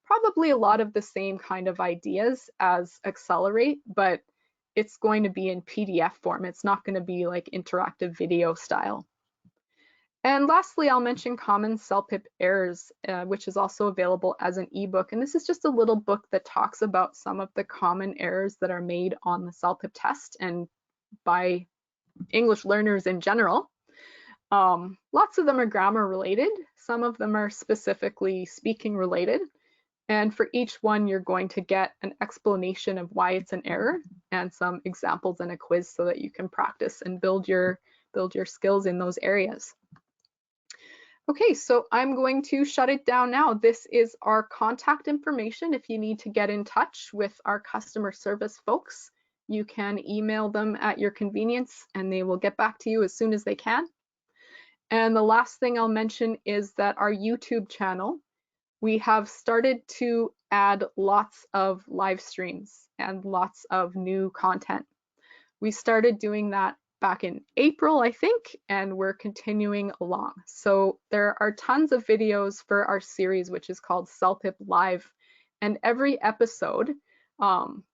Probably a lot of the same kind of ideas as Accelerate, but it's going to be in PDF form. It's not going to be like interactive video style. And lastly, I'll mention common CELPIP errors, which is also available as an ebook. And this is just a little book that talks about some of the common errors that are made on the CELPIP test and by English learners in general. Lots of them are grammar related. Some of them are specifically speaking related. And for each one, you're going to get an explanation of why it's an error and some examples and a quiz so that you can practice and build your skills in those areas. Okay, so I'm going to shut it down now. This is our contact information. If you need to get in touch with our customer service folks, you can email them at your convenience and they will get back to you as soon as they can. And the last thing I'll mention is that our YouTube channel, we have started to add lots of live streams and lots of new content. We started doing that back in April, I think, and we're continuing along. So there are tons of videos for our series, which is called CELPIP Live. And every episode,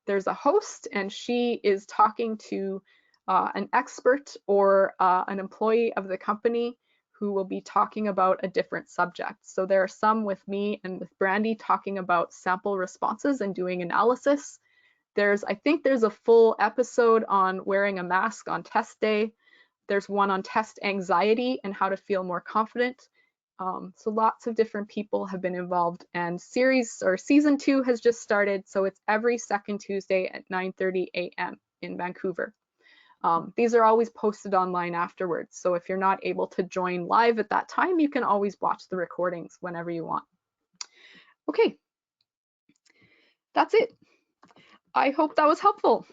there's a host and she is talking to an expert or an employee of the company who will be talking about a different subject. So there are some with me and with Brandy talking about sample responses and doing analysis. I think there's a full episode on wearing a mask on test day. There's one on test anxiety and how to feel more confident. So lots of different people have been involved, and season 2 has just started. So it's every second Tuesday at 9:30 a.m. in Vancouver. These are always posted online afterwards. So if you're not able to join live at that time, you can always watch the recordings whenever you want. Okay, that's it. I hope that was helpful.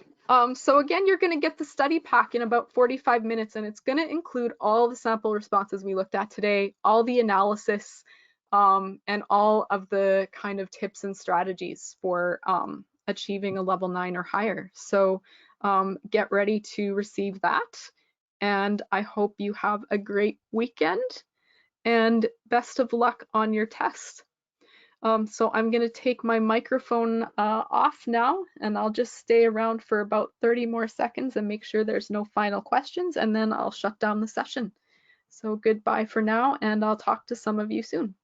So again, you're going to get the study pack in about 45 minutes, and it's going to include all the sample responses we looked at today, all the analysis, and all of the kind of tips and strategies for achieving a level 9 or higher. So get ready to receive that, and I hope you have a great weekend, and best of luck on your test. So I'm going to take my microphone off now, and I'll just stay around for about 30 more seconds and make sure there's no final questions, and then I'll shut down the session. So goodbye for now, and I'll talk to some of you soon.